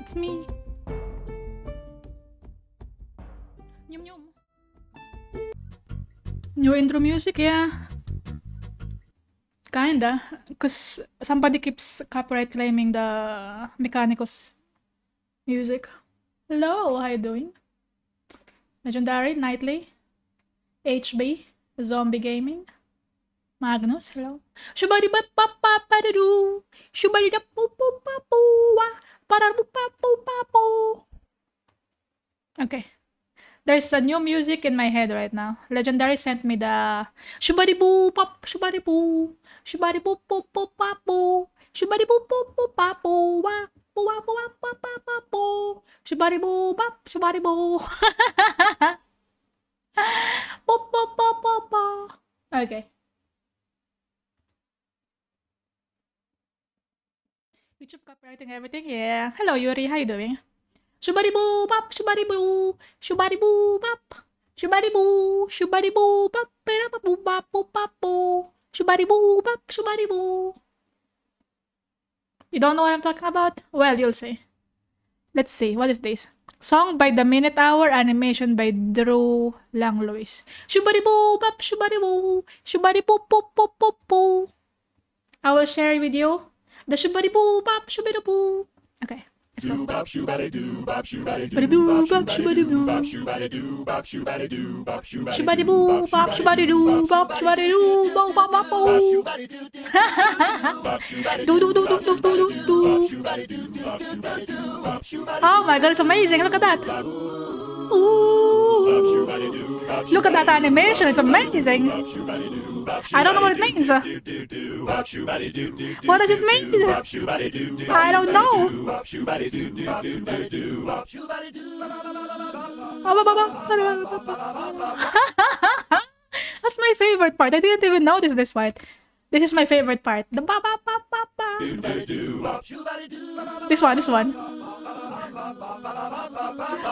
It's me. Nyoom. New intro music, yeah. Kinda, because somebody keeps copyright claiming the Mechanicus music. Hello, how you doing? Legendary, Nightly, HB, Zombie Gaming, Magnus, hello. Shubari ba pa pa pa da doo. Shubari da poo poo pa poo wa. Para poo pa poo pa poo. Okay. There's a new music in my head right now. Legendary sent me the shubari boo pop shubari boo. Shubari boo poo poo pa poo. Shubari boo poo poo pa poo wa. Poo wa poo wa pa pa pa poo. Shubari boo pop shubari boo. Poo poo poo poo poo. Okay. YouTube copywriting everything? Yeah. Hello, Yuri. How you doing? Shubari boo pop, shubari boo, shubari boo pop, shubari boo pop, pera pa boo pop boo pop boo, shubari boo pop, shubari boo. You don't know what I'm talking about? Well, you'll see. Let's see. What is this? Song by The Minute Hour, animation by Drew Langlois. Shubari-boo, bop, shubari-boo, shubari-boo, boo, boo, boo, boo. I will share with you the shubari-boo, bop, shubari-boo. Okay. Let's go. Shubadi-boo, bop, shubadi-doo, bop, shubadi-doo, bop, shubadi-doo, bop, shubadi-doo, bop, bop, bop, bop. Do do do do do do do do. Oh my god, it's amazing! Look at that! Ooh! Look at that animation! It's amazing! I don't know what it means. What does it mean? I don't know. That's my favorite part. I didn't even notice this part. This is my favorite part. The ba ba ba ba ba. This one.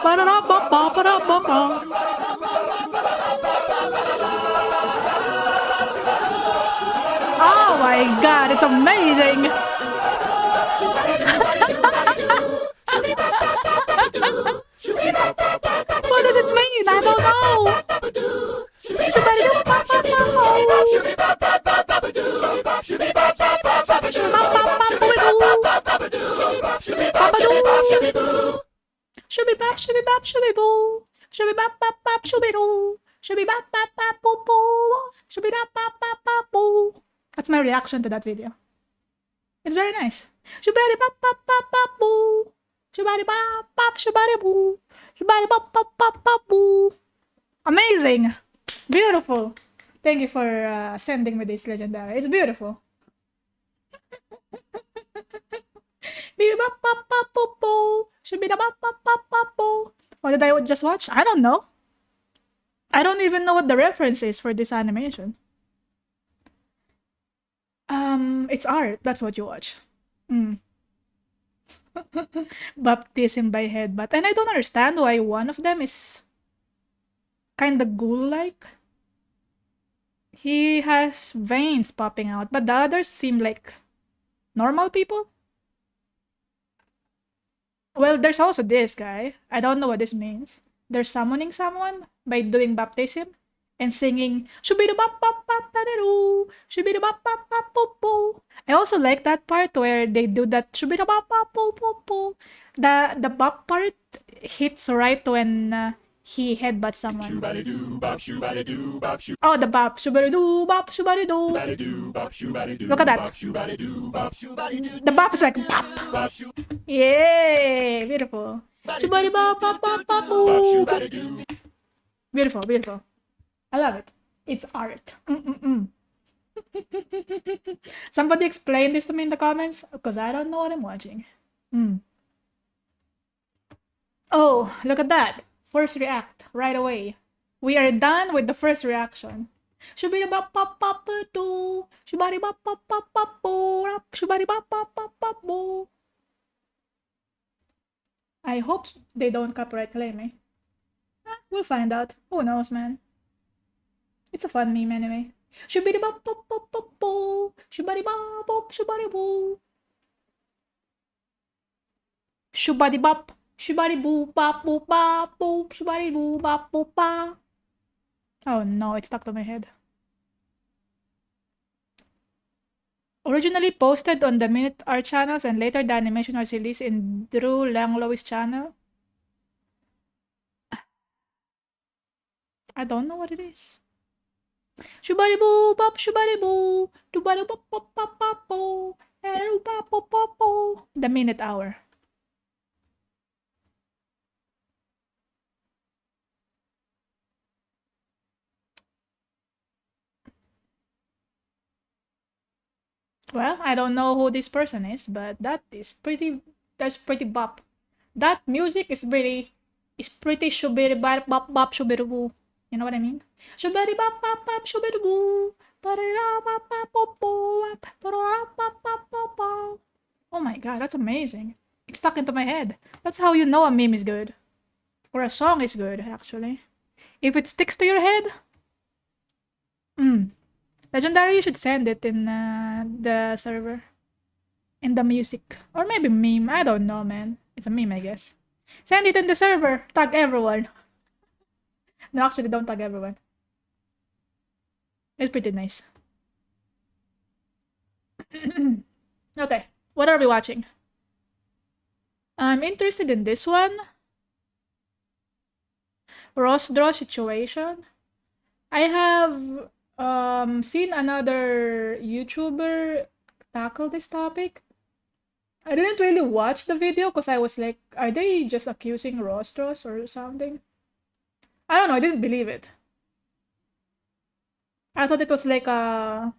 Ba da ba ba ba da ba ba. Oh my god, it's amazing! What does it mean? I don't know! Shooby bop, shooby bop, shooby boo. Shooby bop bop bop, shooby doo. Shooby bop bop bop, boo boo. Shooby bop bop bop bop, boo. That's my reaction to that video. It's very nice. Shubari bop bop bop bop boo. Shubari bop bop shubari boo. Shubari bop bop bop bop boo. Amazing. Beautiful. Thank you for sending me this legendary. It's beautiful. Bop bop bop bop boo. Shubida bop bop bop bop boo. What did I just watch? I don't know. I don't even know what the reference is for this animation. It's art. That's what you watch. Baptism by Headbutt. And I don't understand why one of them is kinda ghoul-like. He has veins popping out, but the others seem like normal people. Well, there's also this guy. I don't know what this means. They're summoning someone by doing baptism and singing shubida bop bop bop da-da-doo, shubida bop bop bop boop boo. I also like that part where they do that shubida bop bop boop boop boo. The bop part hits right when he headbutts someone. Oh, the bop shubada-doo bop shubada-doo. Look at that. The bop is like bop. Yay! Beautiful. Shubada bop bop bop bop boo. Beautiful, beautiful. I love it. It's art. Somebody explain this to me in the comments, because I don't know what I'm watching. Oh, look at that. First react right away. We are done with the first reaction. Shubidi bop bop bop doo. Shubadi bop bop bop bop boo. Shubadi bop bop bop bop boo. I hope they don't copyright claim me. We'll find out. Who knows, man? It's a fun meme anyway. Shubidi bop bop bop bop boo. Shubadi bop bop shubadi boo. Shubadi bop. Shubadi boo bop boo bop boo. Shubadi boo bop boo ba. Oh no, it's stuck to my head. Originally posted on the Minute Art channels and later the animation was released in Drew Langlois' channel. I don't know what it is. Shubari boo bop shubari boo. Dubari bop bop bop bop boo. Bop bop bop boo. The Minute Hour. Well, I don't know who this person is, but that's pretty bop. That music is pretty shubiri bop bop bop shubiri boo. You know what I mean? Shubiri bop bop bop shubiri boo. Oh my god, that's amazing. It's stuck into my head. That's how you know a meme is good. Or a song is good, actually. If it sticks to your head. Legendary, you should send it in the server. In the music. Or maybe meme. I don't know, man. It's a meme, I guess. Send it in the server. Tag everyone. No, actually, don't tag everyone. It's pretty nice. Okay, what are we watching? I'm interested in this one. Ross draw situation. I have seen another YouTuber tackle this topic. I didn't really watch the video because I was like, are they just accusing Rostros or something? I don't know, I didn't believe it. I thought it was like a...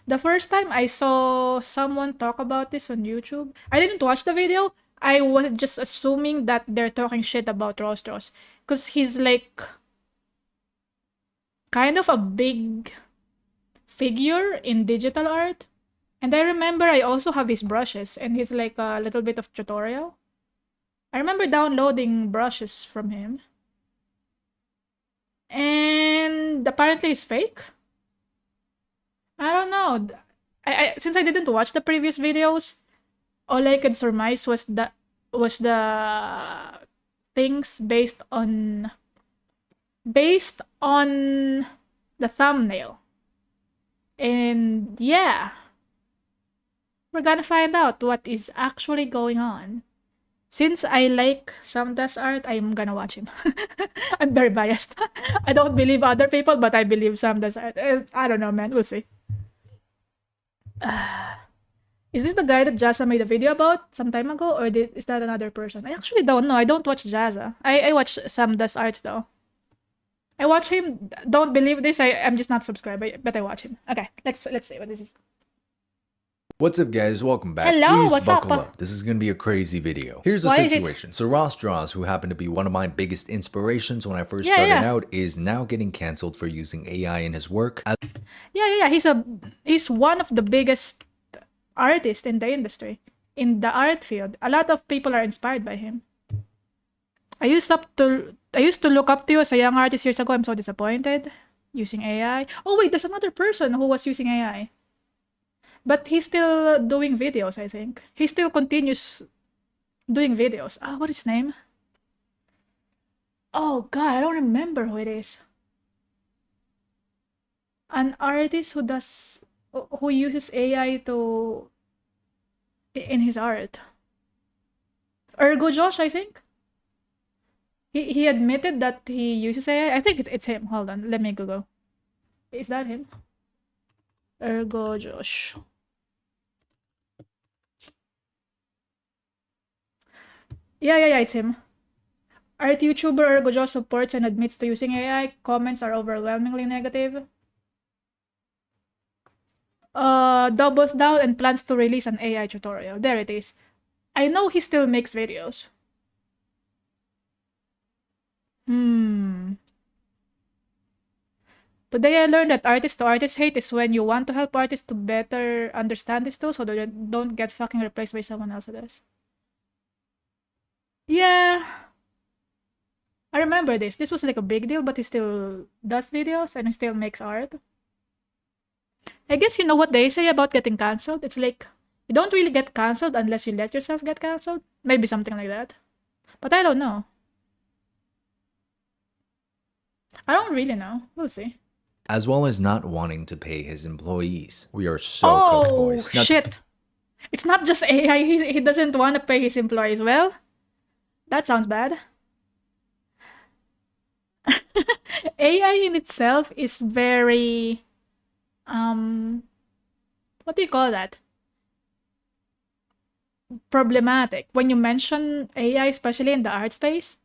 The first time I saw someone talk about this on YouTube, I didn't watch the video. I was just assuming that they're talking shit about Rostros. Because he's like kind of a big figure in digital art. And I remember I also have his brushes and he's like a little bit of tutorial. I remember downloading brushes from him. And apparently it's fake. I don't know. Since I didn't watch the previous videos, all I could surmise was the things based on the thumbnail. And yeah, we're gonna find out what is actually going on. Since I like Samda's art, I'm gonna watch him. I'm very biased. I don't believe other people, but I believe Samda's art. I don't know, man. We'll see. Is this the guy that Jazza made a video about some time ago, or is that another person? I actually don't know. I don't watch Jazza. I watch Samda's arts though. I watch him. Don't believe this. I'm just not subscribed, but I watch him. Okay, let's see what this is. What's up, guys? Welcome back. Hello, Please what's buckle up? up. This is going to be a crazy video. Here's the Why is it? situation. So Ross Draws, who happened to be one of my biggest inspirations when I first Yeah, started yeah. out, is now getting canceled for using AI in his work. Yeah. He's one of the biggest artists in the industry, in the art field. A lot of people are inspired by him. I used to look up to you as a young artist years ago. I'm so disappointed using AI. Oh wait, there's another person who was using AI. But he's still doing videos, I think. He still continues doing videos. What is his name? Oh god, I don't remember who it is. An artist who uses AI in his art. Ergo Josh, I think. He admitted that he uses AI. I think it's him. Hold on, let me Google. Is that him? Ergo Josh. Yeah, it's him. Art YouTuber Ergo Josh supports and admits to using AI. Comments are overwhelmingly negative. Doubles down and plans to release an AI tutorial. There it is. I know he still makes videos. Today I learned that artist to artist hate is when you want to help artists to better understand this tool so they don't get fucking replaced by someone else who does. Yeah. I remember this. This was like a big deal, but he still does videos and he still makes art. I guess you know what they say about getting cancelled? It's like, you don't really get cancelled unless you let yourself get cancelled. Maybe something like that. But I don't know. I don't really know. We'll see. As well as not wanting to pay his employees. We are so cooked, boys. Now, shit. It's not just AI. He doesn't want to pay his employees. Well, that sounds bad. AI in itself is very... what do you call that? Problematic. When you mention AI, especially in the art space,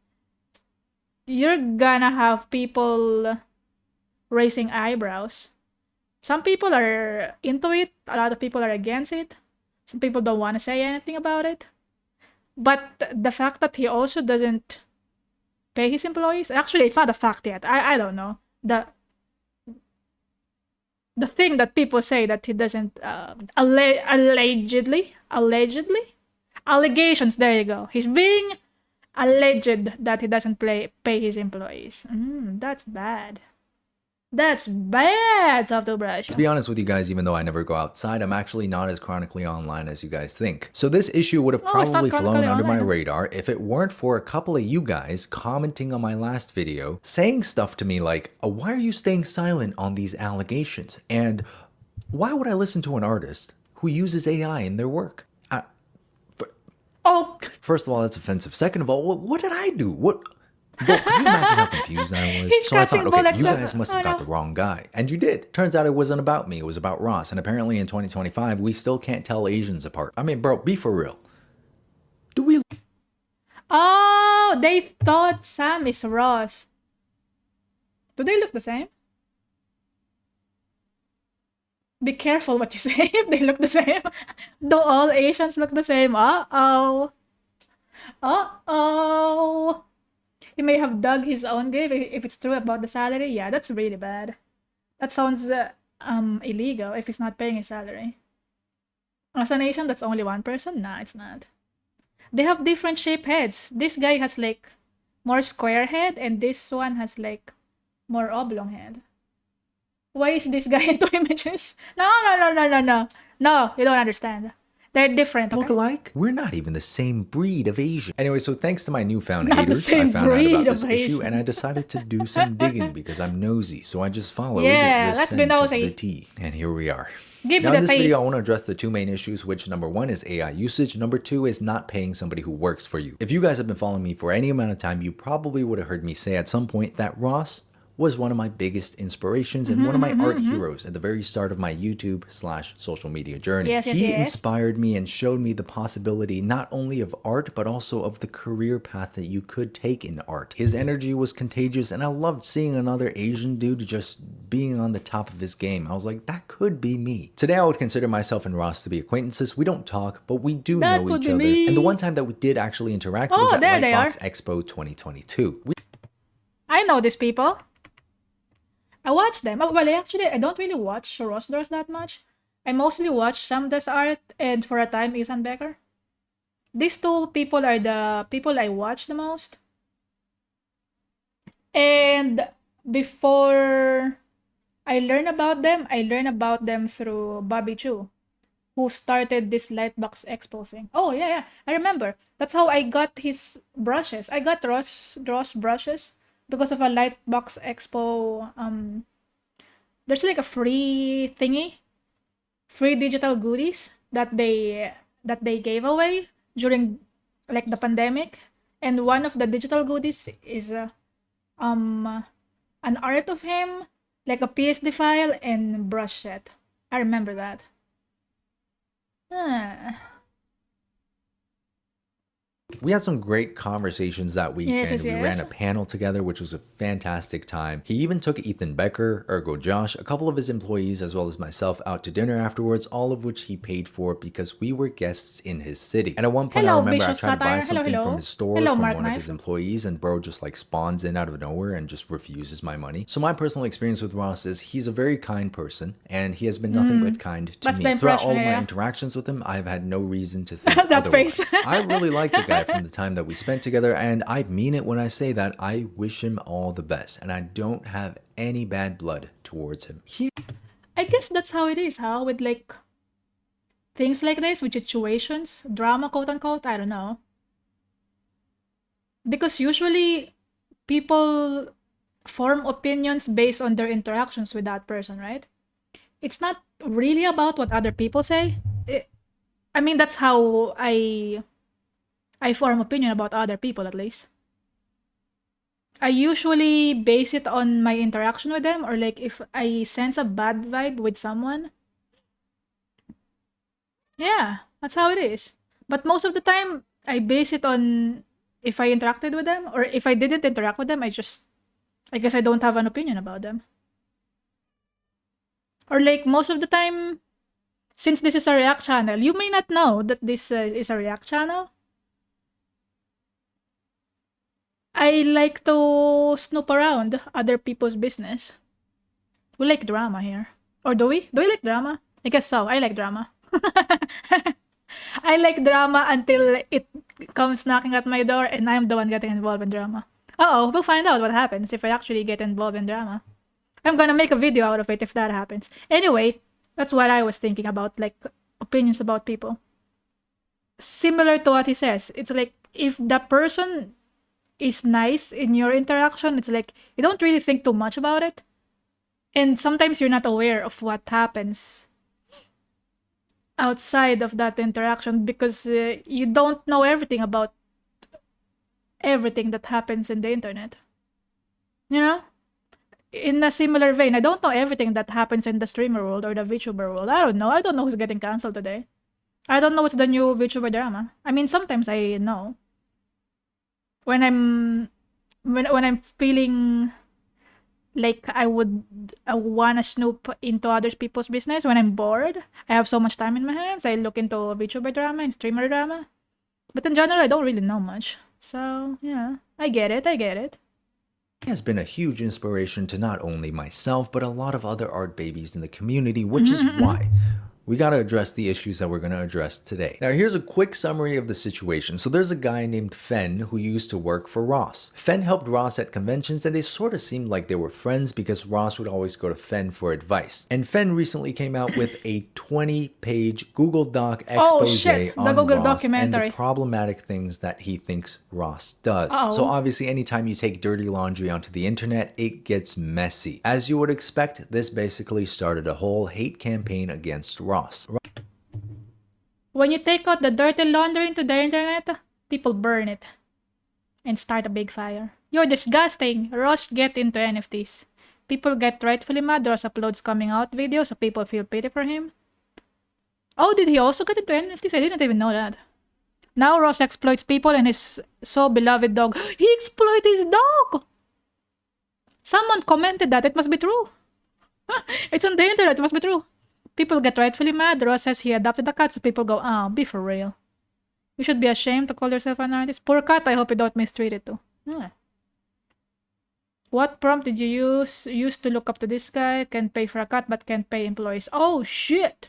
you're gonna have people raising eyebrows. Some people are into it, a lot of people are against it. Some people don't want to say anything about it. But the fact that he also doesn't pay his employees, actually it's not a fact yet. I don't know. The thing that people say that he doesn't allegedly allegations, there you go. He's being alleged that he doesn't pay his employees. That's bad. That's bad, Vtuber. To be honest with you guys, even though I never go outside, I'm actually not as chronically online as you guys think. So this issue would have Oh, it's not probably flown chronically under my online. radar if it weren't for a couple of you guys commenting on my last video, saying stuff to me like, why are you staying silent on these allegations? And why would I listen to an artist who uses AI in their work? Oh, First of all, that's offensive. Second of all, what did I do? What? Bro, can you imagine how confused I was? He's So I thought, catching okay, bullets you up. guys must have Oh, got no. the wrong guy. And you did. Turns out it wasn't about me. It was about Ross. And apparently in 2025, we still can't tell Asians apart. I mean, bro, be for real. Do we Oh, they thought Sam is Ross. Do they look the same? Be careful what you say if they look the same. Do all Asians look the same? Uh-oh. Uh-oh. He may have dug his own grave if it's true about the salary. Yeah, that's really bad. That sounds illegal if he's not paying his salary. As a nation, that's only one person? Nah, it's not. They have different shaped heads. This guy has like more square head and this one has like more oblong head. Why is this guy in two images? No, no, no, no, no, no. No, you don't understand. They're different, look okay? alike? We're not even the same breed of Asian. Anyway, so thanks to my newfound Not the haters, I same found out breed about of this issue Asian. and I decided to do some digging because I'm nosy. So I just followed Yeah, the let's be scent of nosy. the tea. And here we are. Give Now me in the this tea. video, I want to address the two main issues, which number one is AI usage. Number two is not paying somebody who works for you. If you guys have been following me for any amount of time, you probably would have heard me say at some point that Ross was one of my biggest inspirations and one of my art heroes at the very start of my YouTube/social media journey. Yes, yes, He yes. inspired me and showed me the possibility not only of art, but also of the career path that you could take in art. His energy was contagious and I loved seeing another Asian dude just being on the top of his game. I was like, that could be me. Today, I would consider myself and Ross to be acquaintances. We don't talk, but we do That know could each be other. me. And the one time that we did actually interact Oh, was at there they Lightbox are. Expo 2022. I know these people. I watch them. Oh, well, actually, I don't really watch Ross Doors that much. I mostly watch Sam Does Art and for a time Ethan Becker. These two people are the people I watch the most. And before I learn about them through Bobby Chu, who started this Lightbox Expo thing. Oh, yeah, yeah. I remember. That's how I got his brushes. I got Ross brushes because of a Lightbox Expo. There's like a free thingy, free digital goodies that they gave away during like the pandemic, and one of the digital goodies is an art of him, like a PSD file and brush set. I remember that. Ah. We had some great conversations that weekend. Yes, yes, We yes. ran a panel together, which was a fantastic time. He even took Ethan Becker, ergo Josh, a couple of his employees, as well as myself, out to dinner afterwards, all of which he paid for because we were guests in his city. And at one point, Hello, I remember I Vicious tried to buy Satire. Hello, something hello. from his store Hello, from Mark one of Knife. his employees, and bro just like spawns in out of nowhere and just refuses my money. So my personal experience with Ross is he's a very kind person, and he has been nothing but kind to That's me. the Throughout all impression, of my yeah. interactions with him, I've had no reason to think That otherwise. face. I really like the guy from the time that we spent together, and I mean it when I say that. I wish him all the best, and I don't have any bad blood towards him. I guess that's how it is, huh? With like things like this, with situations, drama, quote unquote. I don't know. Because usually people form opinions based on their interactions with that person, right? It's not really about what other people say. I mean, that's how I form opinion about other people, at least. I usually base it on my interaction with them, or like if I sense a bad vibe with someone. Yeah, that's how it is. But most of the time, I base it on if I interacted with them, or if I didn't interact with them, I guess I don't have an opinion about them. Or like most of the time, since this is a React channel, you may not know that this is a React channel. I like to snoop around other people's business. We like drama here. Or do we? Do we like drama? I guess so. I like drama. I like drama until it comes knocking at my door and I'm the one getting involved in drama. Uh-oh, we'll find out what happens if I actually get involved in drama. I'm gonna make a video out of it if that happens. Anyway, that's what I was thinking about, like, opinions about people. Similar to what he says, it's like, if the person is nice in your interaction, it's like, you don't really think too much about it. And sometimes you're not aware of what happens outside of that interaction because you don't know everything about everything that happens in the internet. You know? In a similar vein, I don't know everything that happens in the streamer world or the Vtuber world. I don't know. I don't know who's getting canceled today. I don't know what's the new Vtuber drama. I mean, sometimes I know. When I'm feeling like I wanna snoop into other people's business, when I'm bored, I have so much time in my hands, I look into VTuber drama and streamer drama. But in general, I don't really know much. So, yeah, I get it. He has been a huge inspiration to not only myself, but a lot of other art babies in the community, which is why we gotta address the issues that we're gonna address today. Now, here's a quick summary of the situation. So there's a guy named Fen who used to work for Ross. Fen helped Ross at conventions, and they sort of seemed like they were friends because Ross would always go to Fen for advice. And Fen recently came out with a 20-page Google Doc expose on Google Ross and documentary. the problematic things that he thinks Ross does. So obviously, anytime you take dirty laundry onto the internet, it gets messy. As you would expect, this basically started a whole hate campaign against Ross. When you take out the dirty laundry into the internet, people burn it and start a big fire. You're disgusting. Ross get into NFTs. People get rightfully mad. Ross uploads coming out videos so people feel pity for him. Oh, did he also get into NFTs? I didn't even know that. Now Ross exploits people and his so beloved dog. He exploited his dog! Someone commented that. It must be true. It's on the internet. It must be true. People get rightfully mad. Ross says he adopted a cat, so people go, oh, be for real. You should be ashamed to call yourself an artist. Poor cat, I hope you don't mistreat it too. Yeah. What prompt did you use to look up to this guy? Can pay for a cat but can't pay employees. Oh, shit!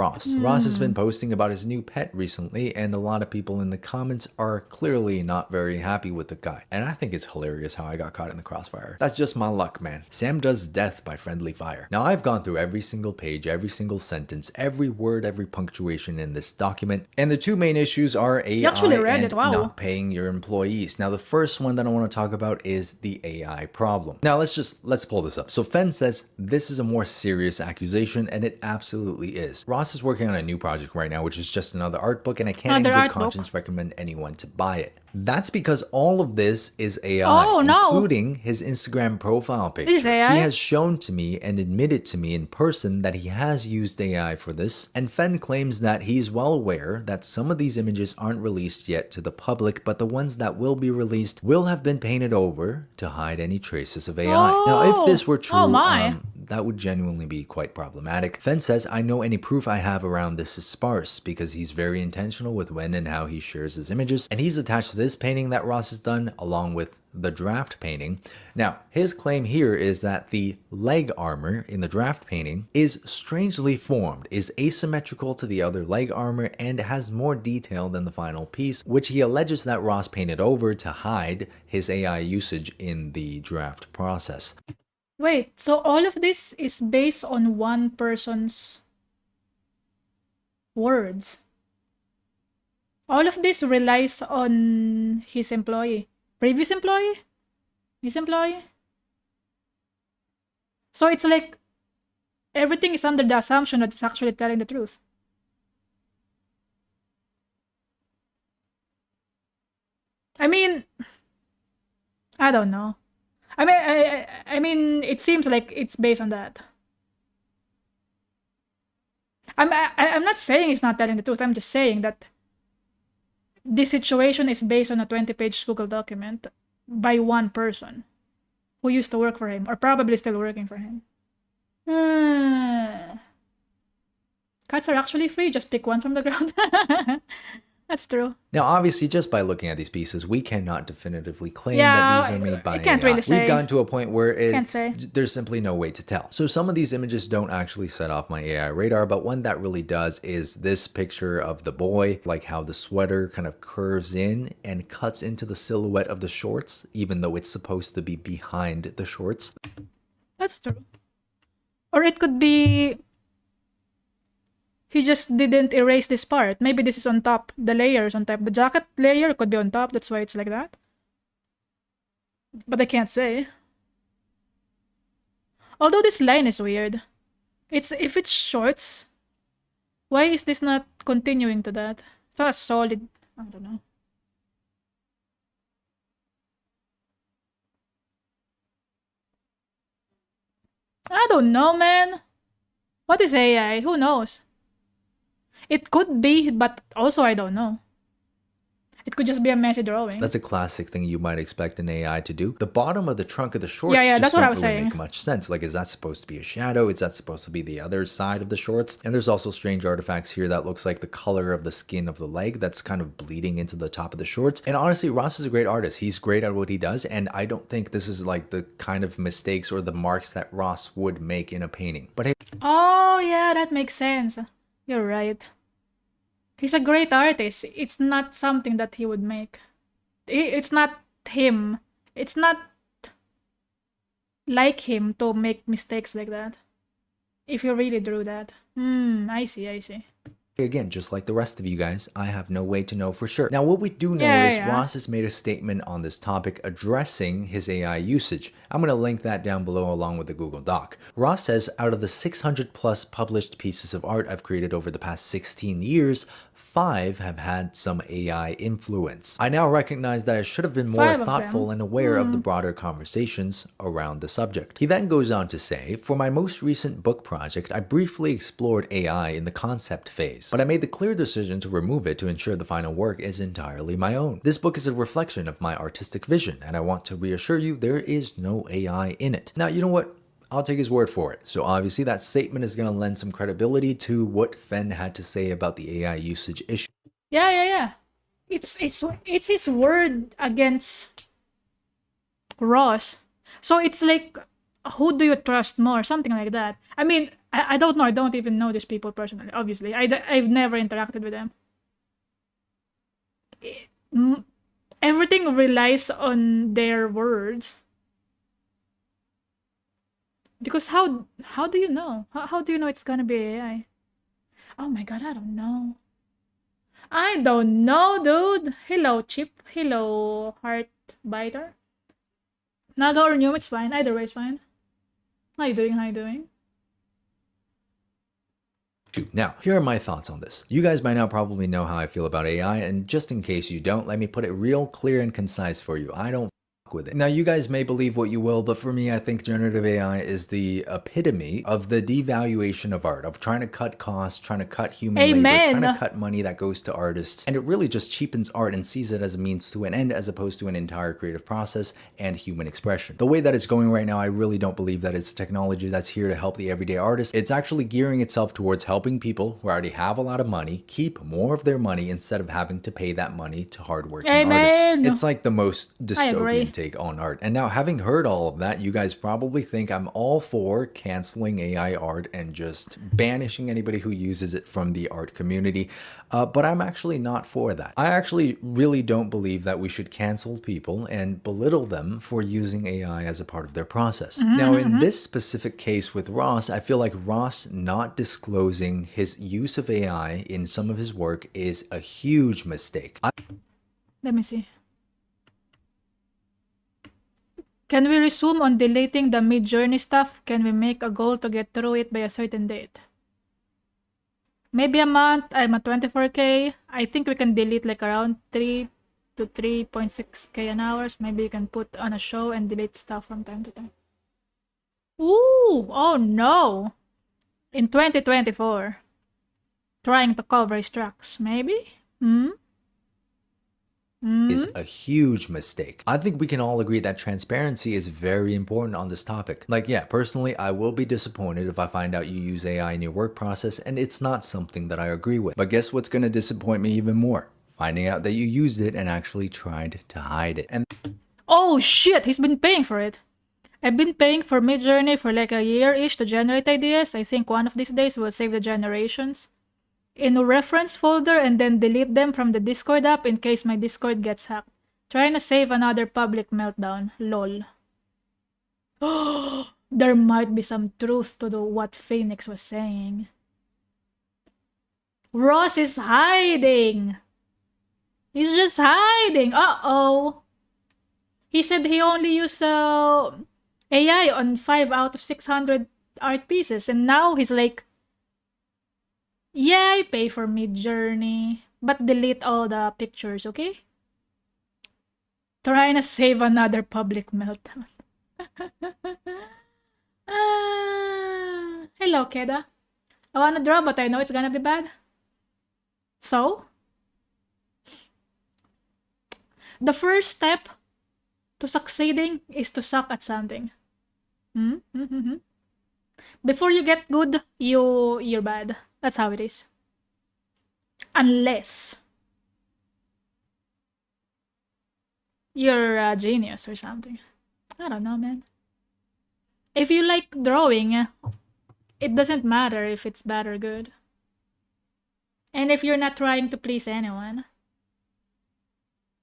Ross. Ross has been posting about his new pet recently, and a lot of people in the comments are clearly not very happy with the guy. And I think it's hilarious how I got caught in the crossfire. That's just my luck, man. Sam does death by friendly fire. Now, I've gone through every single page, every single sentence, every word, every punctuation in this document, and the two main issues are AI and not paying your employees. Now, the first one that I want to talk about is the AI problem. Now, let's pull this up. So Fen says this is a more serious accusation, and it absolutely is. Ross is working on a new project right now, which is just another art book, and I can't in good conscience recommend anyone to buy it. That's because all of this is AI, including his Instagram profile picture. He has shown to me and admitted to me in person that he has used AI for this, and Fen claims that he's well aware that some of these images aren't released yet to the public, but the ones that will be released will have been painted over to hide any traces of AI. Now, if this were true, that would genuinely be quite problematic. Fen says, I know any proof I have around this is sparse because he's very intentional with when and how he shares his images, and he's attached this painting that Ross has done along with the draft painting. Now, his claim here is that the leg armor in the draft painting is strangely formed, is asymmetrical to the other leg armor, and has more detail than the final piece, which he alleges that Ross painted over to hide his AI usage in the draft process. Wait, so all of this is based on one person's words? All of this relies on his employee. Previous employee? His employee? So it's like everything is under the assumption that it's actually telling the truth. I mean, I don't know. I mean, it seems like it's based on that. I'm not saying it's not telling the truth. I'm just saying that this situation is based on a 20-page Google document by one person who used to work for him, or probably still working for him. Cats are actually free. Just pick one from the ground. That's true. Now, obviously, just by looking at these pieces, we cannot definitively claim that these are made by I can't AI. really say. We've gotten to a point where Can't say. there's simply no way to tell. So some of these images don't actually set off my AI radar, but one that really does is this picture of the boy, like how the sweater kind of curves in and cuts into the silhouette of the shorts, even though it's supposed to be behind the shorts. That's true. Or it could be he just didn't erase this part. Maybe this is on top. The layers on top. The jacket layer could be on top. That's why it's like that. But I can't say. Although this line is weird. If it's shorts, why is this not continuing to that? It's not a solid. I don't know. I don't know, man. What is AI? Who knows? It could be, but also I don't know. It could just be a messy drawing. That's a classic thing you might expect an AI to do. The bottom of the trunk of the shorts Yeah, just that's what I don't was really saying. make much sense. Like, is that supposed to be a shadow? Is that supposed to be the other side of the shorts? And there's also strange artifacts here that looks like the color of the skin of the leg that's kind of bleeding into the top of the shorts. And honestly, Ross is a great artist. He's great at what he does. And I don't think this is like the kind of mistakes or the marks that Ross would make in a painting. But hey, Oh, yeah, that makes sense. You're right. He's a great artist. It's not something that he would make. It's not him. It's not like him to make mistakes like that. If you really drew that. I see. again, just like the rest of you guys, I have no way to know for sure. Now, what we do know Yeah, is yeah. Ross has made a statement on this topic addressing his AI usage. I'm going to link that down below along with the Google Doc. Ross says, out of the 600 plus published pieces of art I've created over the past 16 years, 5 have had some AI influence. I now recognize that I should have been more 5 of thoughtful them. and aware of the broader conversations around the subject. He then goes on to say, for my most recent book project, I briefly explored AI in the concept phase, but I made the clear decision to remove it to ensure the final work is entirely my own. This book is a reflection of my artistic vision, and I want to reassure you there is no AI in it. Now, you know what? I'll take his word for it. So obviously that statement is going to lend some credibility to what Fen had to say about the AI usage issue. Yeah. It's his word against Ross. So it's like, who do you trust more? Something like that. I mean, I don't know. I don't even know these people personally, obviously. I've never interacted with them. Everything relies on their words. Because how do you know? How do you know it's gonna be AI? Oh my god, I don't know. I don't know, dude. Hello, Chip. Hello, Heart Biter. Naga or Nyooming, it's fine. Either way, it's fine. How you doing? Now, here are my thoughts on this. You guys by now probably know how I feel about AI, and just in case you don't, let me put it real clear and concise for you. I don't with it. Now, you guys may believe what you will, but for me, I think generative AI is the epitome of the devaluation of art, of trying to cut costs, trying to cut human labor, trying to cut money that goes to artists, and it really just cheapens art and sees it as a means to an end as opposed to an entire creative process and human expression. The way that it's going right now, I really don't believe that it's technology that's here to help the everyday artist. It's actually gearing itself towards helping people who already have a lot of money keep more of their money instead of having to pay that money to hardworking artists. It's like the most dystopian take on art. And now, having heard all of that, you guys probably think I'm all for canceling AI art and just banishing anybody who uses it from the art community, but I'm actually not for that. I actually really don't believe that we should cancel people and belittle them for using AI as a part of their process. Now, in this specific case with Ross, I feel like Ross not disclosing his use of AI in some of his work is a huge mistake. Let me see. Can we resume on deleting the mid-journey stuff? Can we make a goal to get through it by a certain date? Maybe a month. I'm at 24k. I think we can delete like around 3 to 3.6k an hour. Maybe you can put on a show and delete stuff from time to time. Ooh! Oh no! In 2024. Trying to cover his tracks. Maybe? Is a huge mistake. I think we can all agree that transparency is very important on this topic. Like, yeah, personally, I will be disappointed if I find out you use AI in your work process and it's not something that I agree with. But guess what's going to disappoint me even more? finding out that you used it and actually tried to hide it. And Oh shit, he's been paying for it. I've been paying for Midjourney for like a year-ish to generate ideas. I think one of these days we'll save the generations in a reference folder and then delete them from the Discord app in case my Discord gets hacked. Trying to save another public meltdown. Lol. There might be some truth to what Phoenix was saying. Ross is hiding. He's just hiding. Uh-oh. He said he only used AI on 5 out of 600 art pieces. And now he's like, yeah, I pay for Midjourney, but delete all the pictures, okay? Trying to save another public meltdown. Hello, Keda. I wanna draw, but I know it's gonna be bad. So, the first step to succeeding is to suck at something. Before you get good, you're bad. That's how it is. Unless you're a genius or something. I don't know, man. If you like drawing, it doesn't matter if it's bad or good. And if you're not trying to please anyone.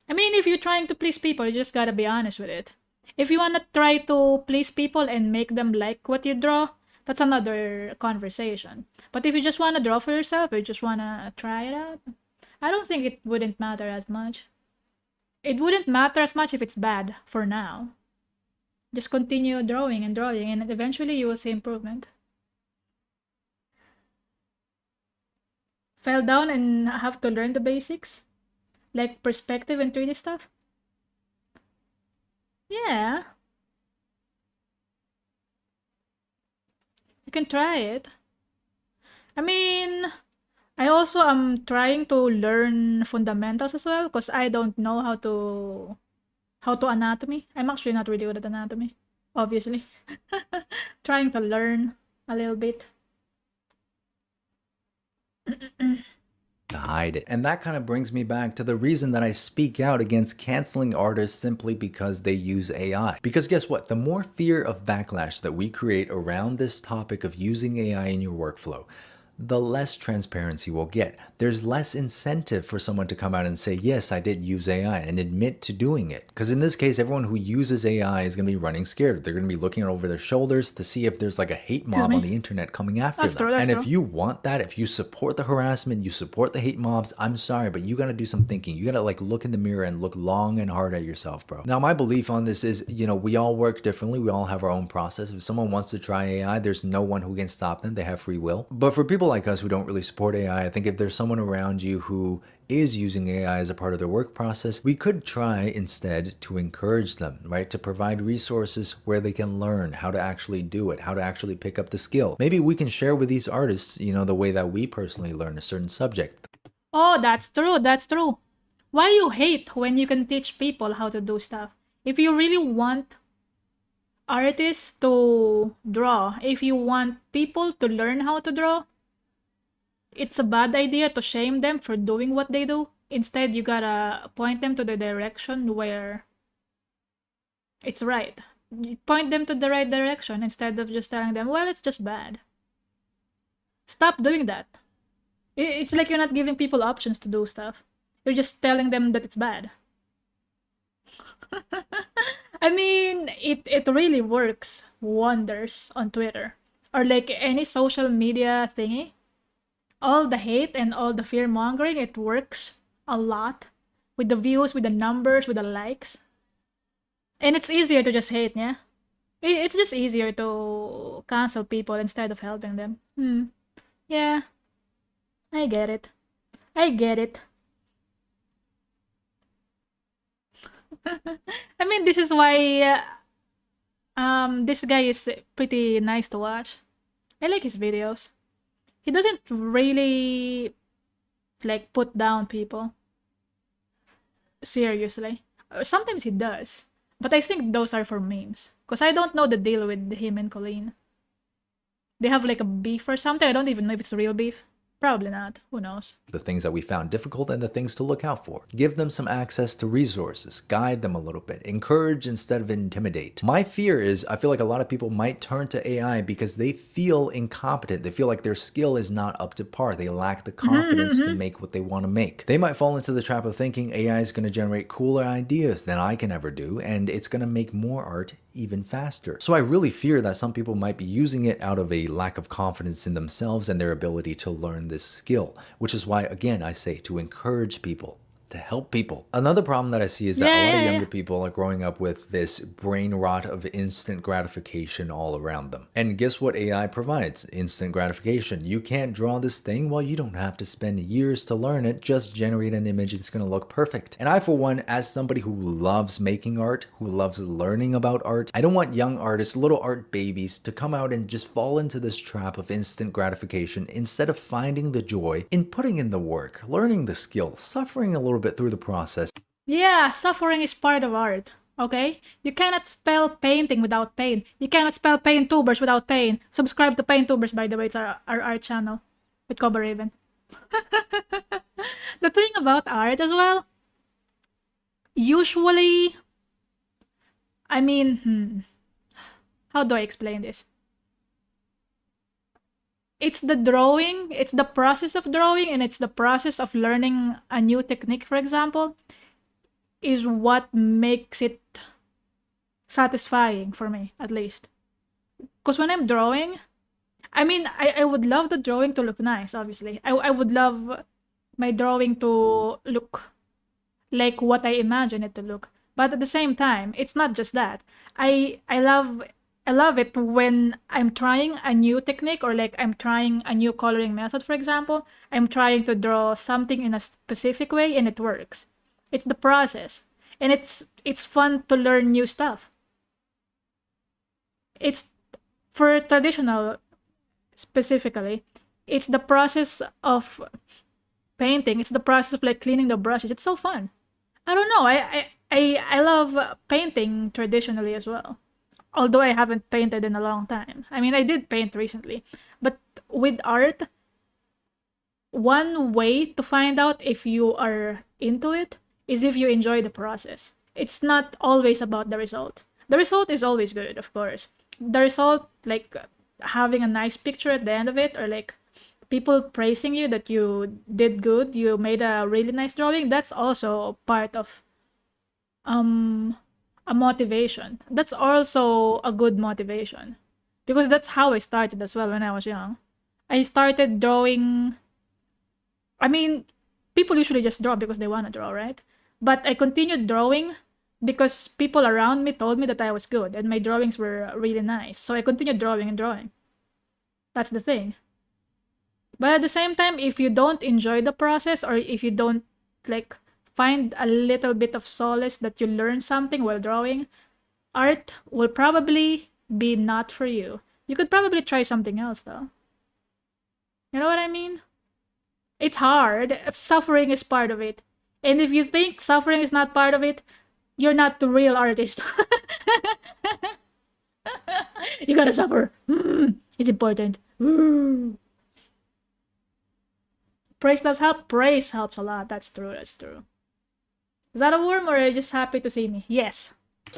I mean, if you're trying to please people, you just gotta be honest with it. If you wanna try to please people and make them like what you draw, that's another conversation. But if you just wanna draw for yourself, or you just wanna try it out, I don't think it wouldn't matter as much. It wouldn't matter as much if it's bad for now. Just continue drawing, and eventually you will see improvement. Fell down and have to learn the basics? Like perspective and 3D stuff? Yeah. You can try it. I mean, I also am trying to learn fundamentals as well because I don't know how to anatomy. I'm actually not really good at anatomy, obviously. Trying to learn a little bit. to hide it. And that kind of brings me back to the reason that I speak out against canceling artists simply because they use AI. Because guess what? The more fear of backlash that we create around this topic of using AI in your workflow, the less transparency we'll get. There's less incentive for someone to come out and say, yes, I did use AI and admit to doing it. Because in this case, everyone who uses AI is going to be running scared. They're going to be looking over their shoulders to see if there's like a hate mob on the internet coming after them. And if you want that, if you support the harassment, you support the hate mobs, I'm sorry, but you got to do some thinking. You got to like look in the mirror and look long and hard at yourself, bro. Now, my belief on this is, you know, we all work differently. We all have our own process. If someone wants to try AI, there's no one who can stop them. They have free will. But for people like us who don't really support AI, I think if there's someone around you who is using AI as a part of their work process, we could try instead to encourage them, right? To provide resources where they can learn how to actually do it, how to actually pick up the skill. Maybe we can share with these artists, you know, the way that we personally learn a certain subject. Oh, that's true. That's true. Why you hate when you can teach people how to do stuff? If you really want artists to draw, if you want people to learn how to draw, it's a bad idea to shame them for doing what they do. Instead, you gotta point them to the direction where it's right. You point them to the right direction instead of just telling them, well, it's just bad. Stop doing that. It's like you're not giving people options to do stuff. You're just telling them that it's bad. I mean, it really works wonders on Twitter. Or like any social media thingy. All the hate and all the fear mongering, it works a lot with the views, with the numbers, with the likes. And it's easier to just hate, yeah? It's just easier to cancel people instead of helping them. Yeah. I get it. I get it. I mean, this is why this guy is pretty nice to watch. I like his videos. He doesn't really like put down people. Seriously. Sometimes he does. But I think those are for memes. Because I don't know the deal with him and Colleen. They have like a beef or something. I don't even know if it's real beef. Probably not. Who knows? The things that we found difficult and the things to look out for. Give them some access to resources, guide them a little bit, encourage instead of intimidate. My fear is I feel like a lot of people might turn to AI because they feel incompetent. They feel like their skill is not up to par. They lack the confidence to make what they want to make. They might fall into the trap of thinking AI is going to generate cooler ideas than I can ever do, and it's going to make more art even faster. So I really fear that some people might be using it out of a lack of confidence in themselves and their ability to learn this skill, which is why, again, I say to encourage people, to help people. Another problem that I see is that a lot of younger people are growing up with this brain rot of instant gratification all around them. And guess what AI provides? Instant gratification. You can't draw this thing, well, you don't have to spend years to learn it. Just generate an image, it's gonna look perfect. And I, for one, as somebody who loves making art, who loves learning about art, I don't want young artists, little art babies, to come out and just fall into this trap of instant gratification instead of finding the joy in putting in the work, learning the skill, suffering a little bit through the process. Yeah, suffering is part of art, okay? You cannot spell painting without pain. You cannot spell Paintubers without pain. Subscribe to Paintubers, by the way. It's our art channel with Cobra Raven. The thing about art as well, usually, I mean, how do I explain this? It's the drawing, it's the process of drawing, and it's the process of learning a new technique, for example, is what makes it satisfying for me, at least. Because when I'm drawing, I mean, I would love the drawing to look nice, obviously. I would love my drawing to look like what I imagine it to look. But at the same time, it's not just that. I love it when I'm trying a new technique, or like I'm trying a new coloring method, for example. I'm trying to draw something in a specific way and it works. It's the process. And it's fun to learn new stuff. It's for traditional specifically, it's the process of painting. It's the process of like cleaning the brushes. It's so fun. I don't know. I love painting traditionally as well. Although I haven't painted in a long time. I mean, I did paint recently. But with art, one way to find out if you are into it is if you enjoy the process. It's not always about the result. The result is always good, of course. The result, like having a nice picture at the end of it, or like people praising you that you did good, you made a really nice drawing, that's also part of a motivation. That's also a good motivation, because that's how I started as well when I was young. I started drawing. I mean, people usually just draw because they want to draw, right? But I continued drawing because people around me told me that I was good and my drawings were really nice. So I continued drawing and drawing. That's the thing. But at the same time, if you don't enjoy the process, or if you don't like find a little bit of solace that you learn something while drawing, art will probably be not for you. You could probably try something else though. You know what I mean? It's hard. Suffering is part of it. And if you think suffering is not part of it, you're not the real artist. You gotta suffer. It's important. Praise does help. Praise helps a lot. That's true. That's true. Is that a worm, or are you just happy to see me? Yes.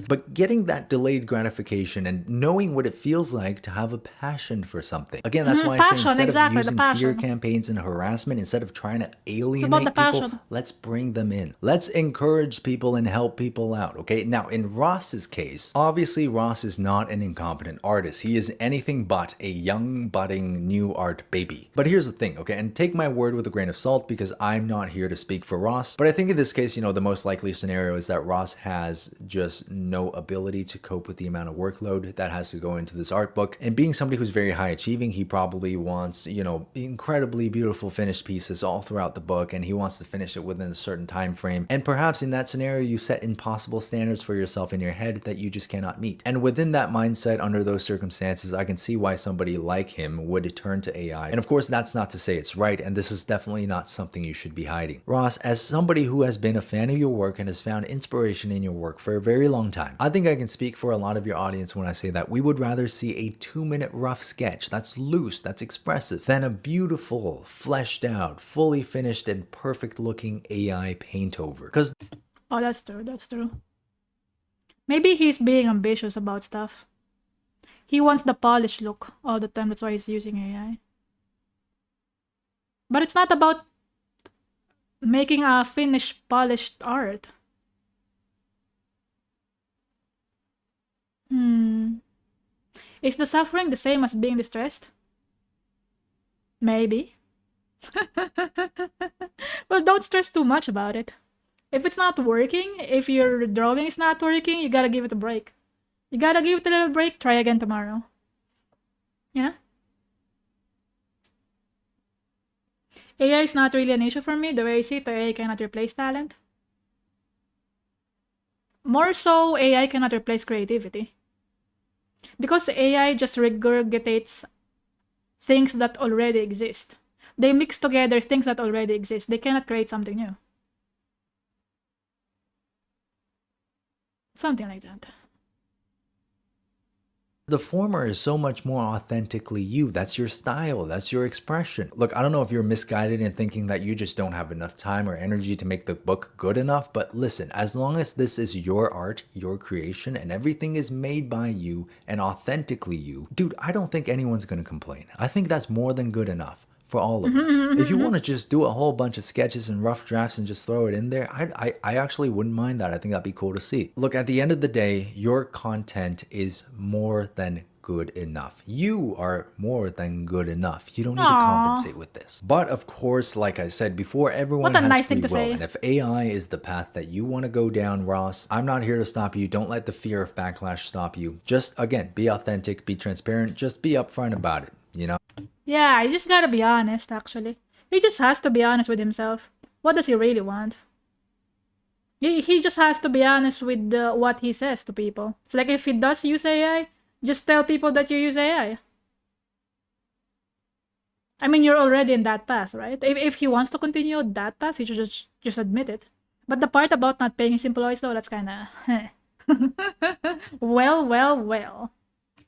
But getting that delayed gratification and knowing what it feels like to have a passion for something. Again, that's why I say instead of using fear campaigns and harassment, instead of trying to alienate people, let's bring them in. Let's encourage people and help people out, okay? Now, in Ross's case, obviously Ross is not an incompetent artist. He is anything but a young, budding, new art baby. But here's the thing, okay? And take my word with a grain of salt, because I'm not here to speak for Ross. But I think in this case, you know, the most likely scenario is that Ross has just no ability to cope with the amount of workload that has to go into this art book. And being somebody who's very high achieving, he probably wants, you know, incredibly beautiful finished pieces all throughout the book, and he wants to finish it within a certain time frame. And perhaps in that scenario, you set impossible standards for yourself in your head that you just cannot meet. And within that mindset, under those circumstances, I can see why somebody like him would turn to AI. And of course, that's not to say it's right, and this is definitely not something you should be hiding. Ross, as somebody who has been a fan of your work and has found inspiration in your work for a very long long time. I think I can speak for a lot of your audience when I say that we would rather see a 2-minute rough sketch that's loose, that's expressive, than a beautiful, fleshed out, fully finished, and perfect looking AI paint over. Because Oh, that's true. That's true. Maybe he's being ambitious about stuff. He wants the polished look all the time. That's why he's using AI. But it's not about making a finished, polished art. Is the suffering the same as being distressed? Maybe. Well, don't stress too much about it. If it's not working, if your drawing is not working, you gotta give it a break. You gotta give it a little break, try again tomorrow. You know? AI is not really an issue for me. The way I see it, AI cannot replace talent. More so, AI cannot replace creativity. Because AI just regurgitates things that already exist. They mix together things that already exist. They cannot create something new. Something like that. the former is so much more authentically you. That's your style. That's your expression. Look, I don't know if you're misguided in thinking that you just don't have enough time or energy to make the book good enough, but listen, as long as this is your art, your creation, and everything is made by you and authentically you, dude, I don't think anyone's gonna complain. I think that's more than good enough for all of us. If you want to just do a whole bunch of sketches and rough drafts and just throw it in there, I actually wouldn't mind that. I think that'd be cool to see. Look, at the end of the day, your content is more than good enough. You are more than good enough. You don't need to compensate with this. But of course, like I said before, everyone What a has nice free thing to will. say. And if AI is the path that you want to go down, Ross, I'm not here to stop you. Don't let the fear of backlash stop you. Just, again, be authentic, be transparent, just be upfront about it, you know? Yeah, you just gotta be honest, actually. He just has to be honest with himself. What does he really want? He just has to be honest with what he says to people. It's like if he does use AI, just tell people that you use AI. I mean, you're already in that path, right? If he wants to continue that path, he should just admit it. But the part about not paying his employees, though, that's kind of... well.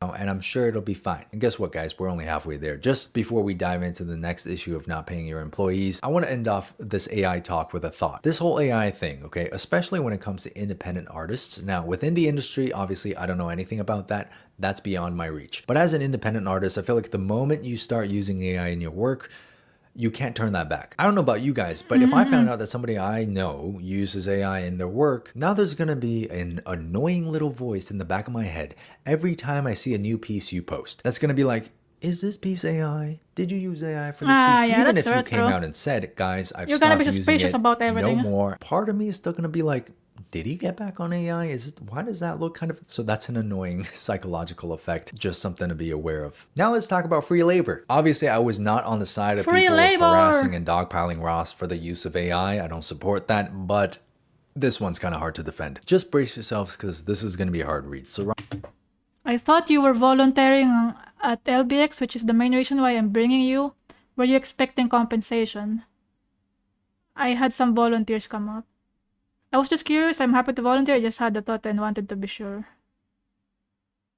And I'm sure it'll be fine. And guess what, guys? We're only halfway there. Just before we dive into the next issue of not paying your employees, I want to end off this AI talk with a thought. This whole AI thing, okay, especially when it comes to independent artists. Now, within the industry, obviously, I don't know anything about that. That's beyond my reach. But as an independent artist, I feel like the moment you start using AI in your work, you can't turn that back. I don't know about you guys, but if I found out that somebody I know uses AI in their work, now there's gonna be an annoying little voice in the back of my head every time I see a new piece you post. That's gonna be like, is this piece AI? Did you use AI for this piece? Yeah, Even that's if you true, came out and said, guys, I've You're gonna stopped be using suspicious it, about everything. no more. Part of me is still gonna be like, did he get back on AI? Why does that look kind of... So that's an annoying psychological effect. Just something to be aware of. Now let's talk about free labor. Obviously, I was not on the side of Free people labor! harassing and dogpiling Ross for the use of AI. I don't support that, but this one's kind of hard to defend. Just brace yourselves because this is going to be a hard read. So I thought you were volunteering at LBX, which is the main reason why I'm bringing you. Were you expecting compensation? I had some volunteers come up. I was just curious. I'm happy to volunteer. I just had the thought and wanted to be sure.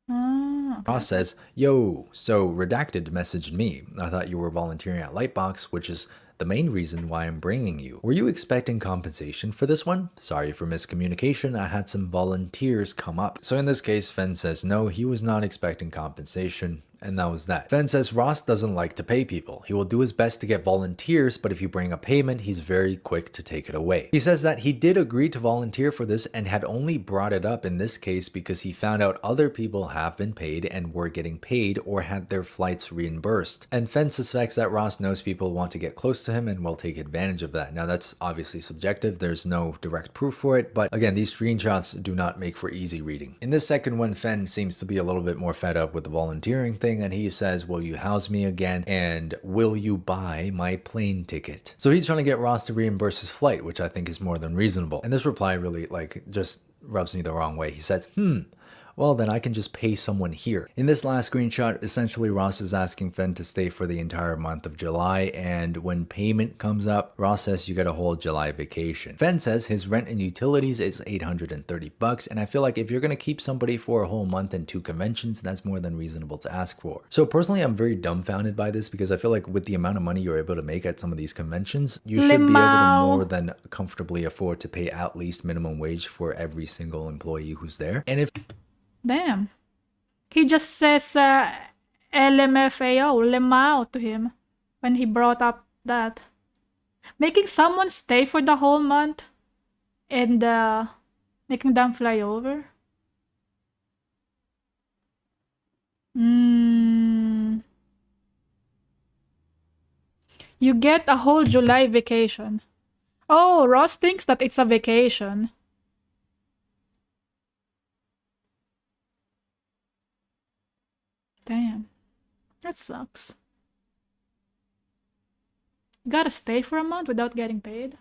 Okay. Ross says, yo, so Redacted messaged me. I thought you were volunteering at Lightbox, which is the main reason why I'm bringing you. Were you expecting compensation for this one? Sorry for miscommunication. I had some volunteers come up. So in this case, Fen says no, he was not expecting compensation. And that was that. Fen says Ross doesn't like to pay people. He will do his best to get volunteers, but if you bring a payment, he's very quick to take it away. He says that he did agree to volunteer for this and had only brought it up in this case because he found out other people have been paid and were getting paid or had their flights reimbursed. And Fen suspects that Ross knows people want to get close to him and will take advantage of that. Now that's obviously subjective. There's no direct proof for it, but again, these screenshots do not make for easy reading. In this second one, Fen seems to be a little bit more fed up with the volunteering thing, and he says, will you house me again? And will you buy my plane ticket? So he's trying to get Ross to reimburse his flight, which I think is more than reasonable. And this reply really just rubs me the wrong way. He says, well, well, then I can just pay someone here. In this last screenshot, essentially Ross is asking Fen to stay for the entire month of July, and when payment comes up, Ross says you get a whole July vacation. Fen says his rent and utilities is $830, and I feel like if you're gonna keep somebody for a whole month and 2 conventions, that's more than reasonable to ask for. So personally, I'm very dumbfounded by this because I feel like with the amount of money you're able to make at some of these conventions, you should be able to more than comfortably afford to pay at least minimum wage for every single employee who's there. And if Damn. He just says LMFAO, lemao to him when he brought up that. Making someone stay for the whole month and making them fly over. You get a whole July vacation. Oh, Ross thinks that it's a vacation. Damn. That sucks. You gotta stay for a month without getting paid.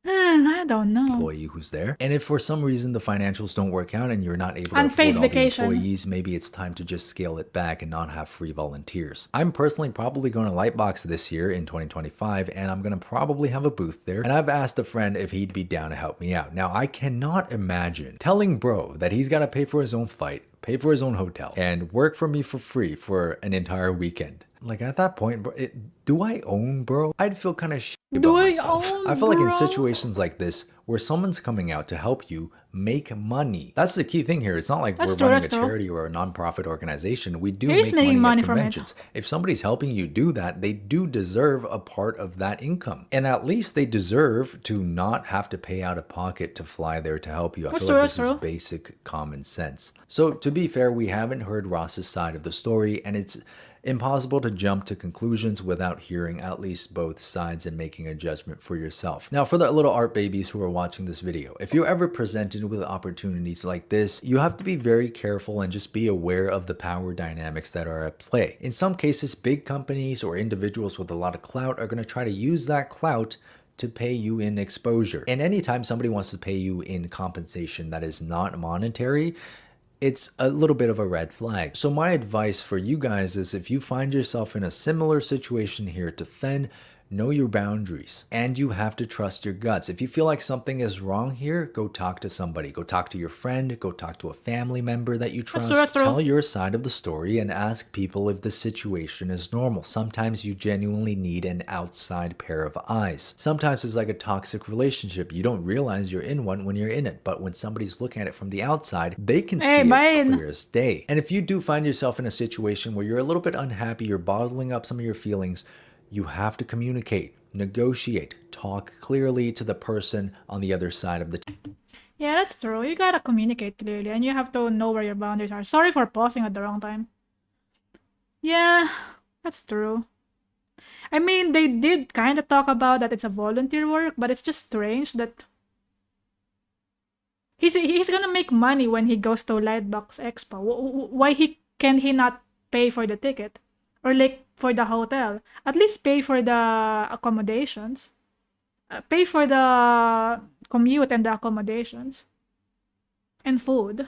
I don't know. Employee who's there. And if for some reason the financials don't work out and you're not able to Unpaid afford all vacation. the employees, maybe it's time to just scale it back and not have free volunteers. I'm personally probably going to Lightbox this year in 2025, and I'm going to probably have a booth there. And I've asked a friend if he'd be down to help me out. Now, I cannot imagine telling bro that he's got to pay for his own flight, pay for his own hotel, and work for me for free for an entire weekend. Like at that point, bro, do I own bro? I'd feel kind of shit about myself. I feel like in situations like this, where someone's coming out to help you make money. That's the key thing here. It's not like we're running a charity or a non-profit organization. We do make money at conventions. If somebody's helping you do that, they do deserve a part of that income. And at least they deserve to not have to pay out of pocket to fly there to help you. I feel like this is basic common sense. So to be fair, we haven't heard Ross's side of the story, and it's impossible to jump to conclusions without hearing at least both sides and making a judgment for yourself. Now, for the little art babies who are watching this video, if you're ever presented with opportunities like this, you have to be very careful and just be aware of the power dynamics that are at play. In some cases, big companies or individuals with a lot of clout are going to try to use that clout to pay you in exposure. And anytime somebody wants to pay you in compensation that is not monetary, it's a little bit of a red flag. So my advice for you guys is, if you find yourself in a similar situation here to Fen, know your boundaries, and you have to trust your guts. If you feel like something is wrong here, go talk to somebody. Go talk to your friend, go talk to a family member that you trust. Tell your side of the story and ask people if the situation is normal. Sometimes you genuinely need an outside pair of eyes. Sometimes it's like a toxic relationship. You don't realize you're in one when you're in it, but when somebody's looking at it from the outside, they can see it clear as day. And if you do find yourself in a situation where you're a little bit unhappy, you're bottling up some of your feelings, you have to communicate, negotiate, talk clearly to the person on the other side of the Yeah, that's true. You gotta communicate clearly, and you have to know where your boundaries are. Sorry for pausing at the wrong time. Yeah, that's true. I mean, they did kind of talk about that it's a volunteer work, but it's just strange that he's gonna make money when he goes to Lightbox Expo. Why can he not pay for the ticket? Or like for the hotel? At least pay for the accommodations. Pay for the commute and the accommodations. And food.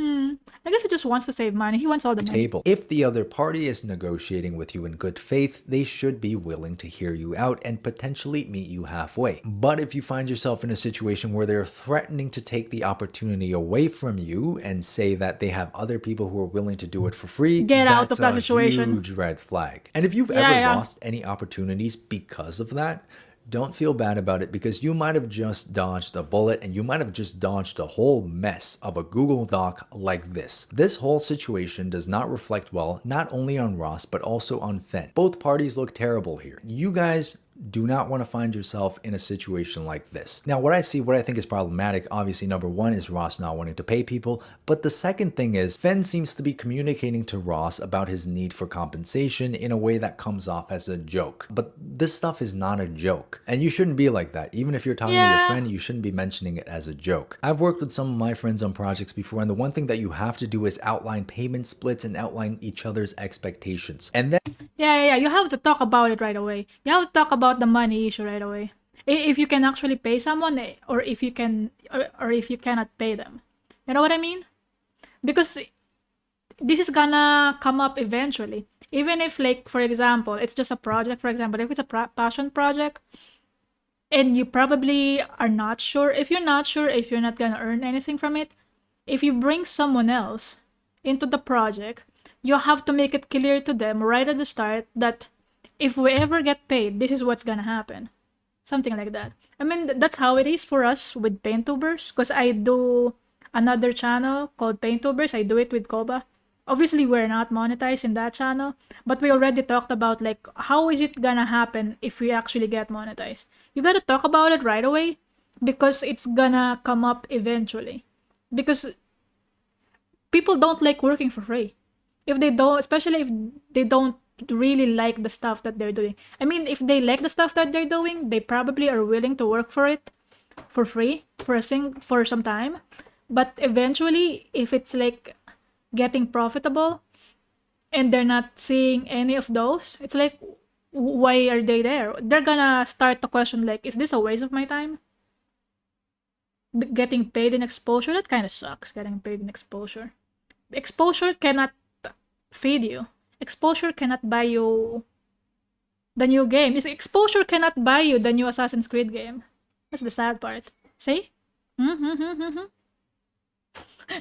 I guess he just wants to save money. He wants all the money. If the other party is negotiating with you in good faith, they should be willing to hear you out and potentially meet you halfway. But if you find yourself in a situation where they're threatening to take the opportunity away from you and say that they have other people who are willing to do it for free, get out of that situation. Huge red flag. And if you've ever lost any opportunities because of that, don't feel bad about it, because you might have just dodged a bullet, and you might have just dodged a whole mess of a Google Doc like this. This whole situation does not reflect well, not only on Ross, but also on Fen. Both parties look terrible here. You guys do not want to find yourself in a situation like this. Now, what I think is problematic, obviously, number one is Ross not wanting to pay people, but the second thing is Fen seems to be communicating to Ross about his need for compensation in a way that comes off as a joke. But this stuff is not a joke, and you shouldn't be like that. Even if you're talking to your friend, you shouldn't be mentioning it as a joke. I've worked with some of my friends on projects before, and the one thing that you have to do is outline payment splits and outline each other's expectations. And then Yeah. You have to talk about it right away. You have to talk about the money issue right away. If you can actually pay someone, or if you can, or if you cannot pay them. You know what I mean? Because this is gonna come up eventually. Even if, like, for example, it's just a project, for example, if it's a passion project, and you probably are not sure, if you're not sure if you're not gonna earn anything from it, if you bring someone else into the project, you have to make it clear to them right at the start that if we ever get paid, this is what's gonna happen. Something like that. I mean, that's how it is for us with Painttubers, because I do another channel called Painttubers. I do it with Koba. Obviously, we're not monetized in that channel, but we already talked about, like, how is it gonna happen if we actually get monetized. You gotta talk about it right away, because it's gonna come up eventually. Because people don't like working for free. If they don't, especially if they don't really like the stuff that they're doing. I mean, if they like the stuff that they're doing, they probably are willing to work for it for free for some time. But eventually, if it's like getting profitable and they're not seeing any of those, it's like, why are they there? They're gonna start to question, like, is this a waste of my time? Getting paid in exposure, that kind of sucks. Getting paid in exposure. Exposure cannot feed you. Exposure cannot buy you the new game. Exposure cannot buy you the new Assassin's Creed game. That's the sad part. See?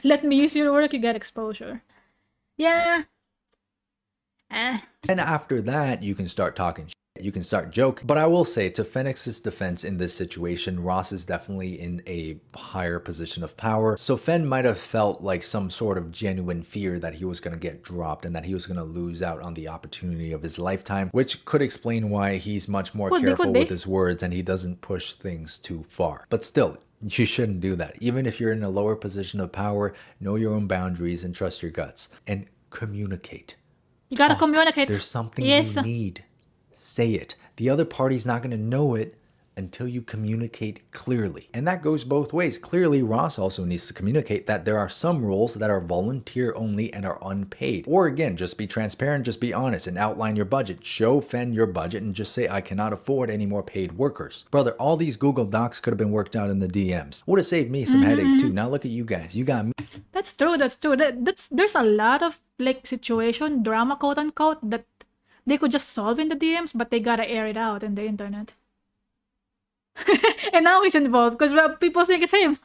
Let me use your work, you get exposure. Yeah. And after that, you can start talking shit. You can start joking. But I will say, to Fenix's defense in this situation, Ross is definitely in a higher position of power. So Fen might have felt like some sort of genuine fear that he was going to get dropped and that he was going to lose out on the opportunity of his lifetime, which could explain why he's much more careful with his words and he doesn't push things too far. But still, you shouldn't do that. Even if you're in a lower position of power, know your own boundaries and trust your guts. And communicate. You gotta communicate. There's something you need. Say it. The other party's not going to know it until you communicate clearly. And that goes both ways. Clearly, Ross also needs to communicate that there are some roles that are volunteer only and are unpaid. Or again, just be transparent, just be honest and outline your budget. Show Fen your budget and just say, I cannot afford any more paid workers. Brother, all these Google Docs could have been worked out in the DMs. Would have saved me some headache too. Now look at you guys. You got me. That's true. There's a lot of, like, situation, drama, quote unquote, that they could just solve in the DMs, but they gotta air it out in the internet. And now he's involved because people think it's him.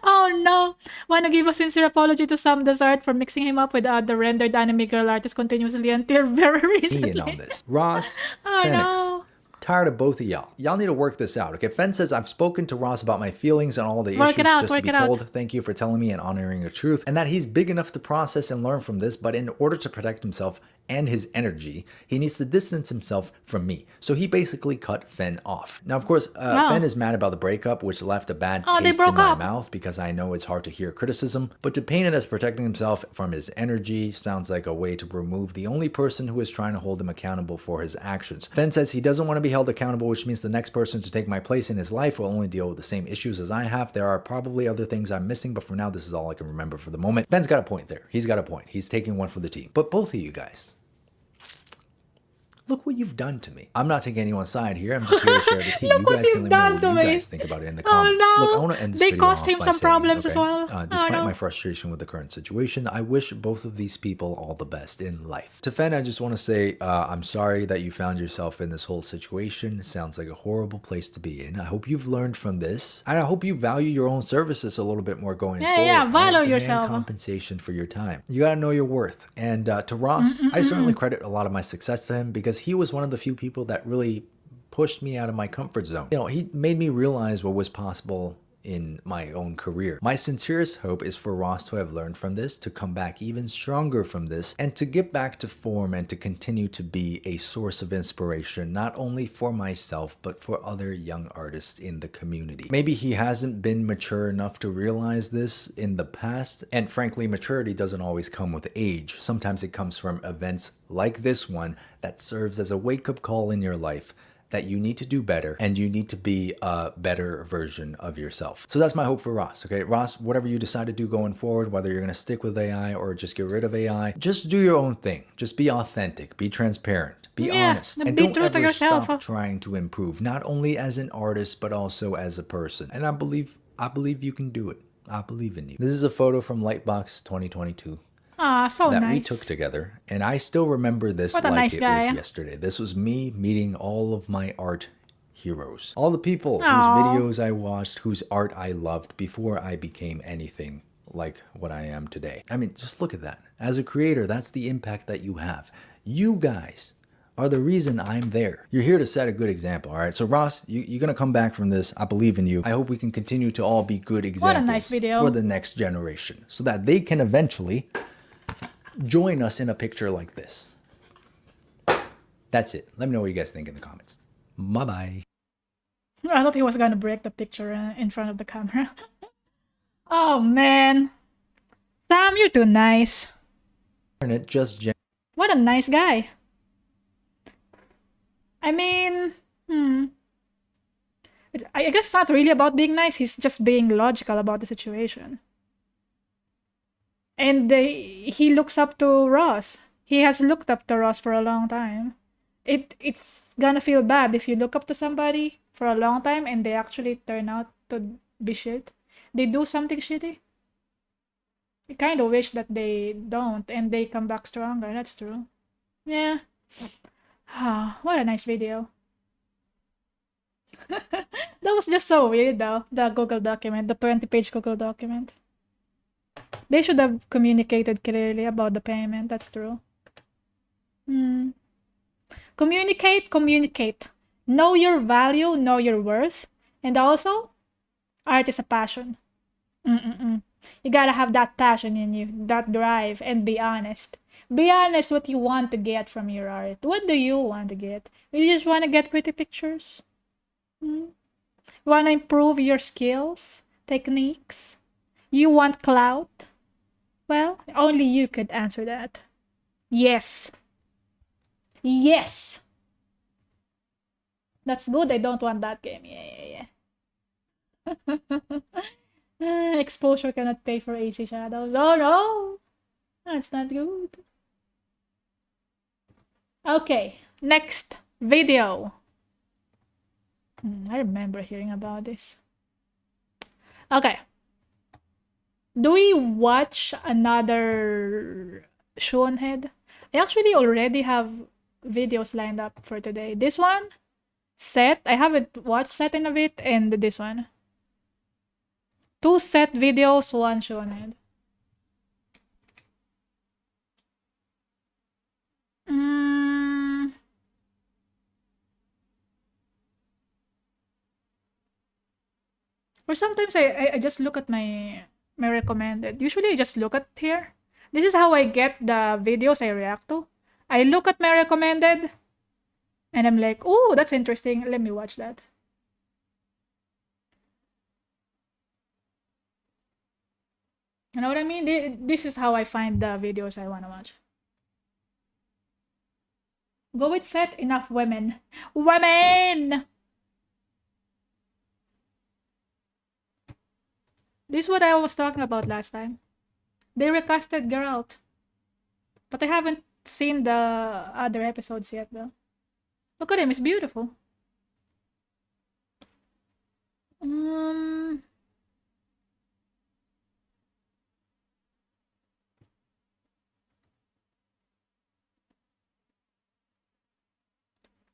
Oh no. Wanna give a sincere apology to Sam Desart for mixing him up with the rendered anime girl artist continuously until very recently. On this. Ross, oh Phoenix. No. Tired of both of y'all. Y'all need to work this out. Okay, Fen says, I've spoken to Ross about my feelings and all the issues just to be told. Thank you for telling me and honoring the truth. And that he's big enough to process and learn from this, but in order to protect himself and his energy, he needs to distance himself from me. So he basically cut Fen off. Now, of course, Fen is mad about the breakup, which left a bad taste in my mouth because I know it's hard to hear criticism. But to paint it as protecting himself from his energy sounds like a way to remove the only person who is trying to hold him accountable for his actions. Fen says he doesn't want to be held accountable, which means the next person to take my place in his life will only deal with the same issues as I have. There are probably other things I'm missing, but for now, this is all I can remember for the moment. Fen's got a point there. He's got a point. He's taking one for the team. But both of you guys, look what you've done to me. I'm not taking anyone's side here. I'm just here to share the tea. You guys can let me know what you guys think about it in the comments. No. Look, I want to end this video off by saying, despite my frustration with the current situation, I wish both of these people all the best in life. To Fen, I just want to say, I'm sorry that you found yourself in this whole situation. It sounds like a horrible place to be in. I hope you've learned from this. And I hope you value your own services a little bit more going forward. Yeah, value yourself. Compensation for your time. You got to know your worth. And to Ross, I certainly credit a lot of my success to him because he was one of the few people that really pushed me out of my comfort zone. You know, he made me realize what was possible in my own career. My sincerest hope is for Ross to have learned from this, to come back even stronger from this, and to get back to form and to continue to be a source of inspiration, not only for myself, but for other young artists in the community. Maybe he hasn't been mature enough to realize this in the past, and frankly, maturity doesn't always come with age. Sometimes it comes from events like this one that serves as a wake-up call in your life that you need to do better and you need to be a better version of yourself. So that's my hope for Ross, okay? Ross, whatever you decide to do going forward, whether you're gonna stick with AI or just get rid of AI, just do your own thing. Just be authentic, be transparent, be honest, and be don't true to ever yourself. stop trying to improve, not only as an artist, but also as a person. And I believe you can do it. I believe in you. This is a photo from Lightbox 2022. Ah, so that nice. we took together, and I still remember this What a like nice it guy. was yesterday. This was me meeting all of my art heroes, all the people Aw. whose videos I watched, whose art I loved before I became anything like what I am today. I mean, just look at that. As a creator, that's the impact that you have. You guys are the reason I'm there. You're here to set a good example, all right? So Ross, you're gonna come back from this. I believe in you. I hope we can continue to all be good examples nice video. for the next generation, so that they can eventually join us in a picture like this. That's it. Let me know what you guys think in the comments. Bye-bye. I thought he was gonna break the picture in front of the camera. Oh man. Sam, you're too nice. And it just What a nice guy. I mean, I guess it's not really about being nice. He's just being logical about the situation. And he looks up to Ross. He has looked up to Ross for a long time. It's gonna feel bad if you look up to somebody for a long time and they actually turn out to be shit. They do something shitty. You kind of wish that they don't and they come back stronger. That's true. Yeah. Ah, what a nice video. That was just so weird though, the Google document, the 20-page Google document. They should have communicated clearly about the payment, that's true. Communicate. Know your value, know your worth. And also, art is a passion. You gotta have that passion in you, that drive, and be honest. Be honest what you want to get from your art. What do you want to get? You just want to get pretty pictures? You want to improve your skills, techniques? You want clout? Well, only you could answer that. Yes. Yes! That's good. I don't want that game. Yeah. Exposure cannot pay for AC shadows. Oh no! That's not good. Okay, next video. I remember hearing about this. Okay. Do we watch another Shonehead? I actually already have videos lined up for today. This one, Set. I haven't watched Set in a bit, and this one. 2 Set videos, 1 Shonehead. Or sometimes I just look at my recommended. Usually I just look at here. This is how I get the videos I react to. I look at my recommended and I'm like, oh, that's interesting. Let me watch that. You know what I mean? This is how I find the videos I want to watch. Go with Set. Enough women. Women! This is what I was talking about last time. They recasted Geralt. But I haven't seen the other episodes yet though. Look at him, it's beautiful.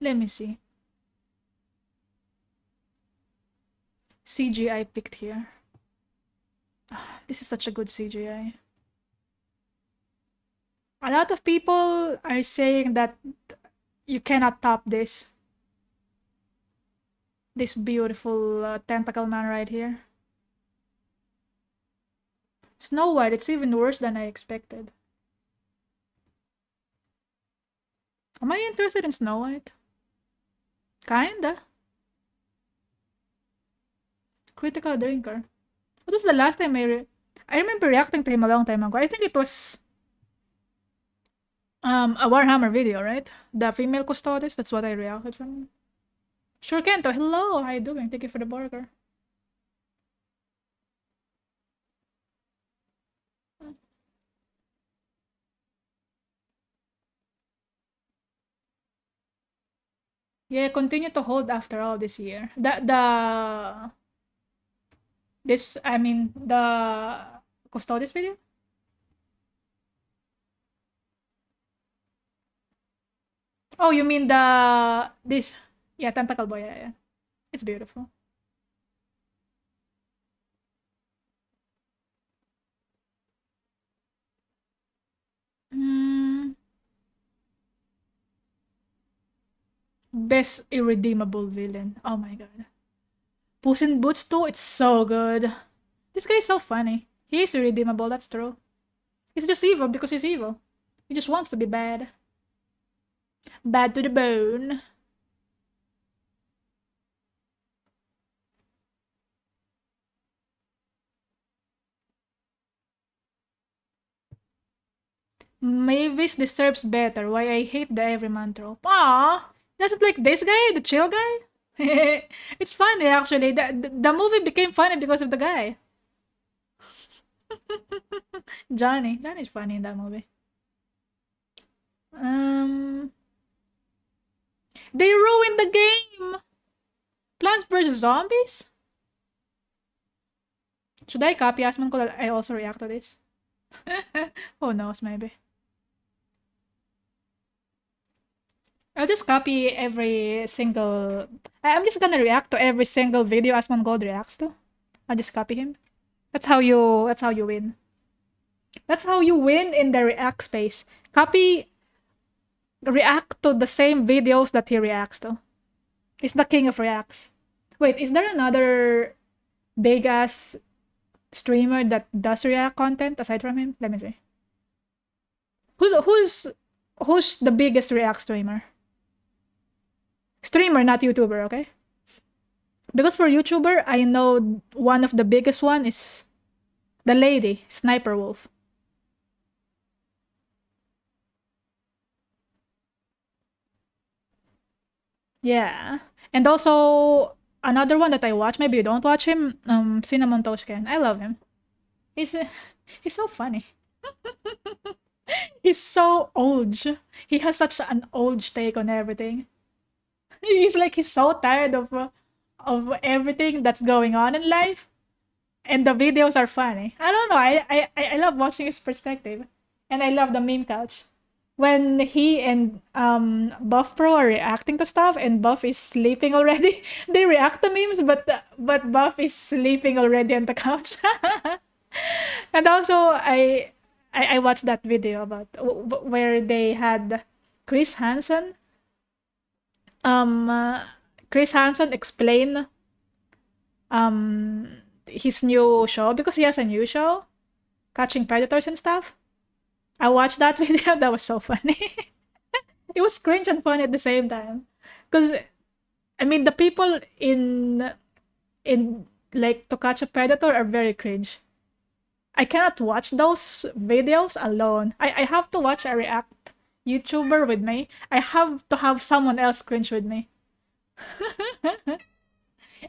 Let me see. CGI picked here. This is such a good CGI. A lot of people are saying that you cannot top this. This beautiful tentacle man right here. Snow White, it's even worse than I expected. Am I interested in Snow White? Kinda. Critical Drinker. What was the last time I remember reacting to him a long time ago. I think it was a Warhammer video, right? The female custodes, that's what I reacted from. Sure Kento, hello, how you doing? Thank you for the burger. Yeah, continue to hold after all this year. The Custodes video? Oh, you mean this? Yeah, Tentacle Boy, yeah. It's beautiful. Mm, best irredeemable villain. Oh my god. Puss in Boots 2, it's so good. This guy is so funny. He is irredeemable, that's true. He's just evil because he's evil. He just wants to be bad. Bad to the bone. Mavis deserves better. Why I hate the everyman trope. Ah, doesn't like this guy, the chill guy. It's funny actually. The movie became funny because of the guy. Johnny's funny in that movie. They ruined the game. Plants vs Zombies. Should I copy Asman ko that I also react to this? Who knows, maybe. I'll just copy every single. I'm just gonna react to every single video Asmongold reacts to. I'll just copy him. That's how you win. That's how you win in the react space. React to the same videos that he reacts to. He's the king of reacts. Wait, is there another big ass streamer that does react content aside from him? Let me see. Who's the biggest react streamer? Streamer, not YouTuber, okay? Because for YouTuber, I know one of the biggest one is the lady, Sniper Wolf. Yeah. And also another one that I watch, maybe you don't watch him, Cinnamon Toshken. I love him. He's so funny. He's so old. He has such an old take on everything. He's so tired of everything that's going on in life, and the videos are funny. I don't know. I love watching his perspective, and I love the meme couch when he and Buff Pro are reacting to stuff, and Buff is sleeping already. They react to memes, but Buff is sleeping already on the couch. And also, I watched that video about where they had Chris Hansen. Chris Hansen explain his new show because he has a new show, catching predators and stuff. I watched that video. That was so funny. It was cringe and funny at the same time. Because I mean the people in like To Catch a Predator are very cringe. I cannot watch those videos alone. I have to watch a react YouTuber with me. I have to have someone else cringe with me.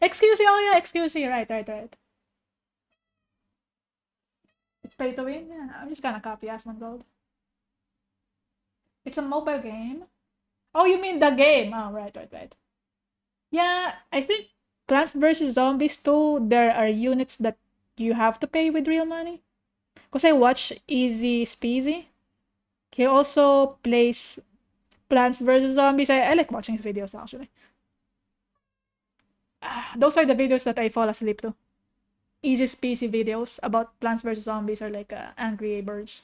Excuse me, oh yeah, excuse me, right. It's pay to win? Yeah, I'm just gonna copy Asmongold. It's a mobile game? Oh, you mean the game? Oh, right. Yeah, I think Plants vs. Zombies 2, there are units that you have to pay with real money. Because I watch Easy Speezy. He also plays Plants vs. Zombies. I like watching his videos, actually. Those are the videos that I fall asleep to. Easy Speezy videos about Plants vs. Zombies or like Angry Birds.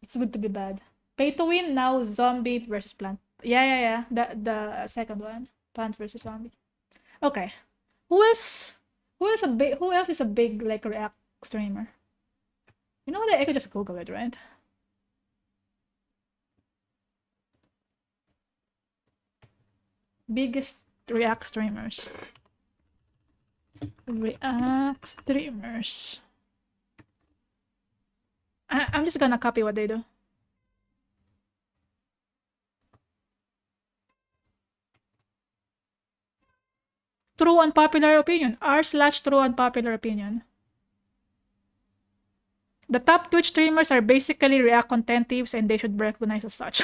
It's good to be bad. Pay to win now, zombie versus plant. Yeah. The second one, plant versus zombie. Okay, Who else? Who else is a big like React streamer? You know what? I could just Google it, right? Biggest React streamers. React streamers. I'm just gonna copy what they do. True unpopular opinion. R/true unpopular opinion. The top Twitch streamers are basically React content thieves and they should be recognized as such.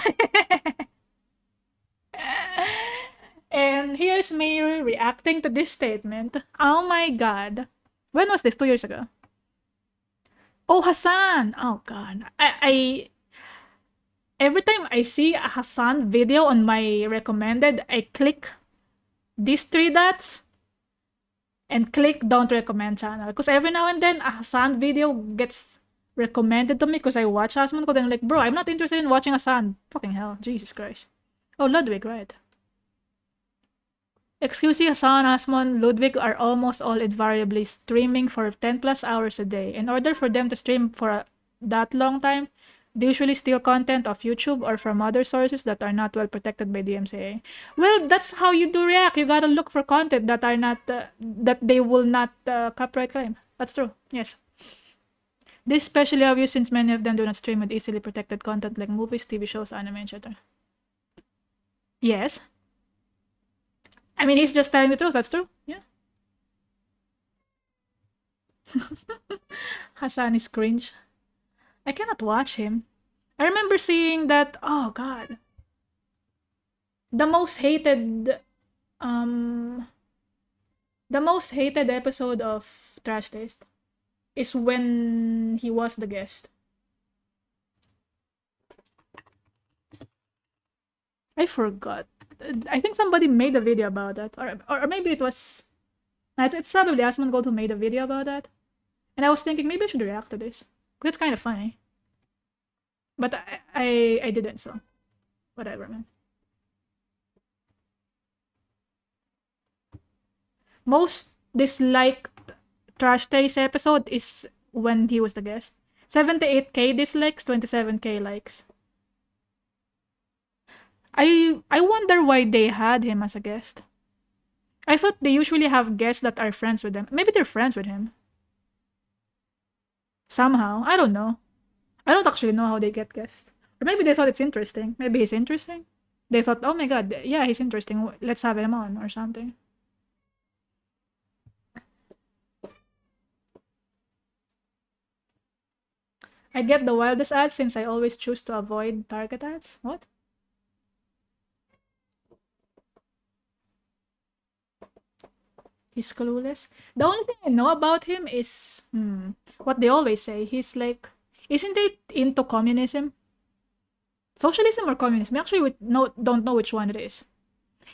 And here's me reacting to this statement. Oh my god. When was this? 2 years ago. Oh, Hassan! Oh god. I every time I see a Hassan video on my recommended, I click these 3 dots and click don't recommend channel. Because every now and then a Hassan video gets recommended to me because I watch Hassan. Because I'm like, bro, I'm not interested in watching Hassan. Fucking hell. Jesus Christ. Oh, Ludwig, right. Excuse me, Hassan, Asmon, Ludwig are almost all invariably streaming for 10 plus hours a day. In order for them to stream for that long time, they usually steal content off YouTube or from other sources that are not well protected by DMCA. Well, that's how you do React. You gotta look for content that are not that they will not copyright claim. That's true. Yes. This is especially obvious since many of them do not stream with easily protected content like movies, TV shows, anime, etc. Yes. I mean, he's just telling the truth. That's true. Yeah. Hassan is cringe. I cannot watch him. I remember seeing that. Oh god. The most hated episode of Trash Taste is when he was the guest. I forgot. I think somebody made a video about that, or maybe it was. It's probably Asmongold Gold who made a video about that, and I was thinking maybe I should react to this because it's kind of funny. But I didn't, so whatever, man. Most disliked Trash Taste episode is when he was the guest. 78k dislikes, 27k likes. I wonder why they had him as a guest. I thought they usually have guests that are friends with them. Maybe they're friends with him. Somehow. I don't know. I don't actually know how they get guests. Or maybe they thought it's interesting. Maybe he's interesting. They thought, oh my god, yeah, he's interesting. Let's have him on or something. I get the wildest ads since I always choose to avoid target ads. What? He's clueless. The only thing I know about him is what they always say. He's like, isn't it into communism? Socialism or communism? Actually, don't know which one it is.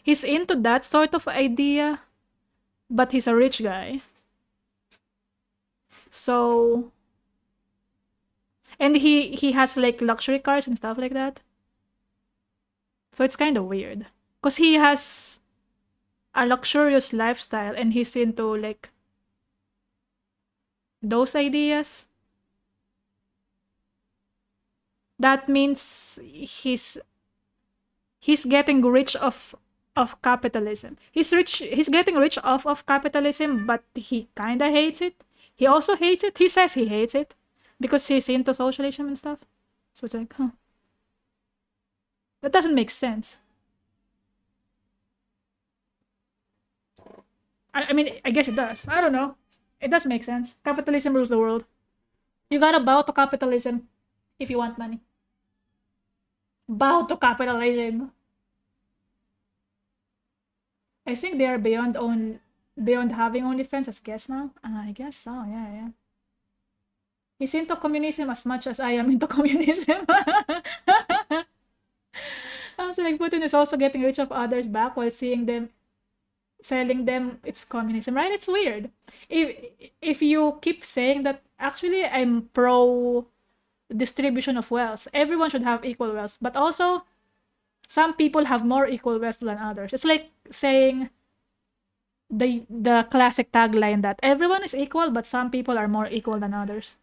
He's into that sort of idea, but he's a rich guy. So, and he has like luxury cars and stuff like that. So it's kind of weird, cause he has a luxurious lifestyle and he's into like those ideas. That means he's getting rich of capitalism. He's getting rich off of capitalism, but he kinda hates it. He also hates it. He says he hates it because he's into socialism and stuff. So it's like, huh. That doesn't make sense. I mean, I guess it does. I don't know. It does make sense. Capitalism rules the world. You gotta bow to capitalism if you want money. Bow to capitalism. I think they are beyond having OnlyFans as guests now. I guess so. Yeah. He's into communism as much as I am into communism. I was like, Putin is also getting rich of others back while selling them. It's communism, right? It's weird. If you keep saying that, actually, I'm pro distribution of wealth. Everyone should have equal wealth, but also some people have more equal wealth than others. It's like saying the classic tagline that everyone is equal, but some people are more equal than others.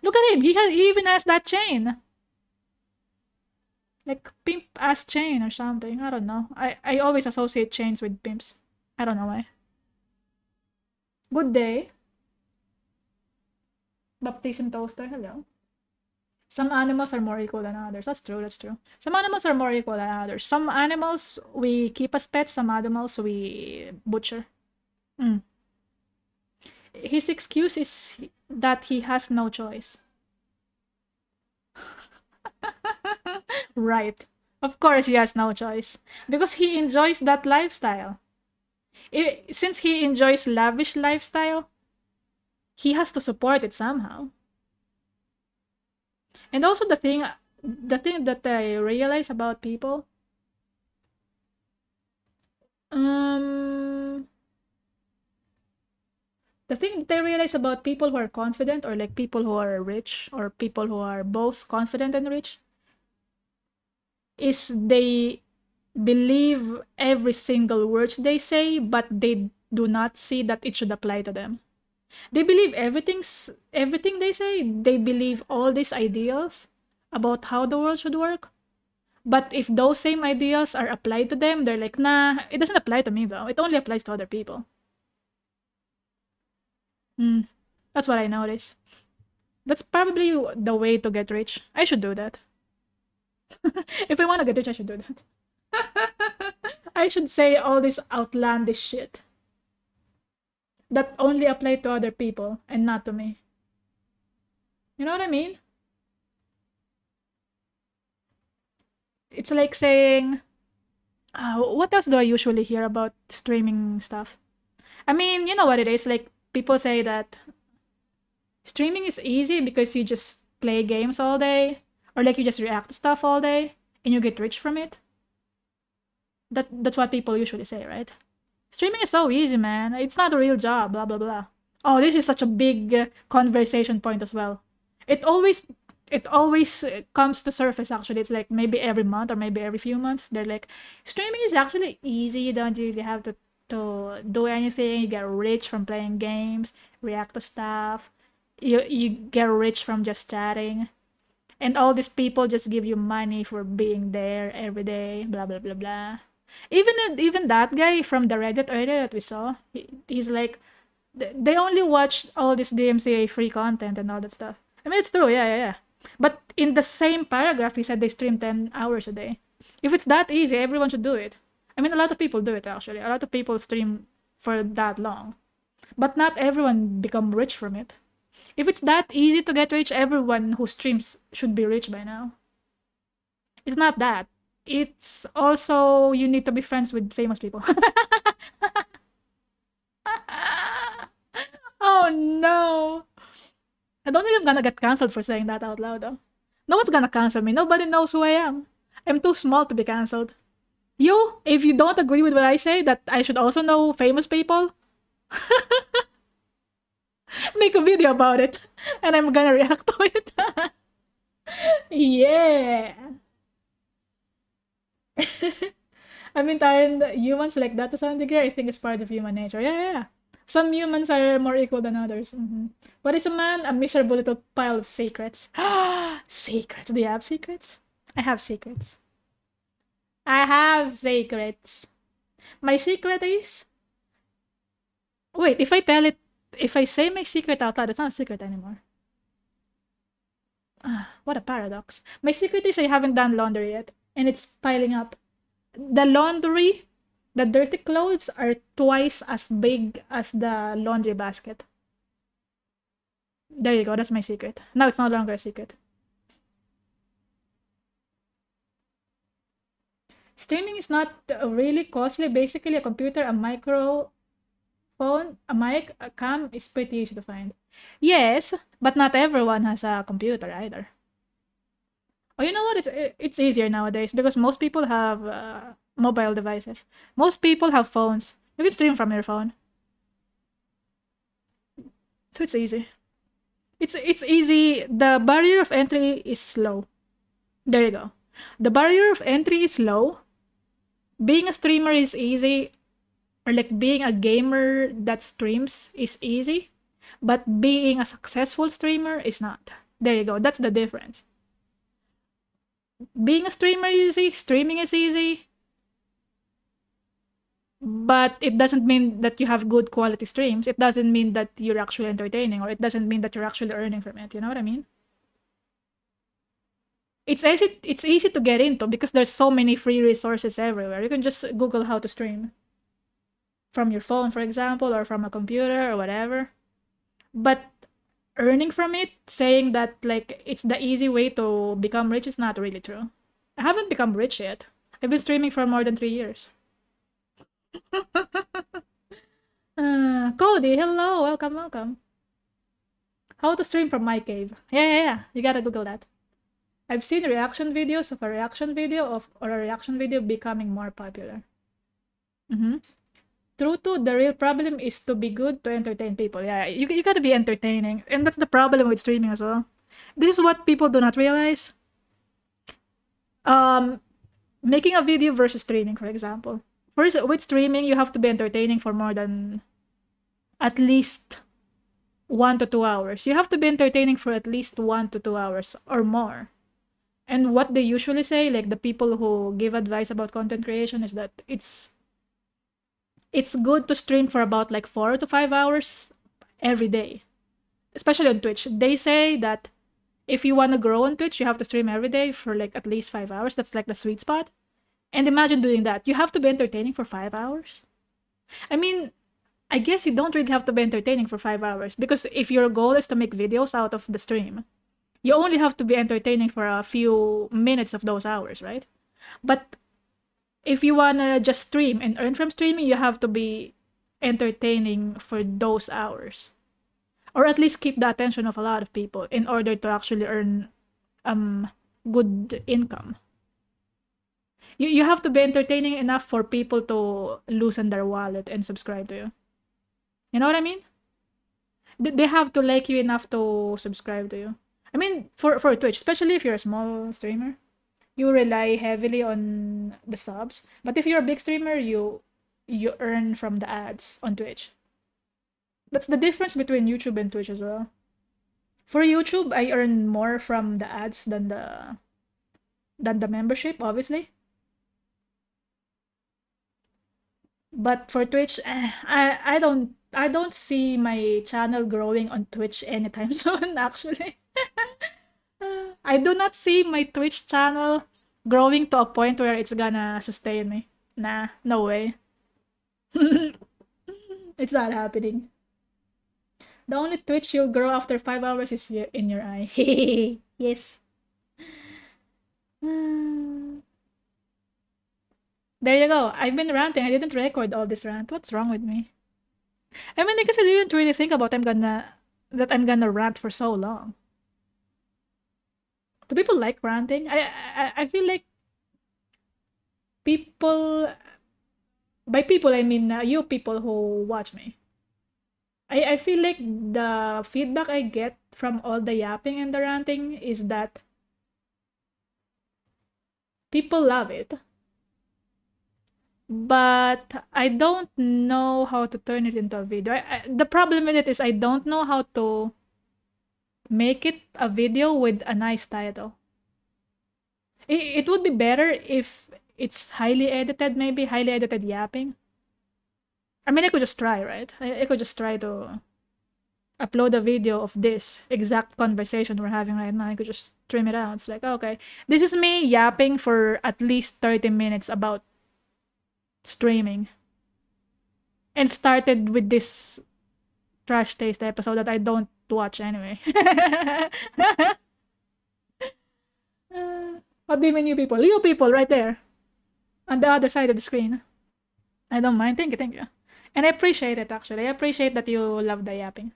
Look at him. He even has that chain. Like pimp ass chain or something. I don't know. I always associate chains with pimps. I don't know why. Good day. Baptism toaster. Hello. Some animals are more equal than others. That's true. That's true. Some animals are more equal than others. Some animals we keep as pets. Some animals we butcher. His excuse is that he has no choice. Right. Of course he has no choice. Because he enjoys that lifestyle. Since he enjoys lavish lifestyle, he has to support it somehow. And also the thing that I realize about people, the thing that I realize about people who are confident, or like people who are rich, or people who are both confident and rich, is they believe every single word they say, but they do not see that it should apply to them. They believe everything they say. They believe all these ideals about how the world should work. But if those same ideals are applied to them, they're like, nah, it doesn't apply to me though. It only applies to other people. That's what I notice. That's probably the way to get rich. I should do that. If I want to get rich, I should do that. I should say all this outlandish shit that only apply to other people and not to me. You know what I mean? It's like saying, what else do I usually hear about streaming stuff? I mean, you know what it is. Like, people say that streaming is easy because you just play games all day, or like you just react to stuff all day and you get rich from it. That's what people usually say, right? Streaming is so easy, man. It's not a real job, blah blah blah. Oh, this is such a big conversation point as well. It always comes to surface. Actually, it's like maybe every month or maybe every few months. They're like, streaming is actually easy. You don't really have to do anything. You get rich from playing games, react to stuff. You get rich from just chatting, and all these people just give you money for being there every day. Blah blah blah blah. Even that guy from the Reddit earlier that we saw, he's like, they only watch all this DMCA free content and all that stuff. I mean, it's true, yeah. But in the same paragraph, he said they stream 10 hours a day. If it's that easy, everyone should do it. I mean, a lot of people do it, actually. A lot of people stream for that long. But not everyone become rich from it. If it's that easy to get rich, everyone who streams should be rich by now. It's not that. It's also, you need to be friends with famous people. Oh no! I don't think I'm gonna get cancelled for saying that out loud though. No one's gonna cancel me. Nobody knows who I am. I'm too small to be cancelled. You, if you don't agree with what I say, that I should also know famous people, make a video about it, and I'm gonna react to it. Yeah. I mean, aren't humans like that to some degree? I think it's part of human nature. Yeah. Some humans are more equal than others. What is a man? A miserable little pile of secrets. Secrets. Do you have secrets? I have secrets. I have secrets. My secret is... Wait, if I say my secret out loud, it's not a secret anymore. What a paradox. My secret is I haven't done laundry yet, and it's piling up. The laundry, the dirty clothes are twice as big as the laundry basket. There you go, that's my secret. Now it's no longer a secret. Streaming is not really costly. Basically, a computer, a microphone, a mic, a cam is pretty easy to find. Yes, but not everyone has a computer either. Oh, you know what? It's easier nowadays because most people have mobile devices. Most people have phones. You can stream from your phone. So it's easy. It's easy. The barrier of entry is low. There you go. The barrier of entry is low. Being a streamer is easy. or like being a gamer that streams is easy, but being a successful streamer is not. There you go. That's the difference. Being a streamer is easy, streaming is easy, but it doesn't mean that you have good quality streams. It doesn't mean that you're actually entertaining, or it doesn't mean that you're actually earning from it. You know what I mean? It's easy to get into because there's so many free resources everywhere. You can just Google how to stream from your phone, for example, or from a computer or whatever. But earning from it, saying that like it's the easy way to become rich, is not really true. I haven't become rich yet. I've been streaming for more than 3 years. Cody, hello, welcome. How to stream from my cave? Yeah. You gotta Google that. I've seen reaction videos of a reaction video or a reaction video becoming more popular. True to the real problem is to be good to entertain people. Yeah, you gotta be entertaining, and that's the problem with streaming as well. This is what people do not realize. Making a video versus streaming, for example. First, with streaming, you have to be entertaining for more than at least 1 to 2 hours. You have to be entertaining for at least 1 to 2 hours or more. And what they usually say, like the people who give advice about content creation, is that it's good to stream for about like 4 to 5 hours every day, especially on Twitch. They say that if you want to grow on Twitch, you have to stream every day for like at least 5 hours. That's like the sweet spot. And imagine doing that. You have to be entertaining for 5 hours. I mean, I guess you don't really have to be entertaining for 5 hours, because if your goal is to make videos out of the stream, you only have to be entertaining for a few minutes of those hours, right? But if you wanna just stream and earn from streaming, you have to be entertaining for those hours, or at least keep the attention of a lot of people in order to actually earn good income. You have to be entertaining enough for people to loosen their wallet and subscribe to you. You know what I mean? They have to like you enough to subscribe to you. I mean, for Twitch, especially if you're a small streamer, you rely heavily on the subs. But if you're a big streamer, you earn from the ads on Twitch. That's the difference between YouTube and Twitch as well. For YouTube, I earn more from the ads than the membership, obviously. But for Twitch, I don't see my channel growing on Twitch anytime soon, actually. I do not see my Twitch channel growing to a point where it's gonna sustain me. Nah, no way. It's not happening. The only Twitch you'll grow after 5 hours is in your eye. Yes. There you go. I've been ranting. I didn't record all this rant. What's wrong with me? I mean, because I didn't really think about I'm gonna rant for so long. Do people like ranting? I feel like people, by people I mean you people who watch me. I feel like the feedback I get from all the yapping and the ranting is that people love it. But I don't know how to turn it into a video. The problem with it is I don't know how to make it a video with a nice title. It would be better if it's highly edited, maybe highly edited yapping. I mean, I could just try, right? I could just try to upload a video of this exact conversation we're having right now. I could just trim it out. It's like, okay, this is me yapping for at least 30 minutes about streaming, and started with this trash taste episode that I don't watch anyway. What do you mean, you people? You people right there on the other side of the screen. I don't mind. Thank you. And I appreciate it, actually. I appreciate that you love the yapping.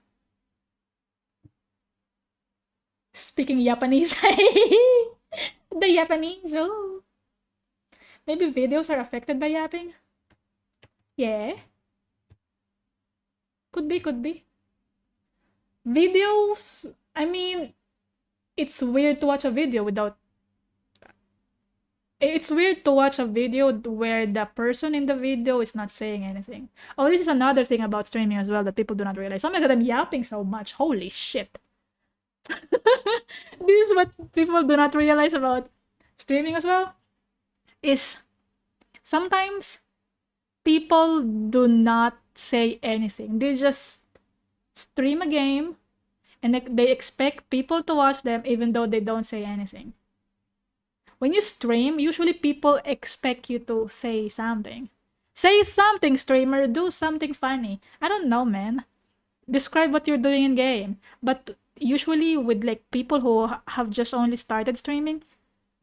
Speaking Japanese. The Japanese. Oh. Maybe videos are affected by yapping? Yeah. Could be. Videos, I mean, it's weird to watch a video without It's weird to watch a video where the person in the video is not saying anything. Oh, this is another thing about streaming as well that people do not realize. Oh my god, I'm yapping so much. Holy shit. This is what people do not realize about streaming as well. Is sometimes people do not say anything. They just stream a game and they expect people to watch them even though they don't say anything. When you stream, usually people expect you to say something. Say something, streamer. Do something funny. I don't know, man. Describe what you're doing in game. But usually with like people who have just only started streaming,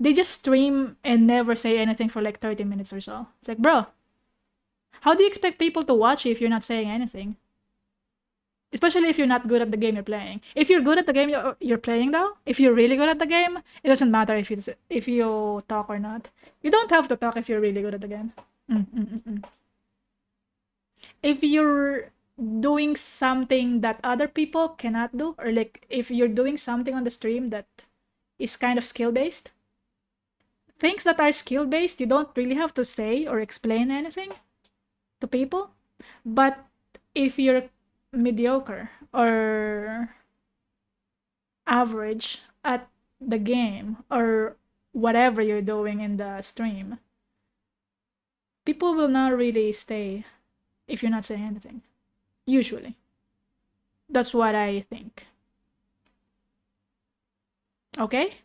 they just stream and never say anything for like 30 minutes or so. It's like, bro, how do you expect people to watch you if you're not saying anything? Especially if you're not good at the game you're playing. If you're good at the game you're playing, though, if you're really good at the game, it doesn't matter if you talk or not. You don't have to talk if you're really good at the game. If you're doing something that other people cannot do, or like if you're doing something on the stream that is kind of skill-based, things that are skill-based, you don't really have to say or explain anything to people. But if you're mediocre or average at the game or whatever you're doing in the stream, people will not really stay if you're not saying anything. Usually. That's what I think. Okay?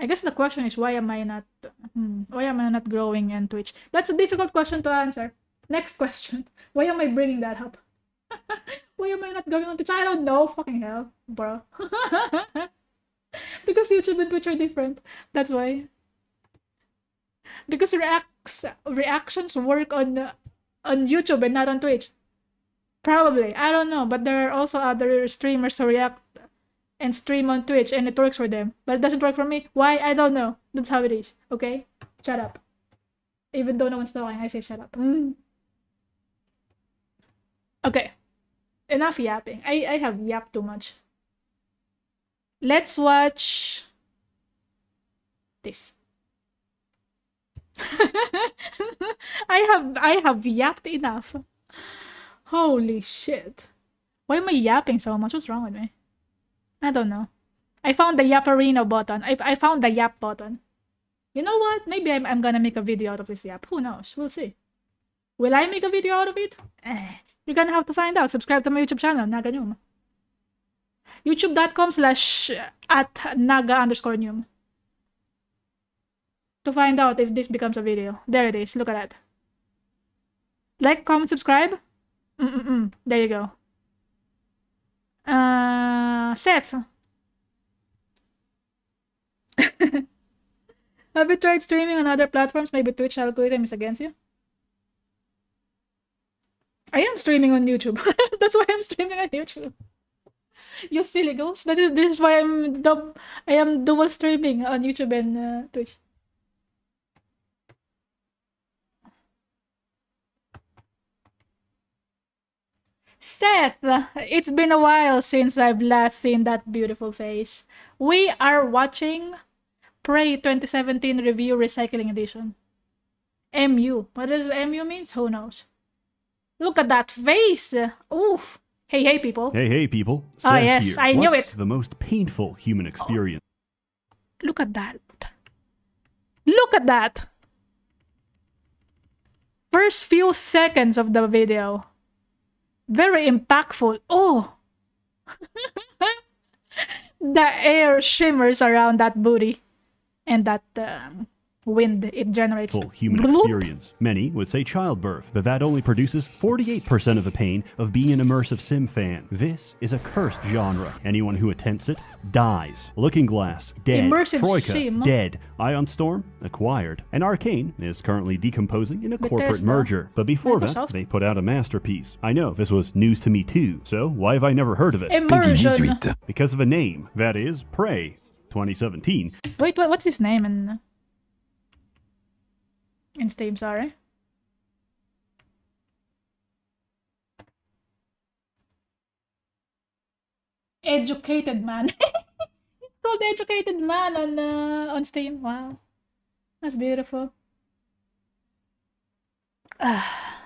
I guess the question is why am I not growing in Twitch? That's a difficult question to answer. Next question. Why am I bringing that up? Why am I not going on Twitch? I don't know. Fucking hell, bro. Because YouTube and Twitch are different. That's why. Because reactions work on YouTube and not on Twitch. Probably. I don't know. But there are also other streamers who react and stream on Twitch and it works for them. But it doesn't work for me. Why? I don't know. That's how it is. Okay? Shut up. Even though no one's talking, I say shut up. Okay. Enough yapping. I have yapped too much. Let's watch this. I have yapped enough. Holy shit. Why am I yapping so much? What's wrong with me? I don't know. I found the Yapperino button. I found the yap button. You know what? Maybe I'm gonna make a video out of this yap. Who knows? We'll see. Will I make a video out of it? You're gonna have to find out. Subscribe to my YouTube channel, Naga Nyoom. YouTube.com/@Naga_Nyoom. To find out if this becomes a video. There it is. Look at that. Like, comment, subscribe. There you go. Seth. Have you tried streaming on other platforms? Maybe Twitch algorithm is against you? I am streaming on YouTube. That's why I'm streaming on YouTube. You silly ghost. This is why I am dual streaming on YouTube and Twitch. Seth, it's been a while since I've last seen that beautiful face. We are watching Prey 2017 Review Recycling Edition. MU. What does MU means? Who knows? Look at that face! Oof! Hey people. Hey people. Oh yes, here. I knew What's it. the most painful human experience? Look at that. Look at that! First few seconds of the video. Very impactful. Oh! The air shimmers around that booty. And that wind it generates. Full human experience. Many would say childbirth, but that only produces 48% of the pain of being an immersive sim fan. This is a cursed genre. Anyone who attempts it dies. Looking Glass, dead. Immersive Troika, sim. dead. Ion Storm, acquired. And Arcane is currently decomposing in a corporate Bethesda. merger. But before that, Microsoft. they put out a masterpiece. I know, this was news to me too. So why have I never heard of it? Immersion. Because of a name. That is Prey 2017. Wait, what's his name in Steam, sorry? Educated man. He's called The Educated Man on Steam. Wow. That's beautiful.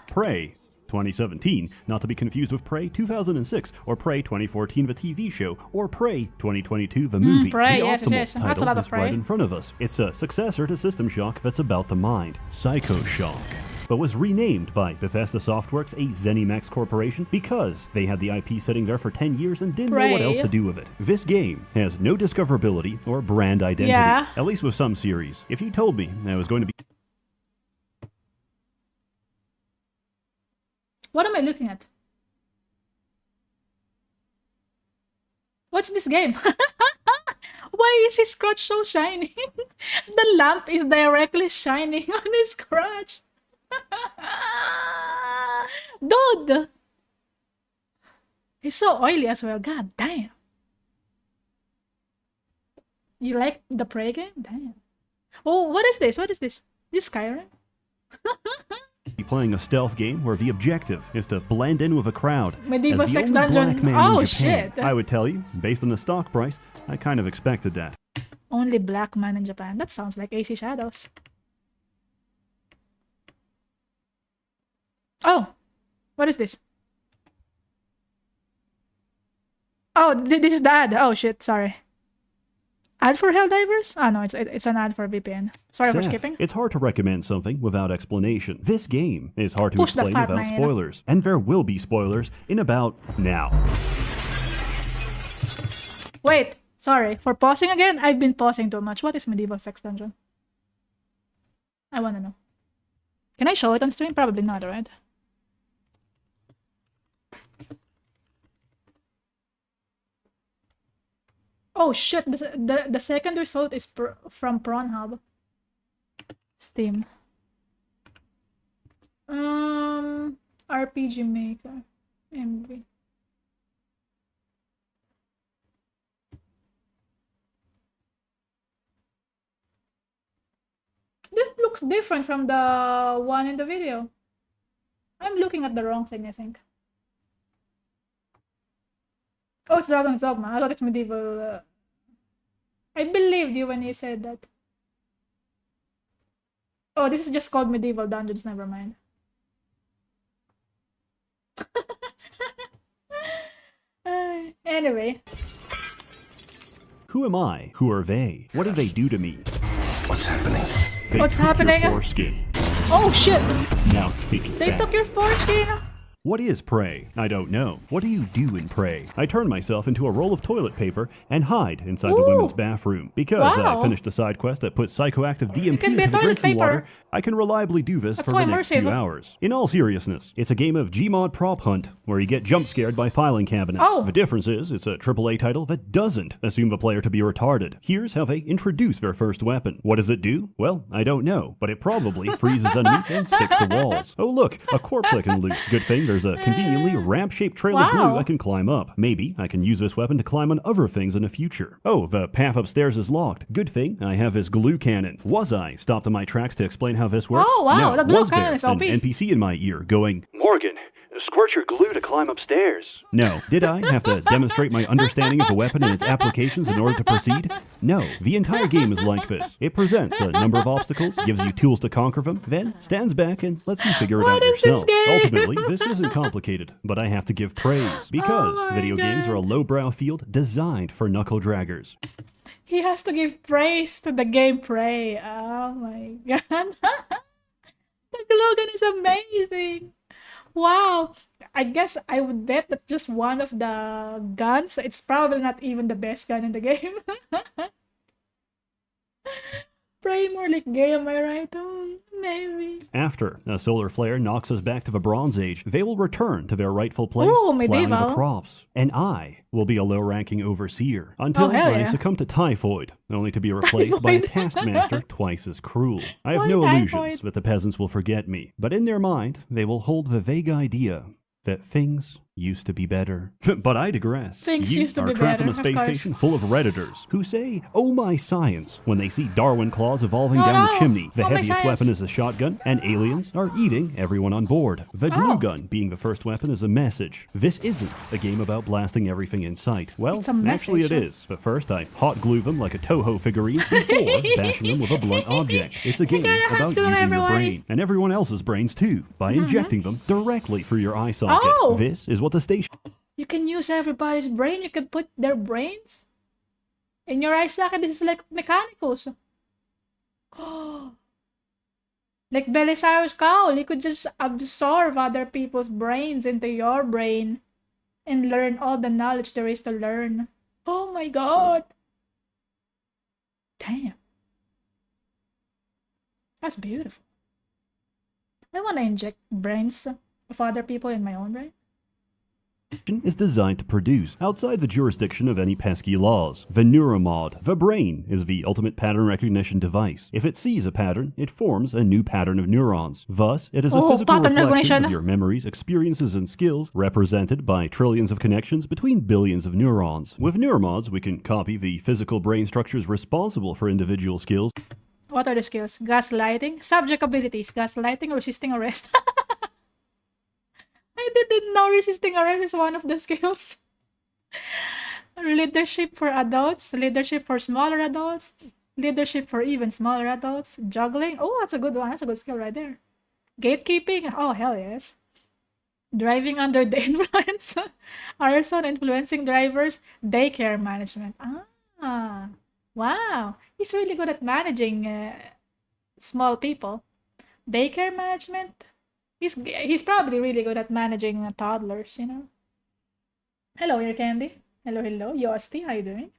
Prey 2017, not to be confused with Prey 2006, or Prey 2014, the TV show, or Prey 2022, the movie. Prey, the yes, optimal yes. That's a title lot of is right Prey. in front of us. It's a successor to System Shock that's about the mind, Psycho Shock, but was renamed by Bethesda Softworks, a ZeniMax corporation, because they had the IP sitting there for 10 years and didn't know what Prey. else to do with it. This game has no discoverability or brand identity, Yeah. at least with some series. If you told me I was going to be What am I looking at? What's this game? Why is his crotch so shiny? The lamp is directly shining on his crotch. Dude! He's so oily as well. God damn. You like the Prey game? Damn. Oh, what is this? What is this? This Skyrim? playing a stealth game where the objective is to blend in with a crowd. Medieval as the sex only dungeon. black man Oh, in Japan. shit. I would tell you, based on the stock price, I kind of expected that. Only black man in Japan. That sounds like AC Shadows. Oh, what is this? Oh, this is the ad. Oh shit, sorry. Ad for Helldivers? Ah, no, it's an ad for VPN. Sorry for Seth, skipping. it's hard to recommend something without explanation. This game is hard to Push the explain fat without man. spoilers, and there will be spoilers in about now. Wait, sorry. For pausing again, I've been pausing too much. What is Medieval Sex Dungeon? I wanna know. Can I show it on stream? Probably not, right? Oh shit, the second result is from Pornhub. Steam. RPG Maker. MV. This looks different from the one in the video. I'm looking at the wrong thing, I think. Oh, it's Dragon's Dogma. I thought it's medieval. I believed you when you said that. Oh, this is just called Medieval Dungeons. Never mind. Anyway. Who am I? Who are they? What did they do to me? What's happening? They What's took happening? Your foreskin. Oh shit! Now take it They back. took your foreskin! What is Prey? I don't know. What do you do in Prey? I turn myself into a roll of toilet paper and hide inside the Ooh. women's bathroom. Because Wow. I finished a side quest that puts psychoactive DMT can be a into the toilet drinking paper. water, I can reliably do this That's for so the next few immersive. hours. In all seriousness, it's a game of Gmod prop hunt, where you get jump scared by filing cabinets. Oh. The difference is, it's a AAA title that doesn't assume the player to be retarded. Here's how they introduce their first weapon. What does it do? Well, I don't know, but it probably freezes enemies and sticks to walls. Oh look, a corpse I can loot. Good thing there's a conveniently ramp-shaped trail of glue Wow. I can climb up. Maybe I can use this weapon to climb on other things in the future. Oh, the path upstairs is locked. Good thing I have this glue cannon. Was I stopped in my tracks to explain how this works? Oh, wow, No. the glue Was cannon there is an OP. NPC in my ear going, Morgan, squirt your glue to climb upstairs? No. Did I have to demonstrate my understanding of the weapon and its applications in order to proceed? No. The entire game is like this. It presents a number of obstacles, gives you tools to conquer them, then stands back and lets you figure it What out is this yourself. game? Ultimately, this isn't complicated, but I have to give praise because Oh my video games are a God. lowbrow field designed for knuckle draggers. He has to give praise to the game Prey. Oh my god. The glue gun is amazing. Wow. I guess I would bet that just one of the guns, it's probably not even the best gun in the game. Prey more like gay, am I right? Oh, maybe. After a solar flare knocks us back to the Bronze Age, they will return to their rightful place, Ooh, plowing medieval. the crops. And I will be a low-ranking overseer until Oh, hell I yeah. succumb to typhoid, only to be replaced by a Typhoid. taskmaster twice as cruel. I have Why no typhoid? illusions that the peasants will forget me, but in their mind, they will hold the vague idea that things used to be better. But I digress. Things You used to are be trapped better, on a of space course. station full of Redditors who say, "Oh my science," when they see Darwin claws evolving Oh down the no! chimney. The Oh my heaviest science! weapon is a shotgun, and aliens are eating everyone on board. The glue Oh. gun being the first weapon is a message. This isn't a game about blasting everything in sight. Well, It's a message, actually it huh? is. But first I hot glue them like a Toho figurine before bashing them with a blunt object. It's a game gotta hot about glue using your everyone. brain, and everyone else's brains too, by injecting them directly through your eye socket. Oh. This is what the station You can use everybody's brain. You can put their brains in your eye socket. This is like mechanicals. Like Belisarius Cowl, you could just absorb other people's brains into your brain and learn all the knowledge there is to learn. Oh my god. Damn. That's beautiful. I want to inject brains of other people in my own brain. is designed to produce outside the jurisdiction of any pesky laws. The neuromod, the brain, is the ultimate pattern recognition device. If it sees a pattern, it forms a new pattern of neurons. Thus, it is a Oh, physical pattern reflection recognition. of your memories, experiences, and skills, represented by trillions of connections between billions of neurons. With neuromods, we can copy the physical brain structures responsible for individual skills. What are the skills? Gaslighting? Subject abilities. Gaslighting, resisting arrest. I didn't know resisting arrest is one of the skills. Leadership for adults. Leadership for smaller adults. Leadership for even smaller adults. Juggling. Oh, that's a good one. That's a good skill right there. Gatekeeping. Oh, hell yes. Driving under the influence. Arson, influencing drivers. Daycare management. Ah. Wow. He's really good at managing small people. Daycare management. He's probably really good at managing toddlers, you know. Hello, Ear Candy. Hello, hello. Yosti, how you doing?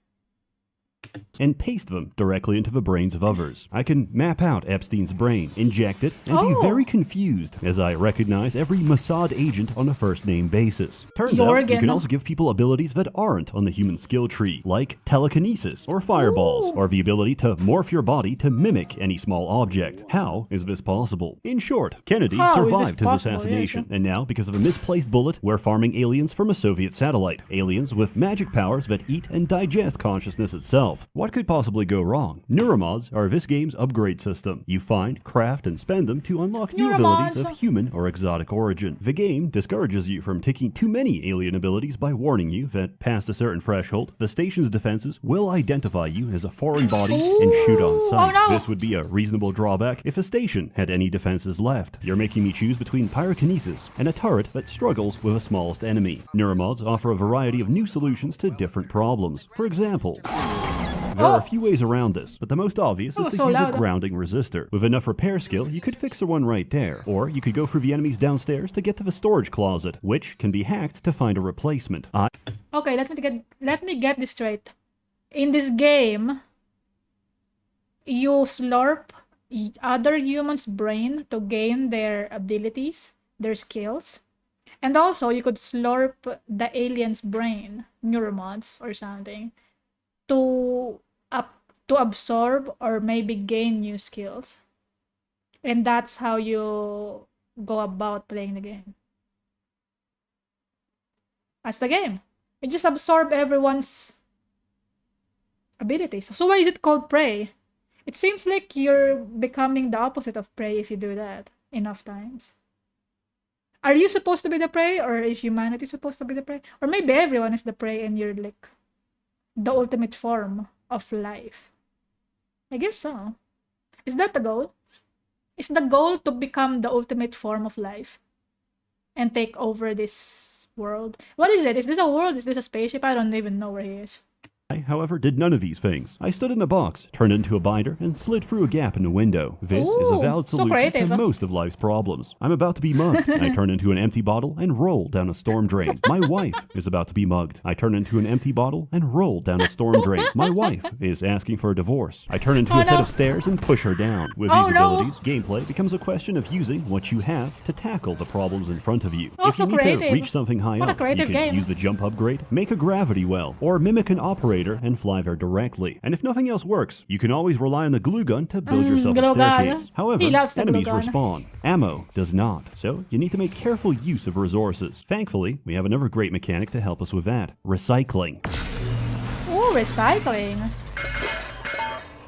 And paste them directly into the brains of others. I can map out Epstein's brain, inject it, and be Oh. very confused as I recognize every Mossad agent on a first-name basis. Turns out, you Jorgen. can also give people abilities that aren't on the human skill tree, like telekinesis, or fireballs, Ooh. or the ability to morph your body to mimic any small object. How is this possible? In short, Kennedy How is this survived his possible? assassination, Yes. and now, because of a misplaced bullet, we're farming aliens from a Soviet satellite. Aliens with magic powers that eat and digest consciousness itself. What could possibly go wrong? Neuromods are this game's upgrade system. You find, craft, and spend them to unlock new abilities Neuromods. of human or exotic origin. The game discourages you from taking too many alien abilities by warning you that past a certain threshold, the station's defenses will identify you as a foreign body and shoot on sight. Oh, no. This would be a reasonable drawback if a station had any defenses left. You're making me choose between pyrokinesis and a turret that struggles with a smallest enemy. Neuromods offer a variety of new solutions to different problems. For example, there are a few ways around this, but the most obvious is Oh, to so use loud. a grounding resistor. With enough repair skill, you could fix one right there. Or you could go through the enemies downstairs to get to the storage closet, which can be hacked to find a replacement. Okay, let me get this straight. In this game, you slurp other humans' brain to gain their abilities, their skills. And also, you could slurp the alien's brain, neuromods or something, to absorb or maybe gain new skills. And that's how you go about playing the game. That's the game. You just absorb everyone's abilities. So why is it called prey? It seems like you're becoming the opposite of prey if you do that enough times. Are you supposed to be the prey, or is humanity supposed to be the prey? Or maybe everyone is the prey and you're like the ultimate form of life. I guess so. Is that the goal? Is the goal to become the ultimate form of life and take over this world? What is it? Is this a world? Is this a spaceship? I don't even know where he is. I, however, did none of these things. I stood in a box, turned into a binder, and slid through a gap in a window. This is a Ooh, valid so solution creative. to most of life's problems. I'm about to be mugged. I turn into an empty bottle and roll down a storm drain. My wife is about to be mugged. I turn into an empty bottle and roll down a storm drain. My wife is asking for a divorce. I turn into Oh, a set no. of stairs and push her down. With Oh, these no. abilities, gameplay becomes a question of using what you have to tackle the problems in front of you. Oh, If you so need creative. to reach something high What a up, you creative can game. use the jump upgrade, make a gravity well, or mimic an operator elevator and fly there directly. And if nothing else works, you can always rely on the glue gun to build yourself a glue gun. staircase. However, He loves the glue enemies gun. respawn. Ammo does not. So you need to make careful use of resources. Thankfully, we have another great mechanic to help us with that. Recycling. Ooh, recycling.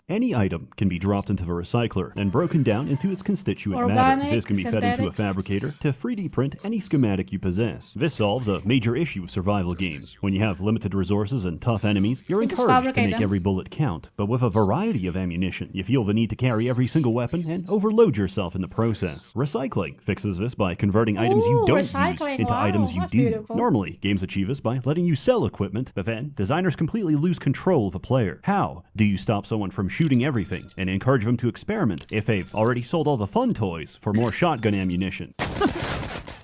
Any item can be dropped into the recycler and broken down into its constituent matter. Organic, This can be fed into a synthetic. fabricator to 3D print any schematic you possess. This solves a major issue with survival games. When you have limited resources and tough enemies, you're You just encouraged to fabricate make them. every bullet count. But with a variety of ammunition, you feel the need to carry every single weapon and overload yourself in the process. Recycling fixes this by converting items you Ooh, don't use recycling. into Wow, items you that's do. beautiful. Normally, games achieve this by letting you sell equipment, but then designers completely lose control of a player. How do you stop someone from shooting everything and encourage them to experiment if they've already sold all the fun toys for more shotgun ammunition?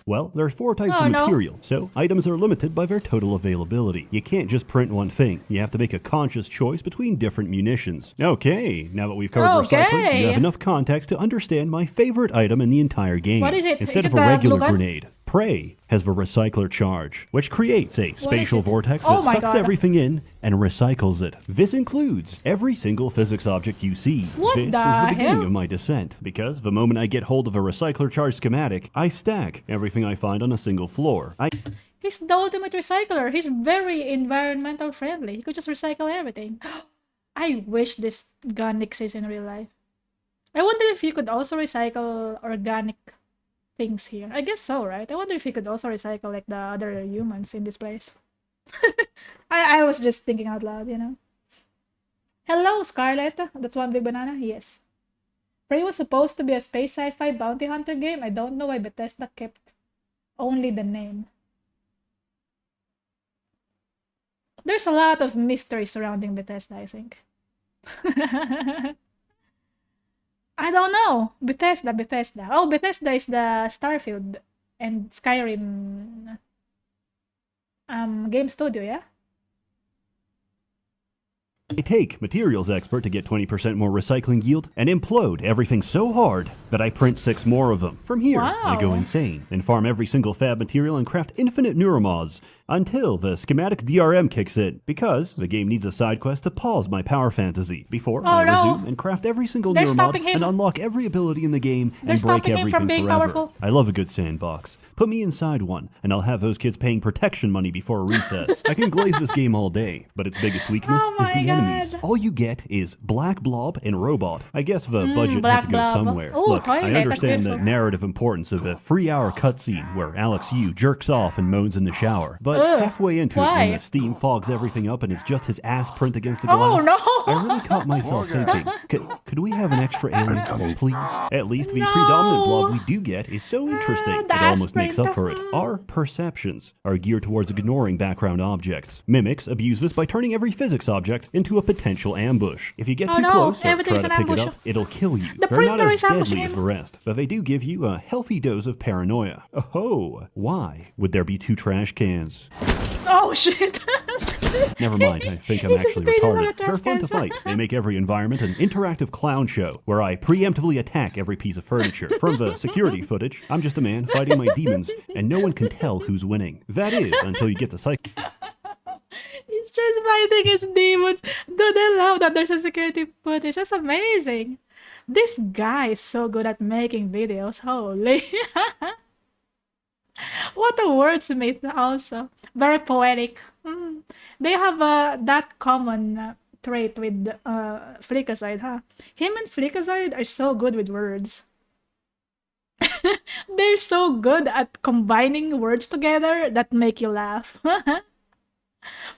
Well, there are 4 types Oh, of no. material, so items are limited by their total availability. You can't just print one thing. You have to make a conscious choice between different munitions. Okay, now that we've covered recycling, you have enough context to understand my favorite item in the entire game. What is it? Instead Is of it a the regular glue gun? grenade, Prey has the recycler charge, which creates a spatial it? vortex Oh that my sucks God. everything in and recycles it. This includes every single physics object you see. What This is the the beginning hell? of my descent, because the moment I get hold of a recycler charge schematic, I stack everything I find on a single floor. He's the ultimate recycler. He's very environmental friendly. He could just recycle everything. I wish this gun exists in real life. I wonder if you could also recycle organic things here. I guess so, right? I wonder if you could also recycle like the other humans in this place. I was just thinking out loud, you know. Hello, Scarlet. That's one big banana? Yes. Prey was supposed to be a space sci-fi bounty hunter game. I don't know why Bethesda kept only the name. There's a lot of mystery surrounding Bethesda, I think. I don't know. Bethesda. Oh, Bethesda is the Starfield and Skyrim game studio, yeah? I take materials expert to get 20% more recycling yield and implode everything so hard that I print 6 more of them. From here, I go Wow. insane and farm every single fab material and craft infinite neuromods until the schematic DRM kicks in, because the game needs a side quest to pause my power fantasy before I no. resume and craft every single They're neuromod stopping him. and unlock every ability in the game They're and break stopping him everything from being forever. powerful. I love a good sandbox. Put me inside one, and I'll have those kids paying protection money before recess. I can glaze this game all day, but its biggest weakness Oh is my the enemies. God. All you get is Black Blob and Robot. I guess the budget had Black to go Blob. somewhere. Ooh, Look, toilet, I that's understand the beautiful. narrative importance of a 3-hour cutscene where Alex Yu jerks off and moans in the shower, but Ugh, halfway into it, why? when the steam fogs everything up and it's just his ass print against the Oh, glass, no. I really caught myself thinking, could we have an extra alien, please? At least the No. predominant blob we do get is so interesting, the it almost makes ass up for it. print. Our perceptions are geared towards ignoring background objects. Mimics abuse this by turning every physics object into a potential ambush. If you get Oh too no, close or everything's try to an pick it ambush. up, it'll kill you. The They're not printer as is ambushing deadly as him. the rest, but they do give you a healthy dose of paranoia. Oh, why would there be 2 trash cans? Oh shit! Never mind, I think I'm He's actually speeding on retarded. a trash They're fun to can. fight. They make every environment an interactive clown show where I preemptively attack every piece of furniture. From the security footage, I'm just a man fighting my demons, and no one can tell who's winning. That is, until you get the psych. He's just fighting his demons. Dude, I love that there's a security footage. That's amazing. This guy is so good at making videos. Holy. What a wordsmith also. Very poetic. They have that common trait with Flickazoid, huh? Him and Flickazoid are so good with words. They're so good at combining words together that make you laugh.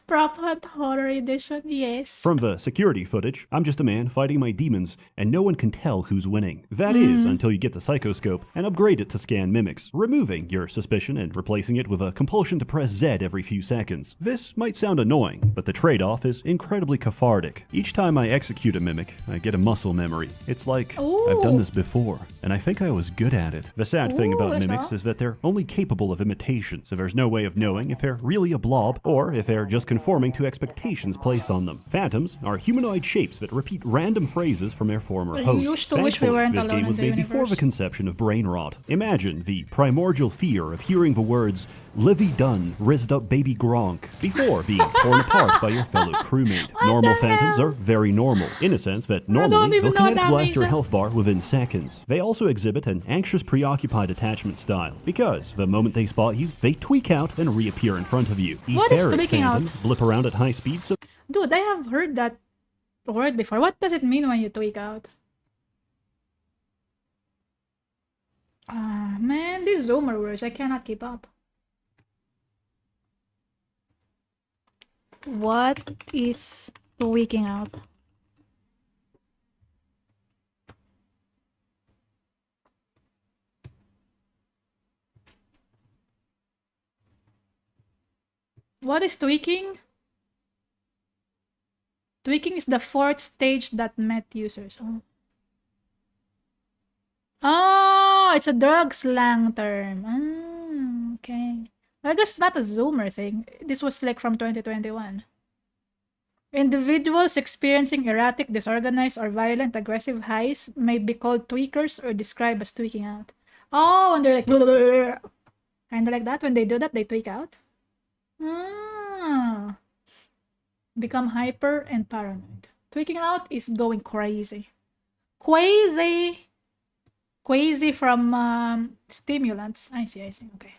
Prop Hunt Horror Edition, yes. From the security footage, I'm just a man fighting my demons, and no one can tell who's winning. That is, until you get the psychoscope and upgrade it to scan mimics, removing your suspicion and replacing it with a compulsion to press Z every few seconds. This might sound annoying, but the trade-off is incredibly cathartic. Each time I execute a mimic, I get a muscle memory. It's like, I've done this before, and I think I was good at it. The sad thing about that's mimics wrong. is that they're only capable of imitation, so there's no way of knowing if they're really a blob or if they're just conforming to expectations placed on them. Phantoms are humanoid shapes that repeat random phrases from their former I host. used to wish we Thankfully, weren't this alone game was in the made before the universe. conception of brain rot. Imagine the primordial fear of hearing the words, Livy Dunn rizzed up baby Gronk before being torn apart by your fellow crewmate. Normal phantoms are very normal, in a sense that normally even they'll know kinetic that blast your means. health bar within seconds. They also exhibit an anxious, preoccupied attachment style, because the moment they spot you, they tweak out and reappear in front of you. What is Etheric tweaking out? phantoms blip around at high speed, so Dude, I have heard that word before. What does it mean when you tweak out? Ah, man, these zoomer words, I cannot keep up. What is tweaking out? What is tweaking? Tweaking is the fourth stage that met users. Oh, it's a drug slang term. Ah, okay. I guess it's not a Zoomer thing. This was like from 2021. Individuals experiencing erratic, disorganized, or violent, aggressive highs may be called tweakers or described as tweaking out. Oh, and they're like, kind of like that. When they do that, they tweak out. Ah. Become hyper and paranoid. Tweaking out is going crazy. Crazy from stimulants. I see, okay.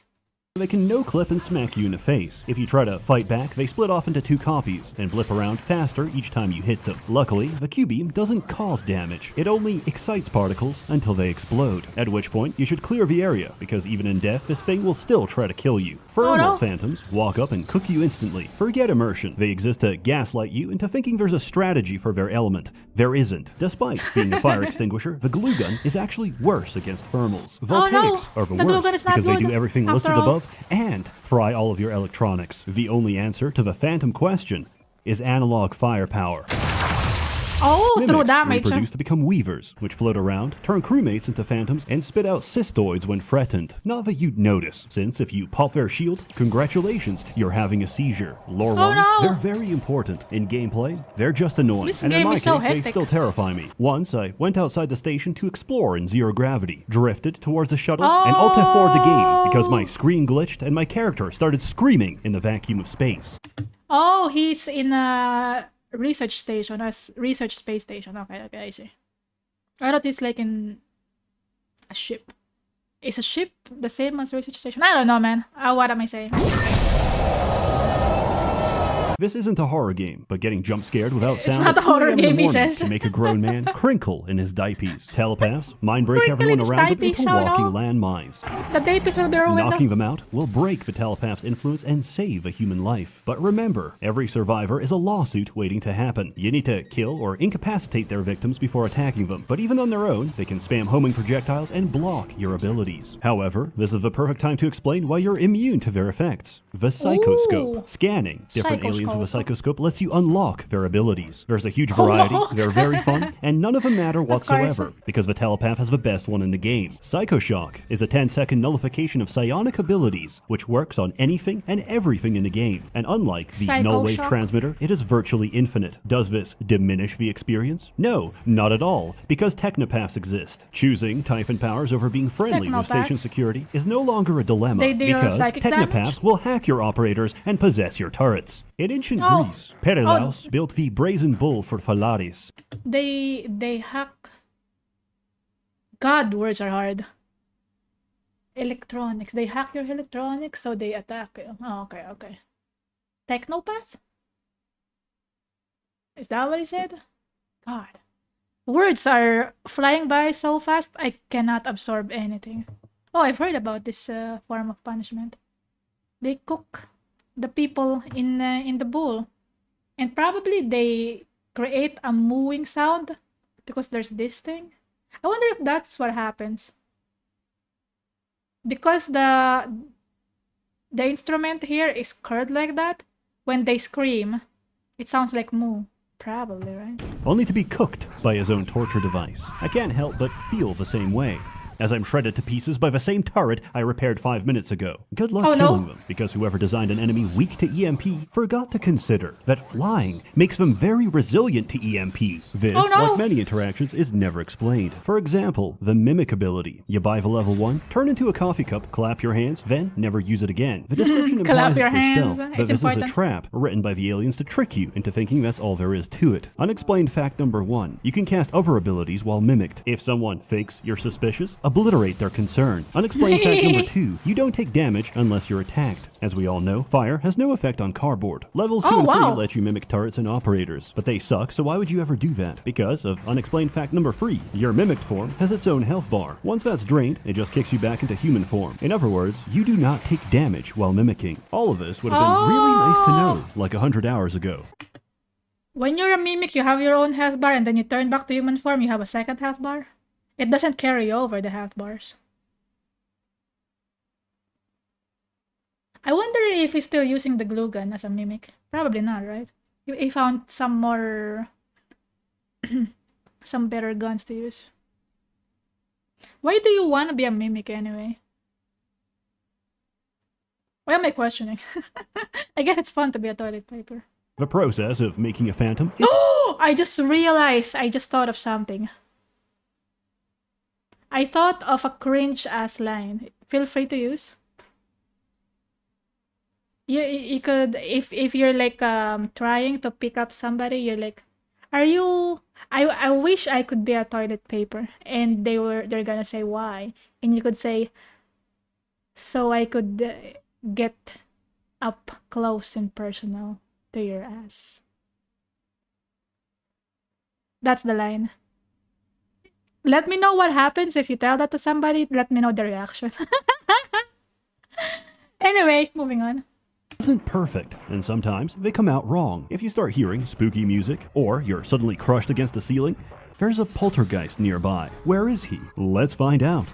they can no-clip and smack you in the face. If you try to fight back, they split off into two copies and blip around faster each time you hit them. Luckily, the Q-beam doesn't cause damage. It only excites particles until they explode, at which point you should clear the area, because even in death, this thing will still try to kill you. Thermal phantoms walk up and cook you instantly. Forget immersion. They exist to gaslight you into thinking there's a strategy for their element. There isn't. Despite being a fire extinguisher, the glue gun is actually worse against thermals. Voltaics are the glue gun worst is not because they good do everything after listed all. above and fry all of your electronics. The only answer to the phantom question is analog firepower. Oh, true Mimics damage. reproduce to become weavers, which float around, turn crewmates into phantoms, and spit out cystoids when threatened. Not that you'd notice, since if you pop their shield, congratulations, you're having a seizure. Lore-wise, no. they're very important. In gameplay, they're just annoying. This And in game my is so case, they hectic. still terrify me. Once, I went outside the station to explore in zero gravity, drifted towards the shuttle, and Alt F4'd the game because my screen glitched and my character started screaming in the vacuum of space. Oh, he's in a research station, research space station. Okay, I see. I thought it's like in a ship. Is a ship the same as research station? I don't know, man. What am I saying? This isn't a horror game, but getting jump scared without sound not a at 2 horror a.m. in the game, he morning says. can make a grown man crinkle in his diapers. Telepaths mind break Crinkle everyone in his around them diapers, into oh no. walking landmines. The Dapies will be ruined. Knocking them out will break the telepath's influence and save a human life. But remember, every survivor is a lawsuit waiting to happen. You need to kill or incapacitate their victims before attacking them. But even on their own, they can spam homing projectiles and block your abilities. However, this is the perfect time to explain why you're immune to their effects. The Psychoscope. Ooh. Scanning different aliens with a Psychoscope. Psychoscope lets you unlock their abilities. There's a huge variety, no. they're very fun, and none of them matter whatsoever, crazy. because the telepath has the best one in the game. Psychoshock is a 10-second nullification of psionic abilities, which works on anything and everything in the game. And unlike the null wave Psychoshock? transmitter, it is virtually infinite. Does this diminish the experience? No, not at all, because technopaths exist. Choosing Typhon powers over being friendly with station Technopaths? security is no longer a dilemma, They deal because psychic technopaths damage? will hack your operators and possess your turrets. In ancient Oh. Greece, Perilaus built the brazen bull for Phalaris. They hack. God, words are hard. Electronics. They hack your electronics, so they attack you. Oh, okay. Technopath? Is that what he said? God. Words are flying by so fast, I cannot absorb anything. Oh, I've heard about this form of punishment. They cook the people in the bowl. And probably they create a mooing sound because there's this thing. I wonder if that's what happens. Because the instrument here is curved like that, when they scream, it sounds like moo. Probably, right? Only to be cooked by his own torture device. I can't help but feel the same way. as I'm shredded to pieces by the same turret I repaired 5 minutes ago. Good luck Oh, no. killing them, because whoever designed an enemy weak to EMP forgot to consider that flying makes them very resilient to EMP. This, Oh, no. like many interactions, is never explained. For example, the mimic ability. You buy the level 1, turn into a coffee cup, clap your hands, then never use it again. The description Clap implies your it's for hands. stealth, It's but this is a important. trap written by the aliens to trick you into thinking that's all there is to it. Unexplained fact number 1. You can cast other abilities while mimicked. If someone thinks you're suspicious, obliterate their concern. Unexplained fact number 2. You don't take damage unless you're attacked. As we all know, fire has no effect on cardboard. Levels 2 Oh, and 3 wow. let you mimic turrets and operators, but they suck, so why would you ever do that? Because of unexplained fact number 3. Your mimicked form has its own health bar. Once that's drained, it just kicks you back into human form. In other words, you do not take damage while mimicking. All of this would have been really nice to know, like 100 hours ago. When you're a mimic, you have your own health bar, and then you turn back to human form, you have a second health bar. It doesn't carry over the health bars. I wonder if he's still using the glue gun as a mimic. Probably not, right? He found some more... some better guns to use. Why do you want to be a mimic anyway? Why am I questioning? I guess it's fun to be a toilet paper. The process of making a phantom Oh! I just realized, I just thought of something. I thought of a cringe-ass line. Feel free to use. You could, if you're like trying to pick up somebody, you're like, are you... I wish I could be a toilet paper. And they're gonna say why. And you could say, so I could get up close and personal to your ass. That's the line. Let me know what happens if you tell that to somebody. Let me know the reaction. Anyway, moving on. isn't perfect, and sometimes they come out wrong. If you start hearing spooky music, or you're suddenly crushed against the ceiling, there's a poltergeist nearby. Where is he? Let's find out.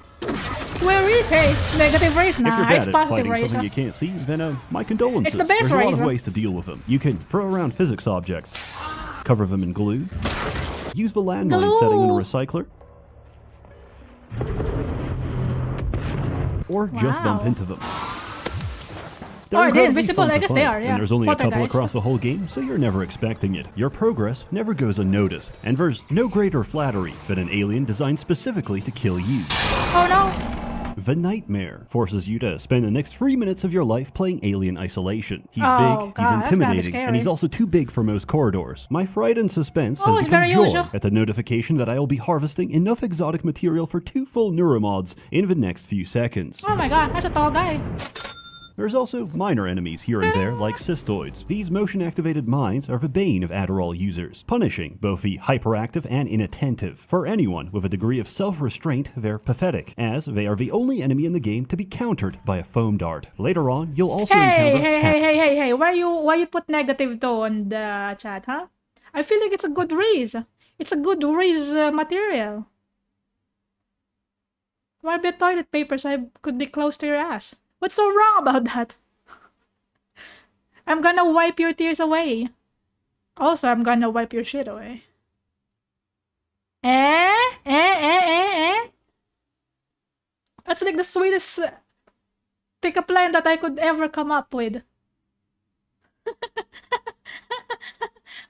Where is he? Negative race If you're now. bad It's at positive fighting race. something you can't see, then my condolences. It's the best There's a lot race, of huh? ways to deal with them. You can throw around physics objects, cover them in glue, use the landmine Glue. setting in a recycler, or just bump Wow. into them. Or are they incredibly invisible? fun I to guess they fight, are, yeah. And there's only a couple Poltergeist. across the whole game, so you're never expecting it. Your progress never goes unnoticed, and there's no greater flattery than an alien designed specifically to kill you. Oh no! The Nightmare forces you to spend the next 3 minutes of your life playing Alien Isolation. He's Oh, big, God, he's that's gotta be intimidating, and he's scary. also too big for most corridors. My fright and suspense Oh, has it's become very joy usual. at the notification that I will be harvesting enough exotic material for 2 full neuromods in the next few seconds. Oh my god, that's a tall guy. There's also minor enemies here and there, like cystoids. These motion-activated mines are the bane of Adderall users, punishing both the hyperactive and inattentive. For anyone with a degree of self-restraint, they're pathetic, as they are the only enemy in the game to be countered by a foam dart. Later on, you'll also Hey, encounter hey, why you put negative though on the chat, huh? I feel like it's a good Reese. It's a good Reese material. Why be toilet paper so I could be close to your ass? What's so wrong about that? I'm gonna wipe your tears away. Also, I'm gonna wipe your shit away. That's like the sweetest pickup line that I could ever come up with.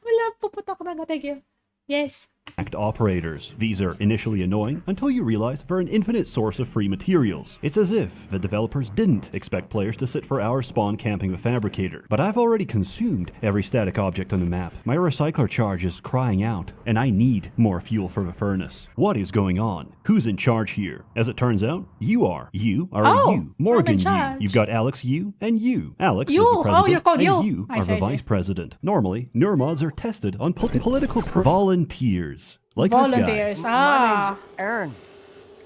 Wala, puputok na. Thank you. Yes. act operators. These are initially annoying until you realize they're an infinite source of free materials. It's as if the developers didn't expect players to sit for hours spawn camping the fabricator. But I've already consumed every static object on the map. My recycler charge is crying out, and I need more fuel for the furnace. What is going on? Who's in charge here? As it turns out, you are. You are Oh, a you. Morgan I'm in you. charge. You've got Alex you and you. Alex You. is the Oh, president, you're called and you. you I are see, the I see. vice president. Normally, neuromods are tested on political volunteers. Like this guy. Volunteers. My Ah. name's Aaron.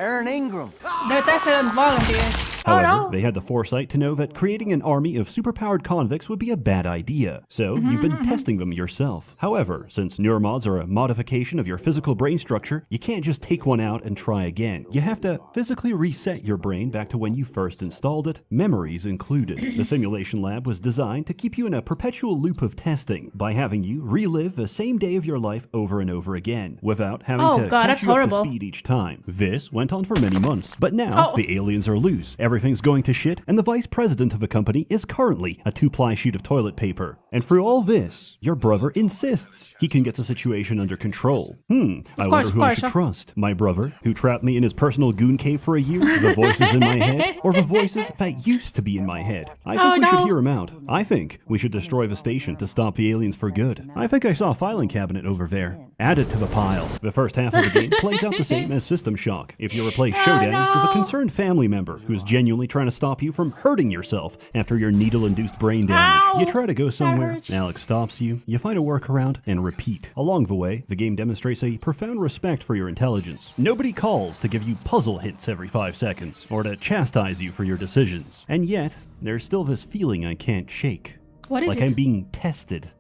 Aaron Ingram. They're tested on volunteers. However, no. they had the foresight to know that creating an army of superpowered convicts would be a bad idea, so you've been testing them yourself. However, since neuromods are a modification of your physical brain structure, you can't just take one out and try again. You have to physically reset your brain back to when you first installed it, memories included. The simulation lab was designed to keep you in a perpetual loop of testing by having you relive the same day of your life over and over again, without having Oh, to God, catch that's you up to horrible. speed each time. This went on for many months, but now Oh. the aliens are loose, everything's going to shit, and the vice president of the company is currently a 2-ply sheet of toilet paper. And through all this, your brother insists he can get the situation under control. I wonder who I should trust. My brother, who trapped me in his personal goon cave for a year, the voices in my head, or the voices that used to be in my head. I think we should hear him out. I think we should destroy the station to stop the aliens for good. I think I saw a filing cabinet over there. Add it to the pile. The first half of the game plays out the same as System Shock. If you replace Showdown with a concerned family member who's genuinely trying to stop you from hurting yourself after your needle-induced brain damage, Ow, you try to go somewhere, hurts. Alex stops you, you find a workaround, and repeat. Along the way, the game demonstrates a profound respect for your intelligence. Nobody calls to give you puzzle hints every 5 seconds, or to chastise you for your decisions. And yet, there's still this feeling I can't shake. What is like it? I'm being tested.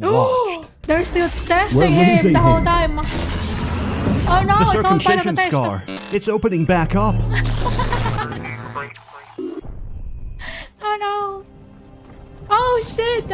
Ooh, Watched. they're still testing We're him losing the whole him. time. Oh no, The it's all part of the circumcision test. scar. It's opening back up. Oh no. Oh shit.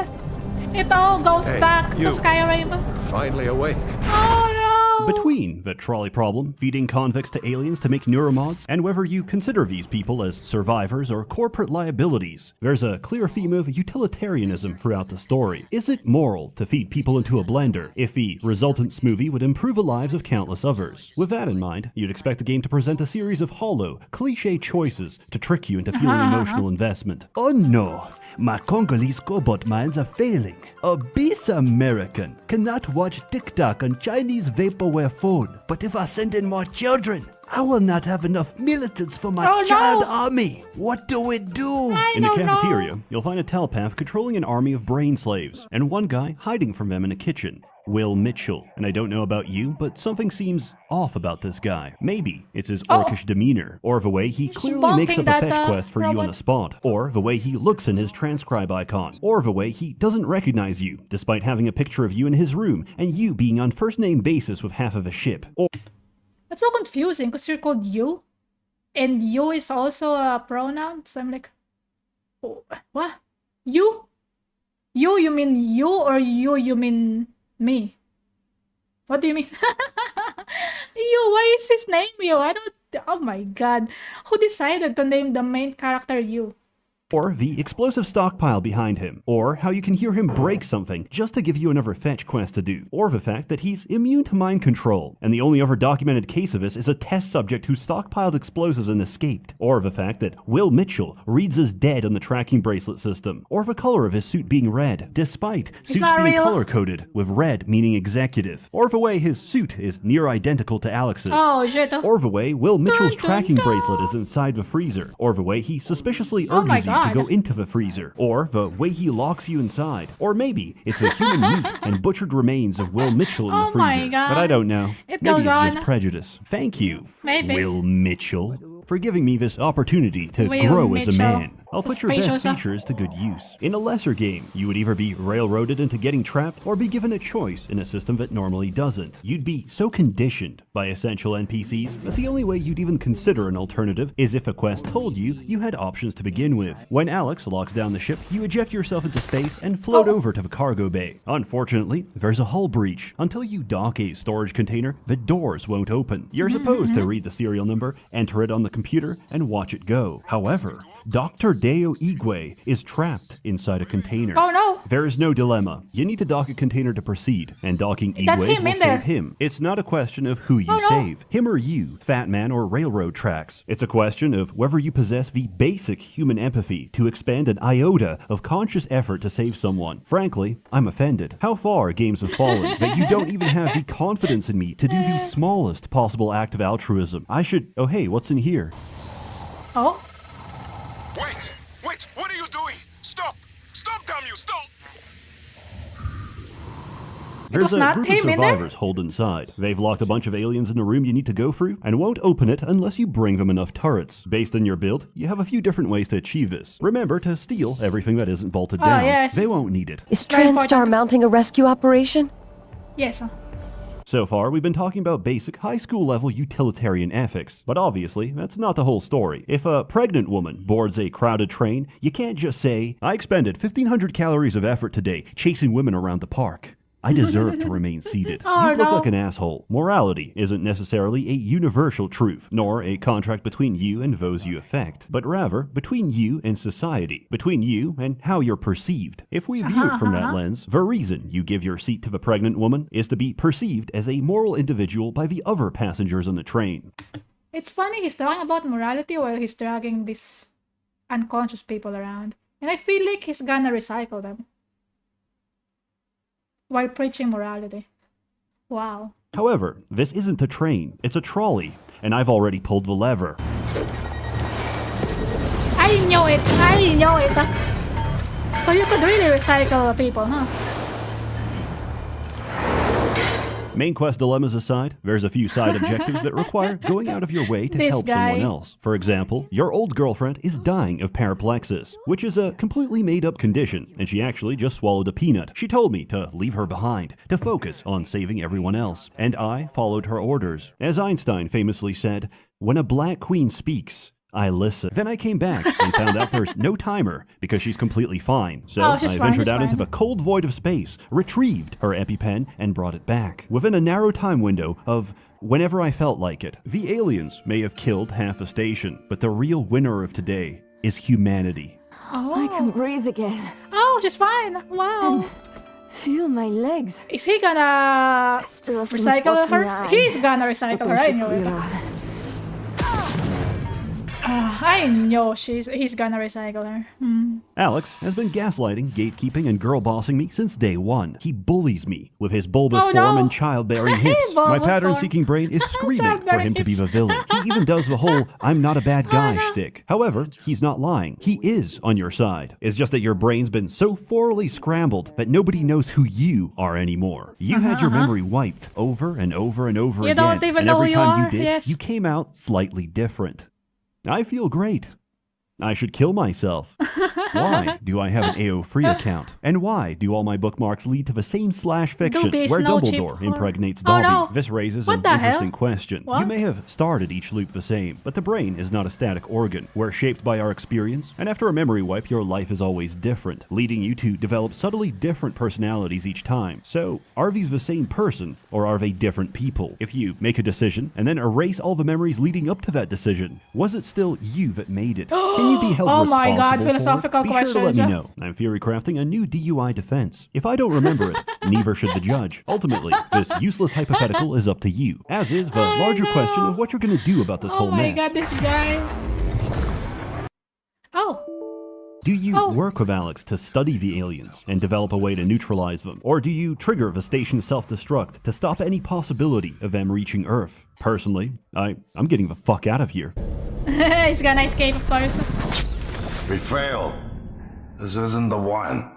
It all goes Hey, back to you. Skyrim. Finally awake. Oh no. Between the trolley problem, feeding convicts to aliens to make neuromods, and whether you consider these people as survivors or corporate liabilities, there's a clear theme of utilitarianism throughout the story. Is it moral to feed people into a blender if the resultant smoothie would improve the lives of countless others? With that in mind, you'd expect the game to present a series of hollow, cliche choices to trick you into feeling emotional investment. Oh no! My Congolese cobalt minds are failing. A base American cannot watch TikTok on Chinese vaporware phone. But if I send in more children, I will not have enough militants for my Oh, child no. army. What do we do? I In the don't know. cafeteria, you'll find a telepath controlling an army of brain slaves, and one guy hiding from them in a kitchen. Will Mitchell. And I don't know about you, but something seems off about this guy. Maybe it's his orcish demeanor, or the way he clearly makes up a bonking fetch that, quest for you on robot. the spot, or the way he looks in his transcribe icon, or the way he doesn't recognize you, despite having a picture of you in his room, and you being on first-name basis with half of the ship. Or That's so confusing because you're called you. And you is also a pronoun. So I'm like, oh, what? You? You mean you, or you mean me? What do you mean? You, why is his name you? I don't, oh my god. Who decided to name the main character you? or the explosive stockpile behind him, or how you can hear him break something just to give you another fetch quest to do, or the fact that he's immune to mind control, and the only other documented case of this is a test subject who stockpiled explosives and escaped, or the fact that Will Mitchell reads as dead on the tracking bracelet system, or the color of his suit being red, despite suits not being real. color-coded, with red meaning executive, or the way his suit is near identical to Alex's. Oh shit. Or the way Will Mitchell's Dun, dun, tracking dun. bracelet is inside the freezer. Or the way he suspiciously Oh my urges you to God. go into the freezer. Or the way he locks you inside. Or maybe it's the human meat and butchered remains of Will Mitchell in Oh the freezer. my God. But I don't know. It Maybe goes it's on. just prejudice. Thank you, Maybe. Will Mitchell, for giving me this opportunity to Will grow as a Mitchell. man. I'll put your best Suspicious. features to good use. In a lesser game, you would either be railroaded into getting trapped or be given a choice in a system that normally doesn't. You'd be so conditioned by essential NPCs that the only way you'd even consider an alternative is if a quest told you you had options to begin with. When Alex locks down the ship, you eject yourself into space and float over to the cargo bay. Unfortunately, there's a hull breach. Until you dock a storage container, the doors won't open. You're supposed to read the serial number, enter it on the computer, and watch it go. However, Dr. Deo Igwe is trapped inside a container. Oh no. There is no dilemma. You need to dock a container to proceed, and docking That's Igwe's him will in there. save him. It's not a question of who you Oh, no. save, him or you, Fat Man or Railroad Tracks. It's a question of whether you possess the basic human empathy to expend an iota of conscious effort to save someone. Frankly, I'm offended. How far games have fallen that you don't even have the confidence in me to do the smallest possible act of altruism. I should... Oh hey, what's in here? Oh. Wait! Wait! What are you doing? Stop! Stop, damn you! Stop! There's was a not group of him in there? survivors holed inside. They've locked a bunch of aliens in a room you need to go through and won't open it unless you bring them enough turrets. Based on your build, you have a few different ways to achieve this. Remember to steal everything that isn't bolted down. yes. They won't need it. Is Very TranStar important. mounting a rescue operation? Yes. So far, we've been talking about basic high school level utilitarian ethics, but obviously, that's not the whole story. If a pregnant woman boards a crowded train, you can't just say, I expended 1,500 calories of effort today chasing women around the park. I deserve to remain seated. Oh, You'd look no. like an asshole. Morality isn't necessarily a universal truth, nor a contract between you and those you affect, but rather between you and society, between you and how you're perceived. If we view it from that lens, the reason you give your seat to the pregnant woman is to be perceived as a moral individual by the other passengers on the train. It's funny, he's talking about morality while he's dragging these unconscious people around. And I feel like he's gonna recycle them while preaching morality. Wow. However, this isn't a train, it's a trolley, and I've already pulled the lever. I knew it! I knew it! So you could really recycle people, huh? Main quest dilemmas aside, there's a few side objectives that require going out of your way to This help guy. someone else. For example, your old girlfriend is dying of paraplexis, which is a completely made-up condition, and she actually just swallowed a peanut. She told me to leave her behind, to focus on saving everyone else, and I followed her orders. As Einstein famously said, when a black queen speaks, I listen. Then I came back and found out there's no timer because she's completely fine. So Oh, she's I fine, ventured she's out into fine. the cold void of space, retrieved her EpiPen, and brought it back. Within a narrow time window of whenever I felt like it. The aliens may have killed half a station, but the real winner of today is humanity. I can breathe again. Oh, she's fine! Wow! Feel my legs. Is he gonna Still some recycle spots in the her? eye, He's gonna but recycle they her, I should knew clear it. up. I know he's gonna recycle her. Alex has been gaslighting, gatekeeping, and girl bossing me since day one. He bullies me with his bulbous Oh, form no. and childbearing hips. My Bulbous pattern-seeking brain is screaming for Childbearing him to be hips. the villain. He even does the whole "I'm not a bad guy" no. shtick. However, he's not lying. He is on your side. It's just that your brain's been so thoroughly scrambled that nobody knows who you are anymore. You had your memory wiped over and over and over You again, don't even and know every who you time are. you did, Yes. you came out slightly different. I feel great. I should kill myself. Why do I have an AO free account? And why do all my bookmarks lead to the same /fiction Doobie, where Snow Dumbledore Chip, impregnates Oh, Dobby? no. This raises What an the interesting hell? question. You What? may have started each loop the same, but the brain is not a static organ. We're shaped by our experience, and after a memory wipe, your life is always different, leading you to develop subtly different personalities each time. So, are these the same person, or are they different people? If you make a decision, and then erase all the memories leading up to that decision, was it still you that made it? Can you be held Oh my responsible God, for it? philosophical Be sure to let me questions. know. I'm theory crafting a new DUI defense. If I don't remember it, neither should the judge. Ultimately, this useless hypothetical is up to you, as is the larger question of what you're going to do about this Oh whole my mess. god, this guy. Oh. Do you Oh. work with Alex to study the aliens and develop a way to neutralize them? Or do you trigger the station's self-destruct to stop any possibility of them reaching Earth? Personally, I'm getting the fuck out of here. He's gonna escape, of course. We failed. This isn't the one.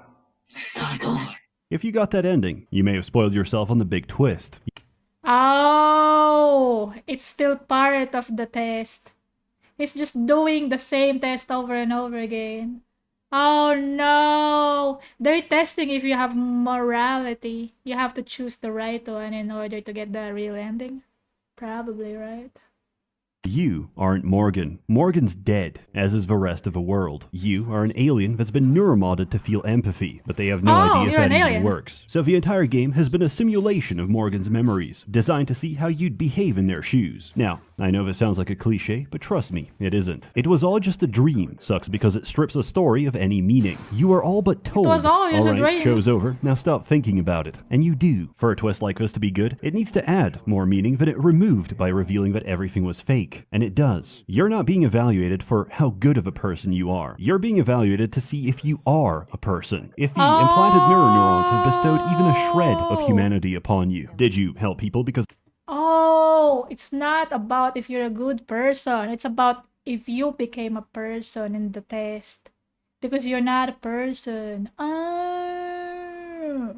Start over. If you got that ending, you may have spoiled yourself on the big twist. Oh, it's still part of the test. It's just doing the same test over and over again. Oh no! They're testing if you have morality. You have to choose the right one in order to get the real ending. Probably, right? You aren't Morgan. Morgan's dead, as is the rest of the world. You are an alien that's been neuromodded to feel empathy, but they have no Oh, idea if you're that an even alien. works. So the entire game has been a simulation of Morgan's memories, designed to see how you'd behave in their shoes. Now, I know this sounds like a cliche, but trust me, it isn't. It was all just a dream. Sucks because it strips a story of any meaning. You are all but told. was all just a Alright, dream. show's over. Now stop thinking about it. And you do. For a twist like this to be good, it needs to add more meaning than it removed by revealing that everything was fake. And it does. You're not being evaluated for how good of a person you are. You're being evaluated to see if you are a person. If the implanted mirror neurons have bestowed even a shred of humanity upon you. Did you help people because Oh, it's not about if you're a good person. It's about if you became a person in the test. Because you're not a person. Oh.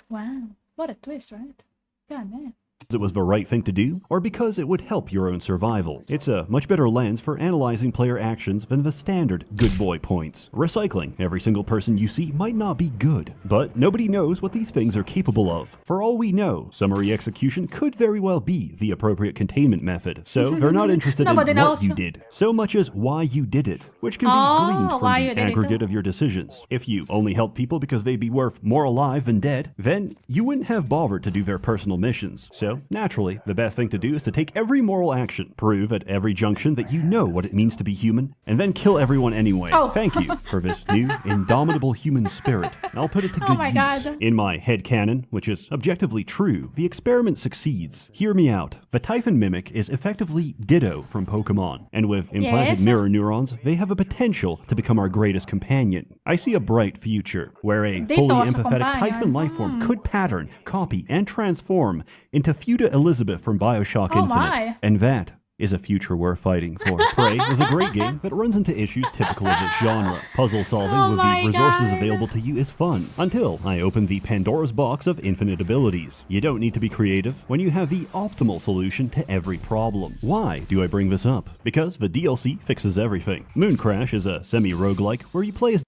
Wow. What a twist, right? God damn. it was the right thing to do, or because it would help your own survival. It's a much better lens for analyzing player actions than the standard good boy points. Recycling every single person you see might not be good, but nobody knows what these things are capable of. For all we know, summary execution could very well be the appropriate containment method, so they're not interested in Nobody what knows. you did, so much as why you did it, which can Oh, be gleaned why from you the did it, aggregate though. of your decisions. If you only help people because they'd be worth more alive than dead, then you wouldn't have bothered to do their personal missions. So, naturally, the best thing to do is to take every moral action, prove at every junction that you know what it means to be human, and then kill everyone anyway. Oh. Thank you for this new, indomitable human spirit. I'll put it to Oh good my use. God. In my headcanon, which is objectively true, the experiment succeeds. Hear me out. The Typhon Mimic is effectively Ditto from Pokemon, and with implanted Yes. mirror neurons, they have a potential to become our greatest companion. I see a bright future, where a Ditto fully as a empathetic companion. Typhon lifeform could pattern, copy, and transform into Fuda Elizabeth from Bioshock Oh Infinite. my. And that is a future worth fighting for. Prey is a great game that runs into issues typical of its genre. Puzzle solving Oh with my the resources God. available to you is fun, until I open the Pandora's box of infinite abilities. You don't need to be creative when you have the optimal solution to every problem. Why do I bring this up? Because the DLC fixes everything. Moon Crash is a semi-roguelike where you play as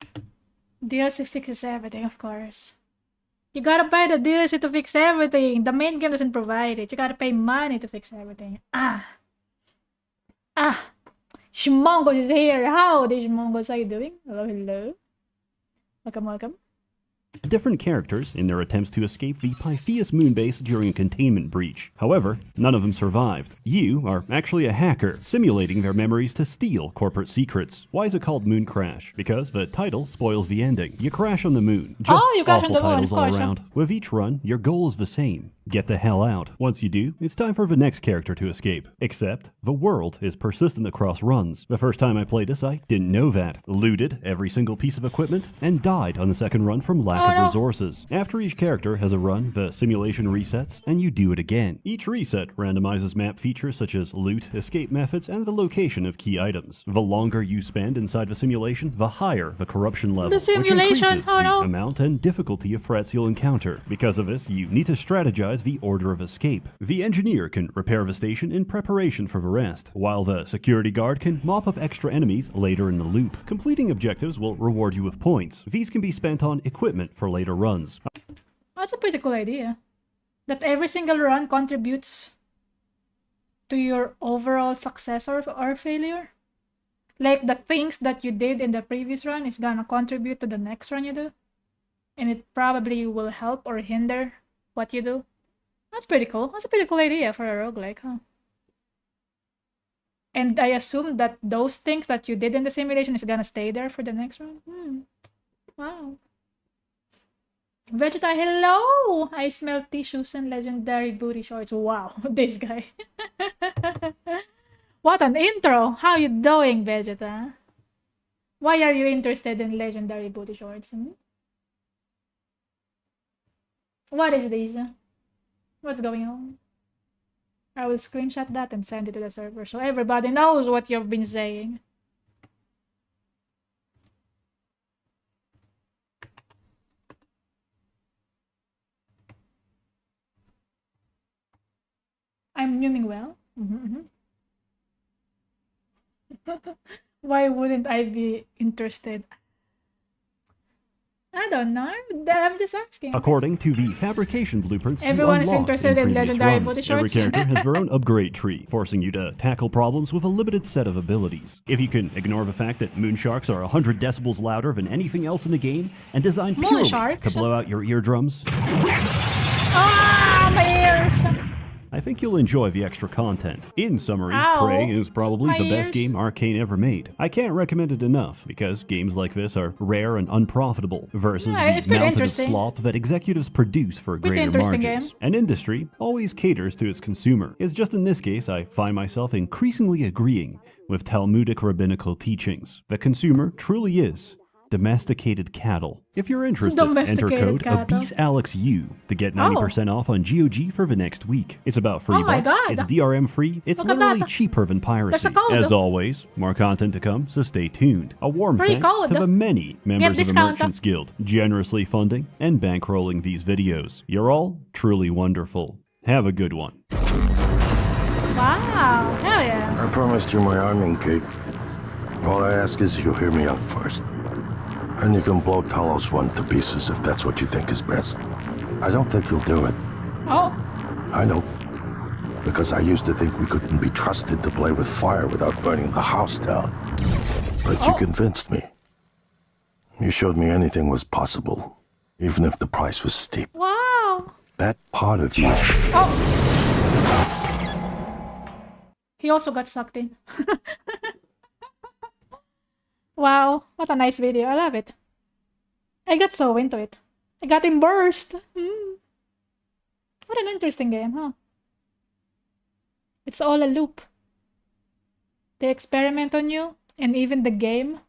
DLC fixes everything, of course. You gotta buy the DLC to fix everything. The main game doesn't provide it. You gotta pay money to fix everything. Shmongos is here. Howdy, Shmongos. How you doing? Hello, hello. Welcome, welcome. different characters in their attempts to escape the Pythias moonbase during a containment breach. However, none of them survived. You are actually a hacker, simulating their memories to steal corporate secrets. Why is it called Moon Crash? Because the title spoils the ending. You crash on the moon. Just Oh, you crash awful on the moon, titles of all course, around. With each run, your goal is the same. Get the hell out. Once you do, it's time for the next character to escape. Except, the world is persistent across runs. The first time I played this, I didn't know that. Looted every single piece of equipment, and died on the second run from lack of no. resources. After each character has a run, the simulation resets, and you do it again. Each reset randomizes map features such as loot, escape methods, and the location of key items. The longer you spend inside the simulation, the higher the corruption level, which simulation, increases oh the no. amount and difficulty of threats you'll encounter. Because of this, you need to strategize the order of escape. The engineer can repair the station in preparation for the rest, while the security guard can mop up extra enemies later in the loop. Completing objectives will reward you with points. These can be spent on equipment for later runs. That's a pretty cool idea. That every single run contributes to your overall success or failure. Like the things that you did in the previous run is gonna contribute to the next run you do. And it probably will help or hinder what you do. That's pretty cool. That's a pretty cool idea for a roguelike, huh? And I assume that those things that you did in the simulation is gonna stay there for the next run. Wow. Vegeta, hello! I smell tissues and legendary booty shorts. Wow, this guy. What an intro! How you doing, Vegeta? Why are you interested in legendary booty shorts? What is this? What's going on? I will screenshot that and send it to the server so everybody knows what you've been saying. I'm Nyooming well. Why wouldn't I be interested? I don't know. I'm just asking. According to the fabrication blueprints Everyone you is unlocked interested in previous legendary runs, booty every shorts. character has their own upgrade tree, forcing you to tackle problems with a limited set of abilities. If you can ignore the fact that moonsharks are 100 decibels louder than anything else in the game, and designed purely Moonsharks? to blow out your eardrums, Ah, my ears! I think you'll enjoy the extra content. In summary, Ow. Prey is probably My the best ears. game Arcane ever made. I can't recommend it enough, because games like this are rare and unprofitable, versus Yeah, it's the pretty mountain of interesting. slop that executives produce for Pretty greater interesting margins. game. An industry always caters to its consumer. It's just in this case I find myself increasingly agreeing with Talmudic rabbinical teachings. The consumer truly is Domesticated cattle. If you're interested, enter Domesticated code cattle. ObeseAlexU to get Oh. 90% off on GOG for the next week. It's about $3. Oh my God. It's DRM free. It's Look at literally that. cheaper than piracy. There's a code. As always, more content to come, so stay tuned. A warm Free thanks code. to the many members of the discount. Merchants Guild, generously funding and bankrolling these videos. You're all truly wonderful. Have a good one. Wow. Hell yeah. I promised you my arming cape. All I ask is you hear me out first. And you can blow Talos 1 to pieces if that's what you think is best. I don't think you'll do it. Oh. I know. Because I used to think we couldn't be trusted to play with fire without burning the house down. But you convinced me. You showed me anything was possible, even if the price was steep. Wow. That part of you. Oh. He also got sucked in. Wow, what a nice video. I love it. I got so into it. I got immersed. What an interesting game, huh? It's all a loop. They experiment on you, and even the game,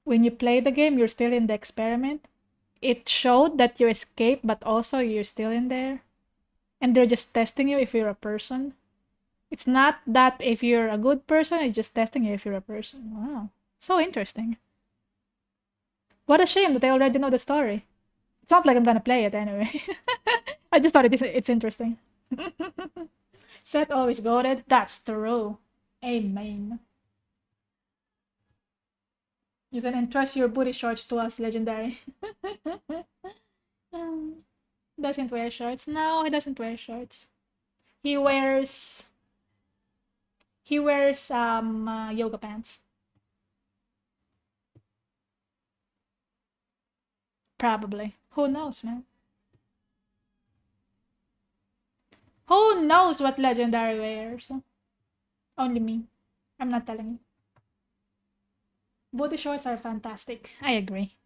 when you play the game, you're still in the experiment. It showed that you escape, but also you're still in there. And they're just testing you if you're a person. It's not that if you're a good person, it's just testing you if you're a person. Wow. So interesting. What a shame that I already know the story. It's not like I'm gonna play it anyway. I just thought it's interesting. Seth always goated. That's true. Amen. You can entrust your booty shorts to us, legendary. Doesn't wear shorts. No, he doesn't wear shorts. He wears yoga pants. Probably. Who knows, man? Who knows what legendary wears? Only me. I'm not telling you. Booty shorts are fantastic. I agree.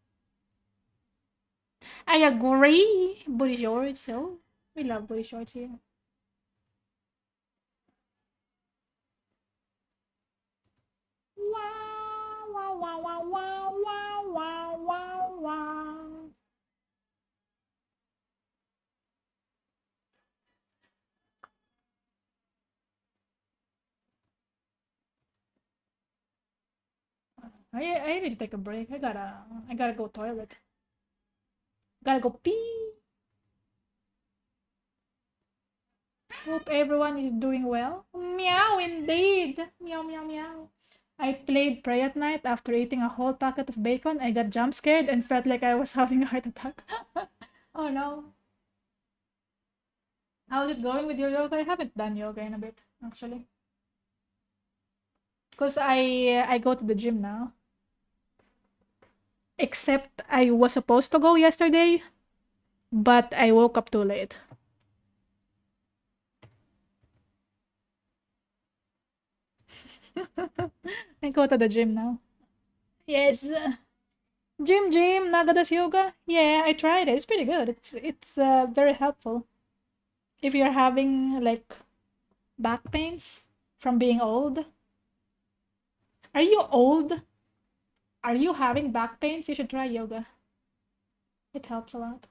I agree. Booty shorts. Oh, we love booty shorts here. Wow, wow, wow, wow, wow, wow, wow, wow, wow. I need to take a break. I gotta go toilet. Gotta go pee. Hope everyone is doing well. Meow indeed. Meow meow meow. I played Prey at Night after eating a whole packet of bacon. I got jump scared and felt like I was having a heart attack. Oh no. How's it going with your yoga? I haven't done yoga in a bit, actually. Because I go to the gym now. Except I was supposed to go yesterday, but I woke up too late. I go to the gym now. Yes. Gym, Naga does yoga. Yeah, I tried it. It's pretty good. It's very helpful. If you're having like back pains from being old. Are you old? Are you having back pains? You should try yoga. It helps a lot.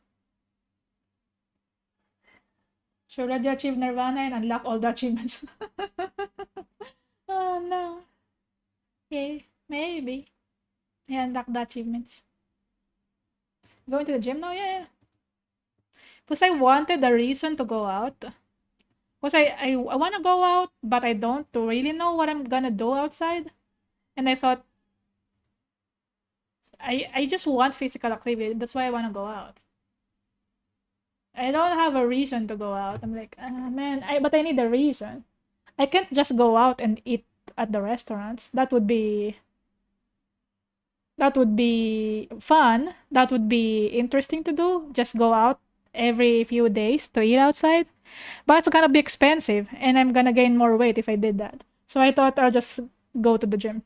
Should already achieve Nirvana and unlock all the achievements. Oh no. Yeah, maybe. Yeah, unlock the achievements. Going to the gym now? Yeah. Because I wanted a reason to go out. Because I want to go out, but I don't really know what I'm gonna do outside. And I thought, I just want physical activity. That's why I want to go out. I don't have a reason to go out. I'm like, man, but I need a reason. I can't just go out and eat at the restaurants. That would be fun. That would be interesting to do. Just go out every few days to eat outside. But it's gonna be expensive, and I'm gonna gain more weight if I did that. So I thought I'll just go to the gym.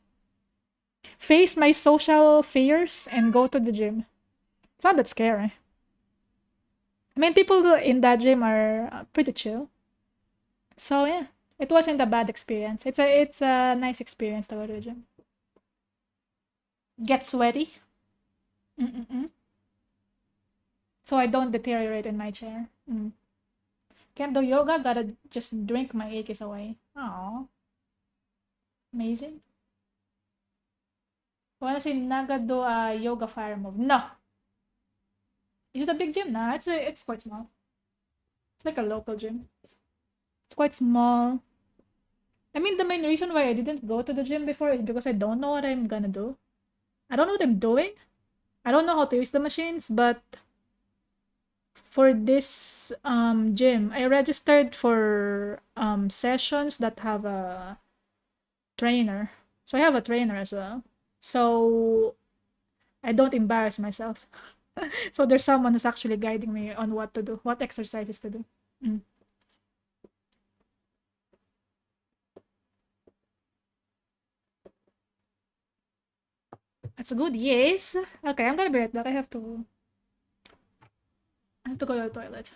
Face my social fears and go to the gym. It's not that scary. I mean, people in that gym are pretty chill. So yeah, it wasn't a bad experience. It's a nice experience to go to the gym. get sweaty. So I don't deteriorate in my chair. Can't do yoga, gotta just drink my aches away. Aww. Amazing. Wanna see Naga do a yoga fire move? No. Is it a big gym? Nah, it's quite small. It's like a local gym. It's quite small. I mean, the main reason why I didn't go to the gym before is because I don't know what I'm gonna do. I don't know what I'm doing. I don't know how to use the machines, but for this gym, I registered for sessions that have a trainer. So I have a trainer as well. So I don't embarrass myself. So there's someone who's actually guiding me on what to do, what exercises to do. That's good, yes. Okay, I'm gonna be right back. I have to go to the toilet.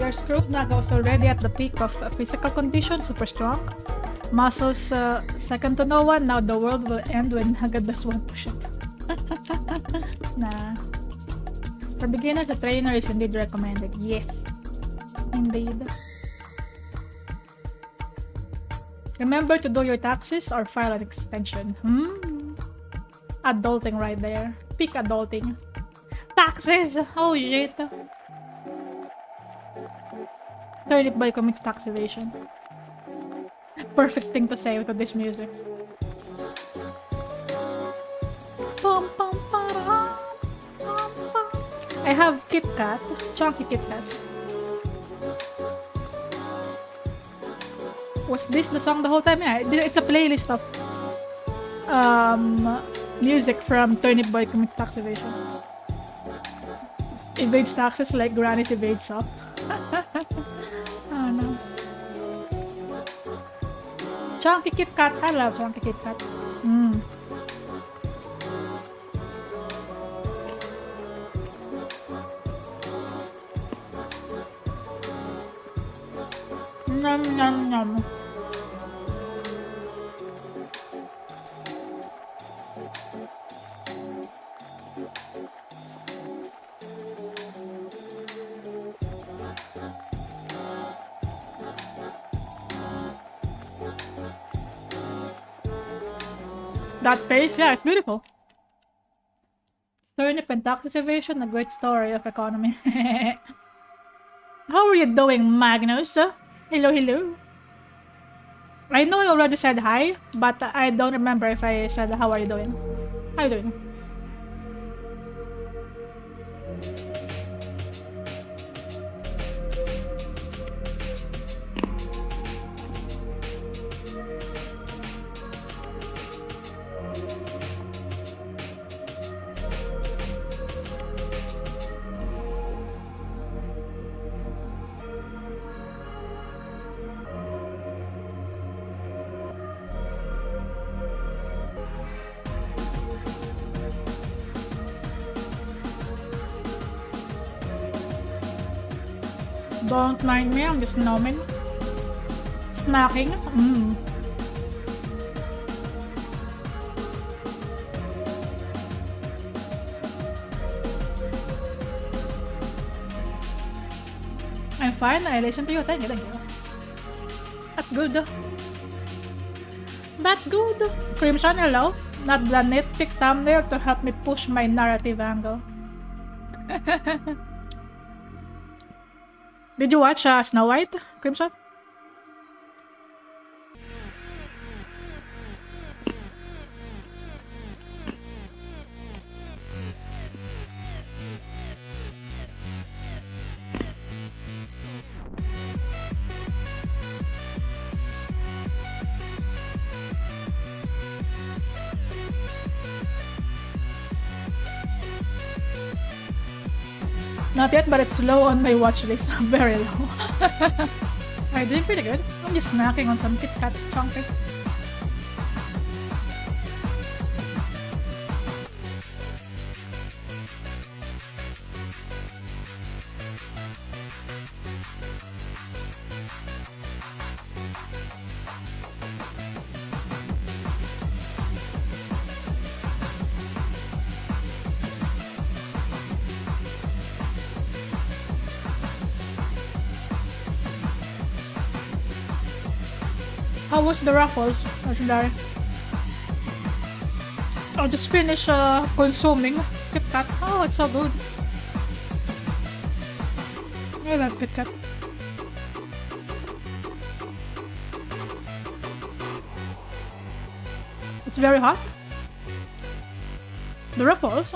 First cruise, Naga was already at the peak of physical condition, super strong. Muscles second to no one. Now the world will end when Naga does one push-up. Nah. For beginners, the trainer is indeed recommended. Yes. Indeed. Remember to do your taxes or file an extension. Adulting right there. Peak adulting. Taxes! Oh shit. Turnip boy commits tax evasion. Perfect thing to say with this music. I have Kit Kat, chunky Kit Kat. Was this the song the whole time? Yeah, it's a playlist of music from Turnip Boy Commits Tax Evasion. Evades taxes like Granny's evades sock. Oh no. Chunky Kit Kat. I love Chunky Kit Kat. Nom nom nom. That face, yeah, it's beautiful. Turnip and tax evasion, a great story of economy. How are you doing, Magnus? Hello, hello. I know I already said hi, but I don't remember if I said how are you doing. How are you doing? Don't mind me, I'm just Nyooming. Snacking. I'm fine, I listen to you. Thank you, thank you. That's good. That's good. Crimson, hello. Not the nitpick thumbnail to help me push my narrative angle. Did you watch Snow White, Crimson? Not yet, but it's low on my watch list. Very low. I'm doing pretty good. I'm just snacking on some Kit Kat chunky. How was the raffles, legendary? I'll just finish consuming Kit Kat. Oh, it's so good. I love Kit Kat. It's very hot. The raffles.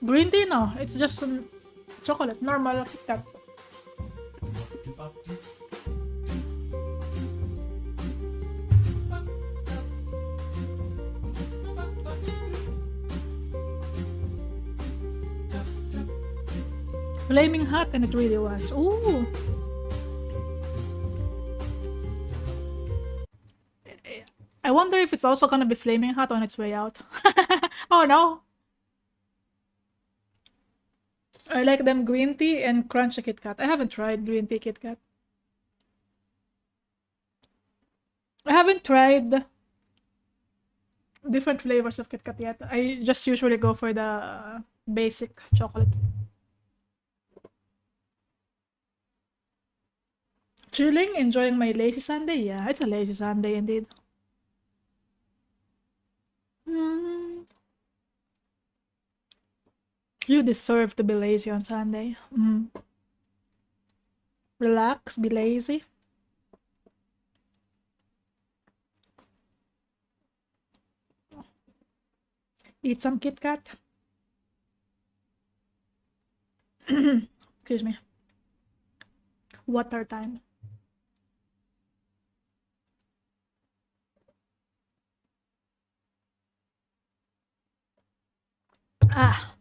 Green tea, no. It's just some chocolate, normal Kit Kat. Flaming hot, and it really was. Ooh. I wonder if it's also gonna be flaming hot on its way out. Oh no! I like them green tea and crunchy Kit Kat. I haven't tried green tea Kit Kat. I haven't tried different flavors of Kit Kat yet. I just usually go for the basic chocolate. Chilling, enjoying my lazy Sunday. Yeah, it's a lazy Sunday indeed. You deserve to be lazy on Sunday. Relax, be lazy. Eat some Kit Kat. Excuse me. Water time. Ah,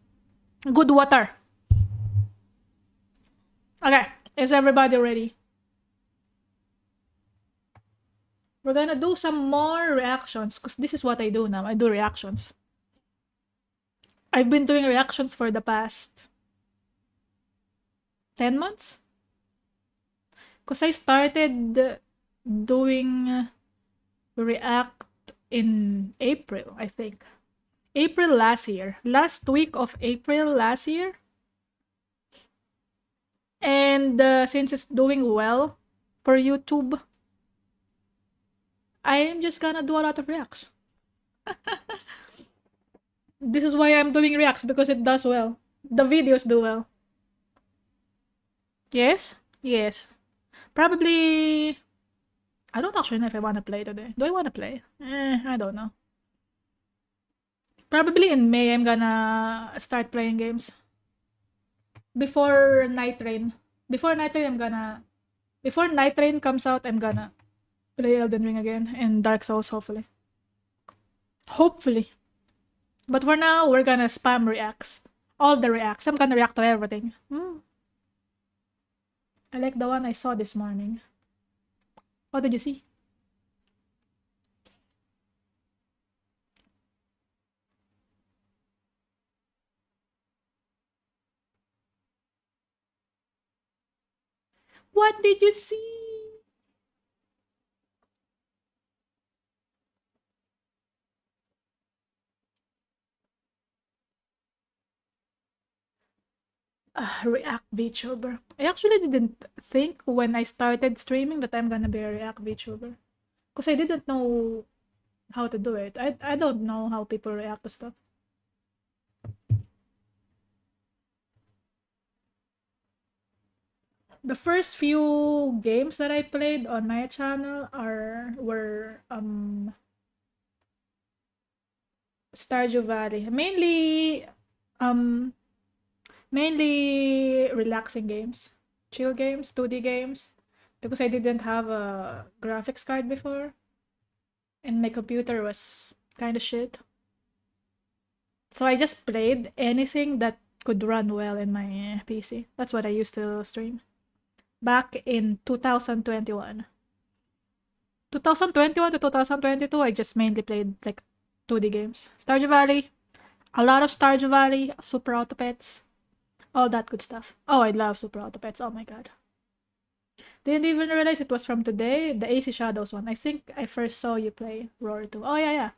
good water. Okay, is everybody ready? We're gonna do some more reactions because this is what I do now. I do reactions. I've been doing reactions for the past 10 months. Because I started doing React in April, I think. April last year. Last week of April last year. And since it's doing well for YouTube, I'm just gonna do a lot of reacts. This is why I'm doing reacts, because it does well. The videos do well. Yes? Yes. Probably... I don't actually know if I want to play today. Do I want to play? I don't know. Probably in May, I'm gonna start playing games. Before Night Rain. Before Night Rain, Before Night Rain comes out, I'm gonna play Elden Ring again. And Dark Souls, hopefully. Hopefully. But for now, we're gonna spam reacts. All the reacts. I'm gonna react to everything. I like the one I saw this morning. What did you see? What did you see? React VTuber. I actually didn't think when I started streaming that I'm gonna be a React VTuber. Because I didn't know how to do it. I don't know how people react to stuff. The first few games that I played on my channel were Stardew Valley. Mainly relaxing games. Chill games, 2D games. Because I didn't have a graphics card before. And my computer was kind of shit. So I just played anything that could run well in my PC. That's what I used to stream. Back in 2021. 2021 to 2022, I just mainly played like 2D games. Stardew Valley. A lot of Stardew Valley. Super Auto Pets. All that good stuff. Oh, I love Super Auto Pets. Oh my god. Didn't even realize it was from today. The AC Shadows one. I think I first saw you play Roar 2. Oh yeah.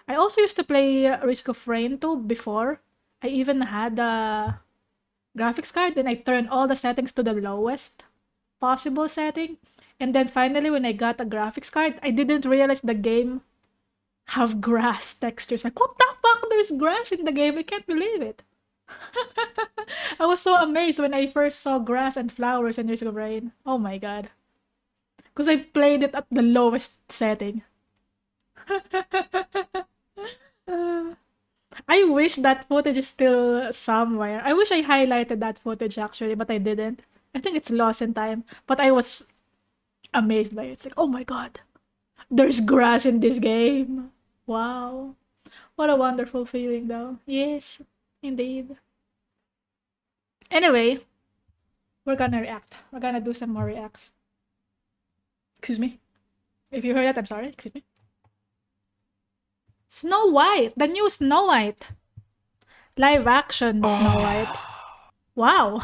I also used to play Risk of Rain 2 before. I even had a graphics card. Then I turned all the settings to the lowest possible setting. And then finally, when I got a graphics card, I didn't realize the game have grass textures. Like, what the fuck? There's grass in the game. I can't believe it. I was so amazed when I first saw grass and flowers in Risk of Rain. Oh my god. Because I played it at the lowest setting. I wish that footage is still somewhere. I wish I highlighted that footage actually, but I didn't. I think it's lost in time. But I was amazed by it. It's like, oh my god. There's grass in this game. Wow. What a wonderful feeling though. Yes, indeed. Anyway, we're gonna react. We're gonna do some more reacts. Excuse me. If you heard that, I'm sorry. Excuse me. Snow White, the new Snow White. Live action Snow White. Wow.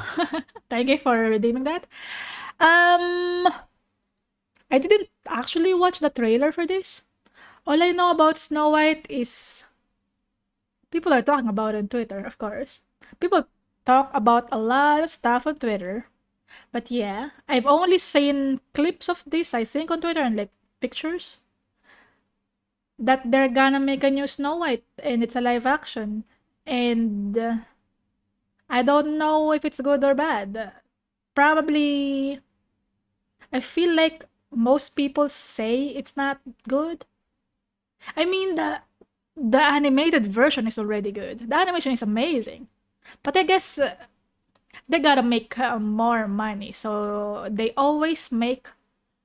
Thank you for redeeming that. I didn't actually watch the trailer for this. All I know about Snow White is people are talking about it on Twitter, of course. People talk about a lot of stuff on Twitter. But yeah, I've only seen clips of this, I think, on Twitter and like pictures. That they're gonna make a new Snow White and it's a live action. And I don't know if it's good or bad. Probably, I feel like most people say it's not good. I mean, the animated version is already good. The animation is amazing. But I guess they gotta make more money. So they always make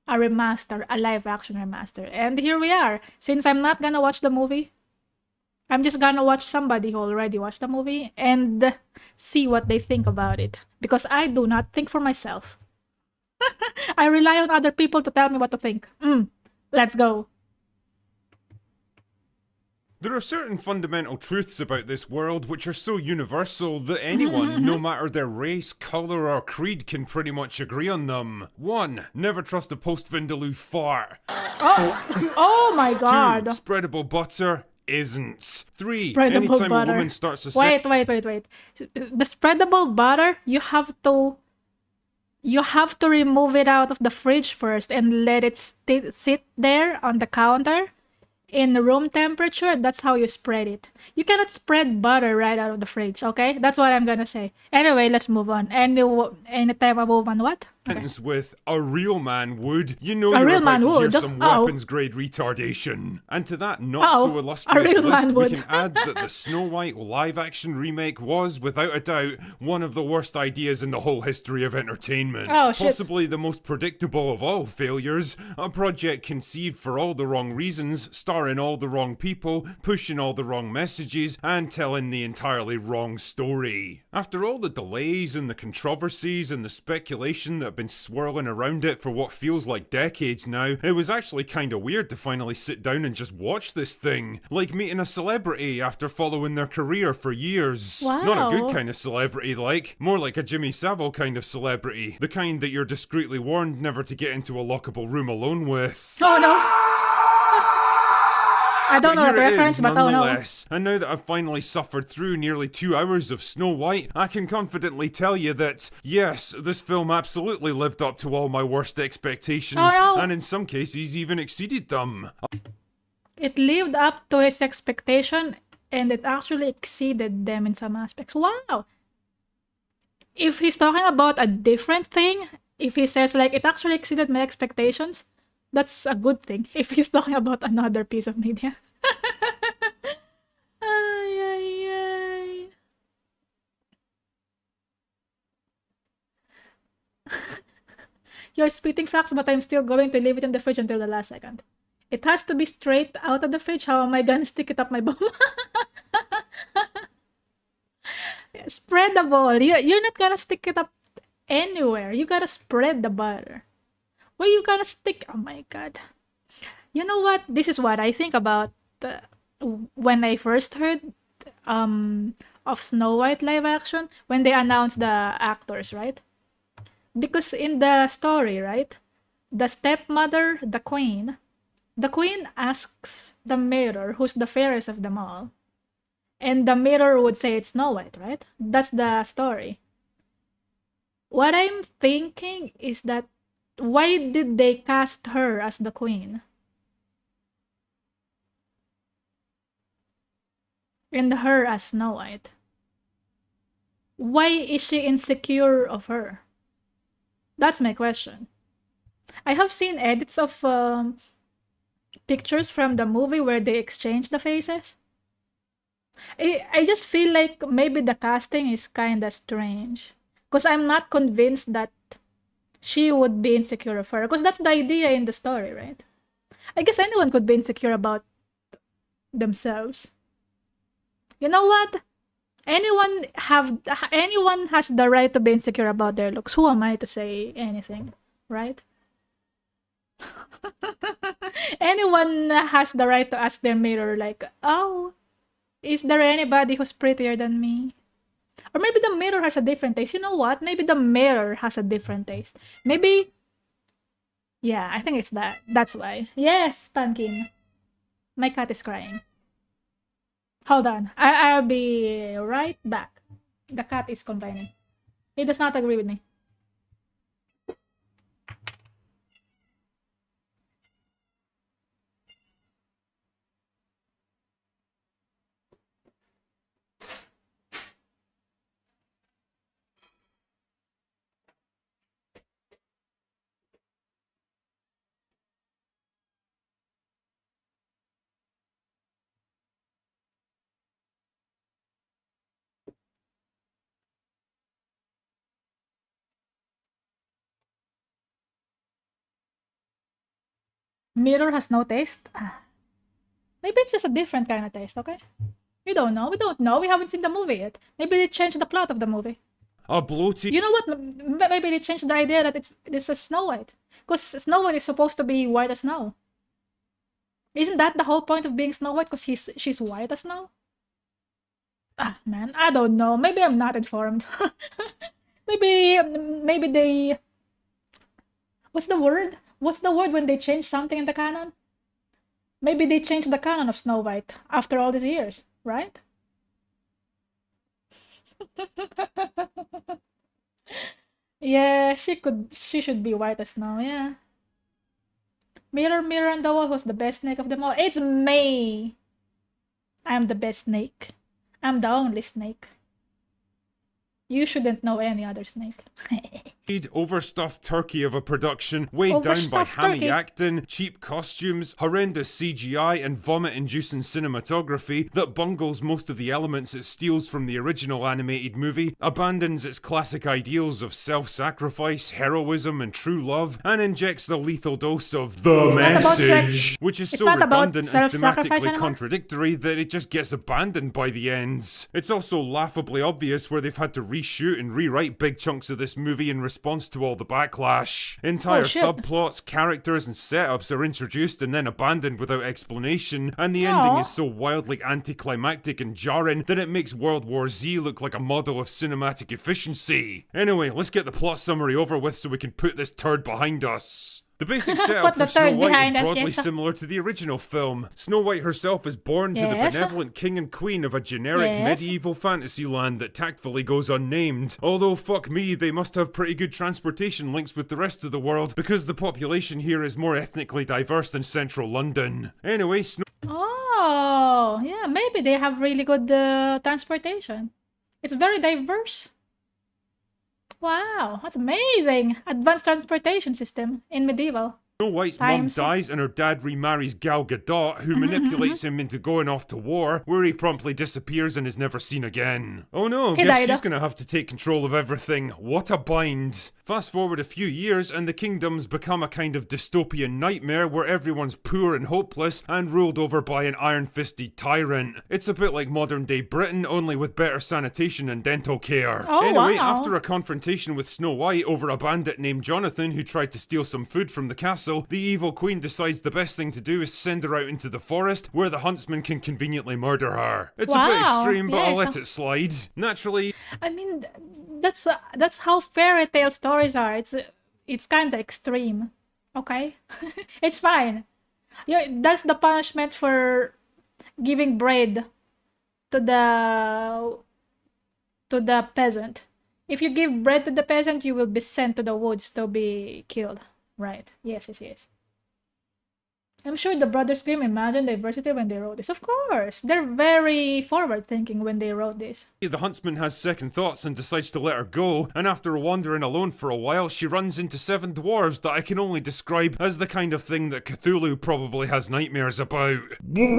a remaster, a live action remaster. And here we are. Since I'm not gonna watch the movie, I'm just gonna watch somebody who already watched the movie and see what they think about it. Because I do not think for myself. I rely on other people to tell me what to think. Let's go. There are certain fundamental truths about this world which are so universal that anyone, no matter their race, colour or creed, can pretty much agree on them. 1. Never trust a post-Vindaloo fart. Oh my 2. god. Spreadable butter isn't. 3. Spreadable Anytime butter. a woman starts to Wait. The spreadable butter, you have to remove it out of the fridge first and let it sit there on the counter in room temperature. That's how you spread it. You cannot spread butter right out of the fridge, okay? That's what I'm gonna say. Anyway, let's move on. Anytime a woman what? Okay. with a real man would, you know A you're real about man to hear would. some Uh-oh. weapons grade retardation. And to that not Uh-oh. so A illustrious real man list, we would. can add that the Snow White live action remake was, without a doubt, one of the worst ideas in the whole history of entertainment. Oh, shit. Possibly the most predictable of all failures. A project conceived for all the wrong reasons, starring all the wrong people, pushing all the wrong messages, and telling the entirely wrong story. After all the delays and the controversies and the speculation that have been swirling around it for what feels like decades now, it was actually kinda weird to finally sit down and just watch this thing. Like meeting a celebrity after following their career for years. Wow. Not a good kind of celebrity, like. More like a Jimmy Savile kind of celebrity. The kind that you're discreetly warned never to get into a lockable room alone with. Oh no. I don't know But the here it reference, is, but oh no. nonetheless. And now that I've finally suffered through nearly 2 hours of Snow White, I can confidently tell you that, yes, this film absolutely lived up to all my worst expectations, Oh, no. and in some cases even exceeded them. It lived up to his expectation and it actually exceeded them in some aspects. Wow. If he's talking about a different thing, if he says like it actually exceeded my expectations, that's a good thing. If he's talking about another piece of media. Ay, ay, ay. You're spitting facts, but I'm still going to leave it in the fridge until the last second. It has to be straight out of the fridge. How am I gonna stick it up my bum? Spreadable. You're not gonna stick it up anywhere. You gotta spread the butter. Where you gonna stick? Oh my god. You know what? This is what I think about when I first heard of Snow White live action, when they announced the actors, right? Because in the story, right, the stepmother, the queen asks the mirror who's the fairest of them all. And the mirror would say it's Snow White, right? That's the story. What I'm thinking is that why did they cast her as the queen? And her as Snow White? Why is she insecure of her? That's my question. I have seen edits of pictures from the movie where they exchange the faces. I just feel like maybe the casting is kinda strange. Because I'm not convinced that she would be insecure of her. Because that's the idea in the story, right? I guess anyone could be insecure about themselves. You know what? Anyone has the right to be insecure about their looks. Who am I to say anything, right? Anyone has the right to ask their mirror, like, oh, is there anybody who's prettier than me? Or maybe the mirror has a different taste. You know what? Maybe the mirror has a different taste. Maybe... Yeah, I think it's that. That's why. Yes, Pumpkin. My cat is crying. Hold on. I'll be right back. The cat is complaining. He does not agree with me. Mirror has no taste? Maybe it's just a different kind of taste, okay? We don't know. We don't know. We haven't seen the movie yet. Maybe they changed the plot of the movie. A bloated. You know what? Maybe they changed the idea that it's a Snow White. Because Snow White is supposed to be white as snow. Isn't that the whole point of being Snow White? Because she's white as snow? Ah, man, I don't know. Maybe I'm not informed. maybe they... What's the word? What's the word when they change something in the canon? Maybe they changed the canon of Snow White after all these years, right? Yeah, she should be white as snow, yeah. Mirror, mirror on the wall, who's the best snake of them all? It's me! I'm the best snake. I'm the only snake. You shouldn't know any other snake. Overstuffed turkey of a production, weighed down by Overstuffed hammy turkey. acting, cheap costumes, horrendous CGI, and vomit-inducing cinematography that bungles most of the elements it steals from the original animated movie, abandons its classic ideals of self-sacrifice, heroism, and true love, and injects the lethal dose of the message, which is It's so not about redundant and self-sacrifice thematically anymore. contradictory that it just gets abandoned by the ends. It's also laughably obvious where they've had to reshoot and rewrite big chunks of this movie in response to all the backlash. Entire shit. subplots, characters, and setups are introduced and then abandoned without explanation, and the ending Aw. is so wildly anticlimactic and jarring that it makes World War Z look like a model of cinematic efficiency. Anyway, let's get the plot summary over with so we can put this turd behind us. The basic setup Put the for Snow turd White behind is us, broadly yes. similar to the original film. Snow White herself is born to the Yes. benevolent king and queen of a generic Yes. medieval fantasy land that tactfully goes unnamed. Although, fuck me, they must have pretty good transportation links with the rest of the world because the population here is more ethnically diverse than central London. Anyway, Snow Oh, yeah, maybe they have really good transportation. It's very diverse. Wow, that's amazing. Advanced transportation system in medieval. White's mum Times. dies and her dad remarries Gal Gadot, who manipulates him into going off to war, where he promptly disappears and is never seen again. Oh no, He guess died. she's gonna have to take control of everything. What a bind. Fast forward a few years and the kingdom's become a kind of dystopian nightmare where everyone's poor and hopeless and ruled over by an iron-fisted tyrant. It's a bit like modern day Britain, only with better sanitation and dental care. Oh, Anyway, wow. after a confrontation with Snow White over a bandit named Jonathan who tried to steal some food from the castle, the evil queen decides the best thing to do is send her out into the forest where the huntsman can conveniently murder her. It's a bit Wow, extreme, but I'll yes. let it slide. Naturally, I mean, that's how fairy tale stories are. It's kind of extreme. Okay, it's fine. Yeah, that's the punishment for giving bread to the peasant. If you give bread to the peasant, you will be sent to the woods to be killed. Right? Yes. I'm sure the brothers Grimm imagined diversity when they wrote this. Of course, they're very forward-thinking when they wrote this. the huntsman has second thoughts and decides to let her go, and after wandering alone for a while, she runs into 7 dwarves that I can only describe as the kind of thing that Cthulhu probably has nightmares about. I'm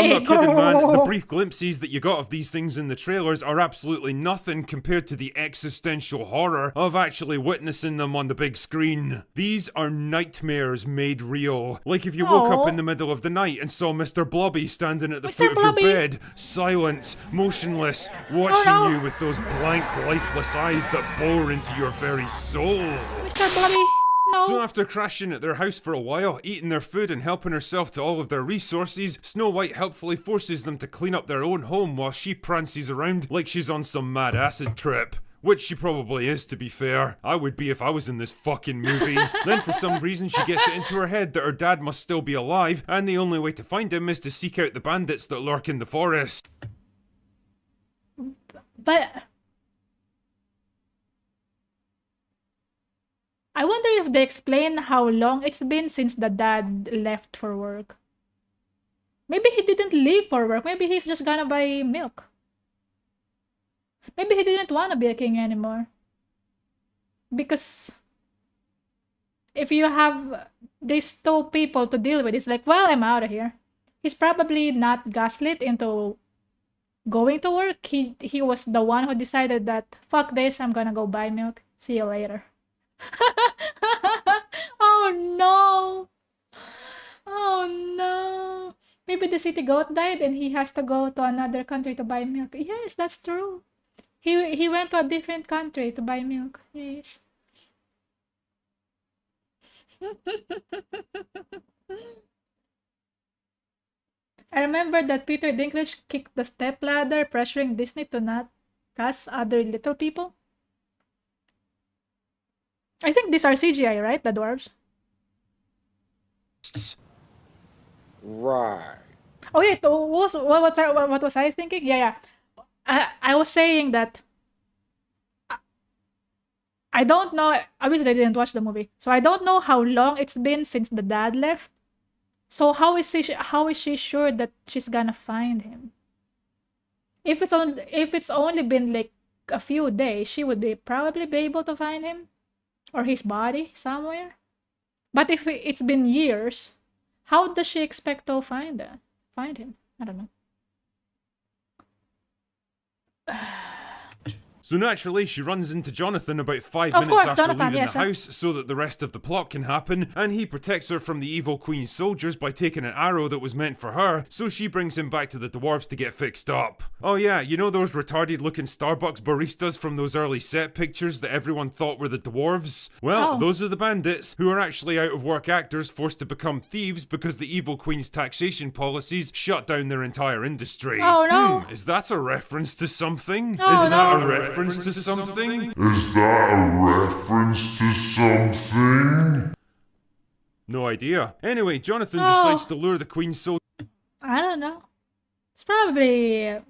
not kidding, man. The brief glimpses that you got of these things in the trailers are absolutely nothing compared to the existential horror of actually witnessing them on the big screen. These are nightmares made real. Like if you woke up Aw. in the middle of the night and saw Mr. Blobby standing at the Mr. foot of Blobby. your bed, silent, motionless, watching no. you with those blank, lifeless eyes that bore into your very soul. Mr. Blobby, No. So after crashing at their house for a while, eating their food and helping herself to all of their resources, Snow White helpfully forces them to clean up their own home while she prances around like she's on some mad acid trip. Which she probably is, to be fair. I would be if I was in this fucking movie. Then for some reason she gets it into her head that her dad must still be alive, and the only way to find him is to seek out the bandits that lurk in the forest. But I wonder if they explain how long it's been since the dad left for work. Maybe he didn't leave for work. Maybe he's just gonna buy milk. Maybe he didn't want to be a king anymore. Because if you have these two people to deal with, it's like, well, I'm out of here. He's probably not gaslit into going to work. He was the one who decided that, fuck this, I'm gonna go buy milk. See you later. Oh no! Oh no! Maybe the city goat died and he has to go to another country to buy milk. Yes, that's true. He went to a different country to buy milk. Yes. I remember that Peter Dinklage kicked the stepladder, pressuring Disney to not cast other little people. I think these are CGI, right? The dwarves. Right. Oh yeah, what was I thinking? Yeah. I was saying that I don't know. Obviously, I didn't watch the movie, so I don't know how long it's been since the dad left. So how is she sure that she's gonna find him? If it's only been like a few days, she would probably be able to find him or his body somewhere. But if it's been years, how does she expect to find him? I don't know. So naturally, she runs into Jonathan about 5 Of minutes course, after Jonathan, leaving yes, the house so that the rest of the plot can happen, and he protects her from the evil queen's soldiers by taking an arrow that was meant for her, so she brings him back to the dwarves to get fixed up. Oh yeah, you know those retarded looking Starbucks baristas from those early set pictures that everyone thought were the dwarves? Well, those are the bandits, who are actually out of work actors forced to become thieves because the evil queen's taxation policies shut down their entire industry. Oh no! Is that a reference to something? Oh, Is that no. a reference to something? Is that a reference to something? No idea. Anyway, Jonathan Oh. decides to lure the queen's soldier I don't know. It's probably a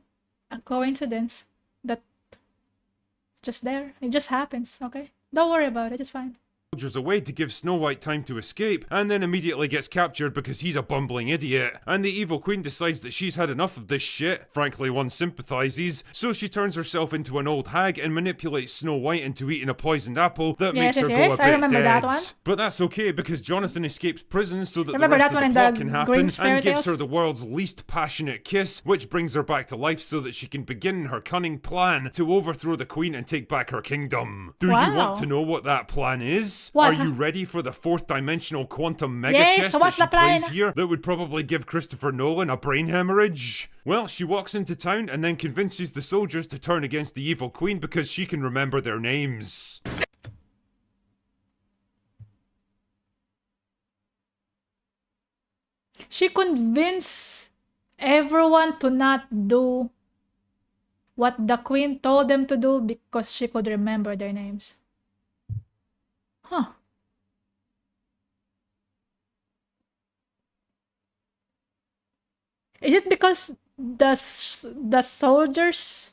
coincidence that it's just there. It just happens, okay? Don't worry about it, it's fine. away to give Snow White time to escape, and then immediately gets captured because he's a bumbling idiot. And the evil queen decides that she's had enough of this shit. Frankly, one sympathizes. So she turns herself into an old hag and manipulates Snow White into eating a poisoned apple that makes her go a Yes, bit I remember dead. that one. But that's okay because Jonathan escapes prison so that Remember the rest that of one the in plot the can happen, Grimm's fairy and gives tales? her the world's least passionate kiss, which brings her back to life so that she can begin her cunning plan to overthrow the queen and take back her kingdom. Do you Wow. want to know what that plan is? What? Are you ready for the fourth dimensional quantum mega Yes, chest that what's she the plan? plays here that would probably give Christopher Nolan a brain hemorrhage? Well, she walks into town and then convinces the soldiers to turn against the evil queen because she can remember their names. She convinced everyone to not do what the queen told them to do because she could remember their names. Huh. Is it because the soldiers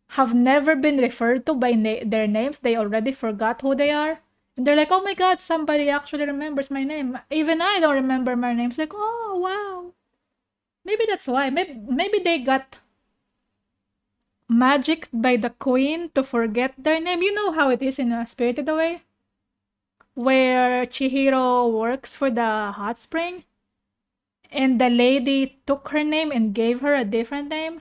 have never been referred to by their names? They already forgot who they are? And they're like, oh my god, somebody actually remembers my name. Even I don't remember my name. It's like, oh wow. Maybe that's why. Maybe they got magicked by the queen to forget their name. You know how it is in Spirited Away? Where Chihiro works for the hot spring? And the lady took her name and gave her a different name?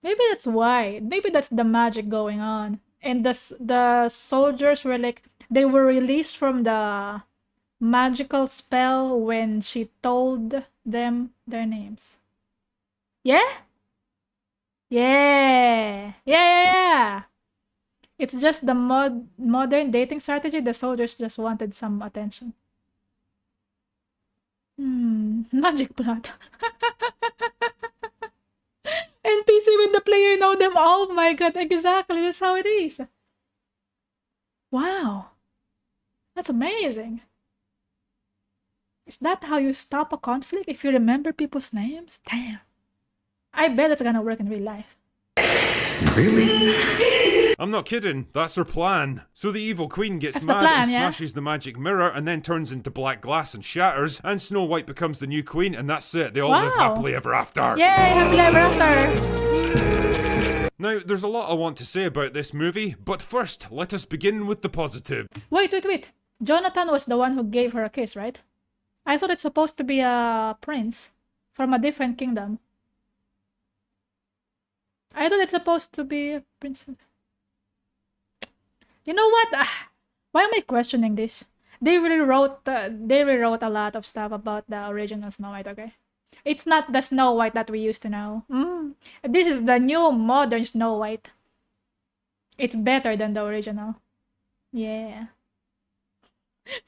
Maybe that's why. Maybe that's the magic going on. And the soldiers were like, they were released from the magical spell when she told them their names. Yeah? Yeah. It's just the modern dating strategy. The soldiers just wanted some attention. Magic plot. NPC when the player know them. Oh my god, exactly. That's how it is. Wow. That's amazing. Is that how you stop a conflict? If you remember people's names? Damn. I bet it's gonna work in real life. I'm not kidding, that's her plan. So the evil queen gets That's the mad plan, and yeah? smashes the magic mirror and then turns into black glass and shatters, and Snow White becomes the new queen, and that's it. They all live Wow. happily ever after. Yay, happily ever after. Now, there's a lot I want to say about this movie, but first, let us begin with the positive. Wait. Jonathan was the one who gave her a kiss, right? I thought it's supposed to be a prince from a different kingdom. I thought it's supposed to be a prince. You know what? Why am I questioning this? They rewrote a lot of stuff about the original Snow White, okay? It's not the Snow White that we used to know. This is the new modern Snow White. It's better than the original. Yeah.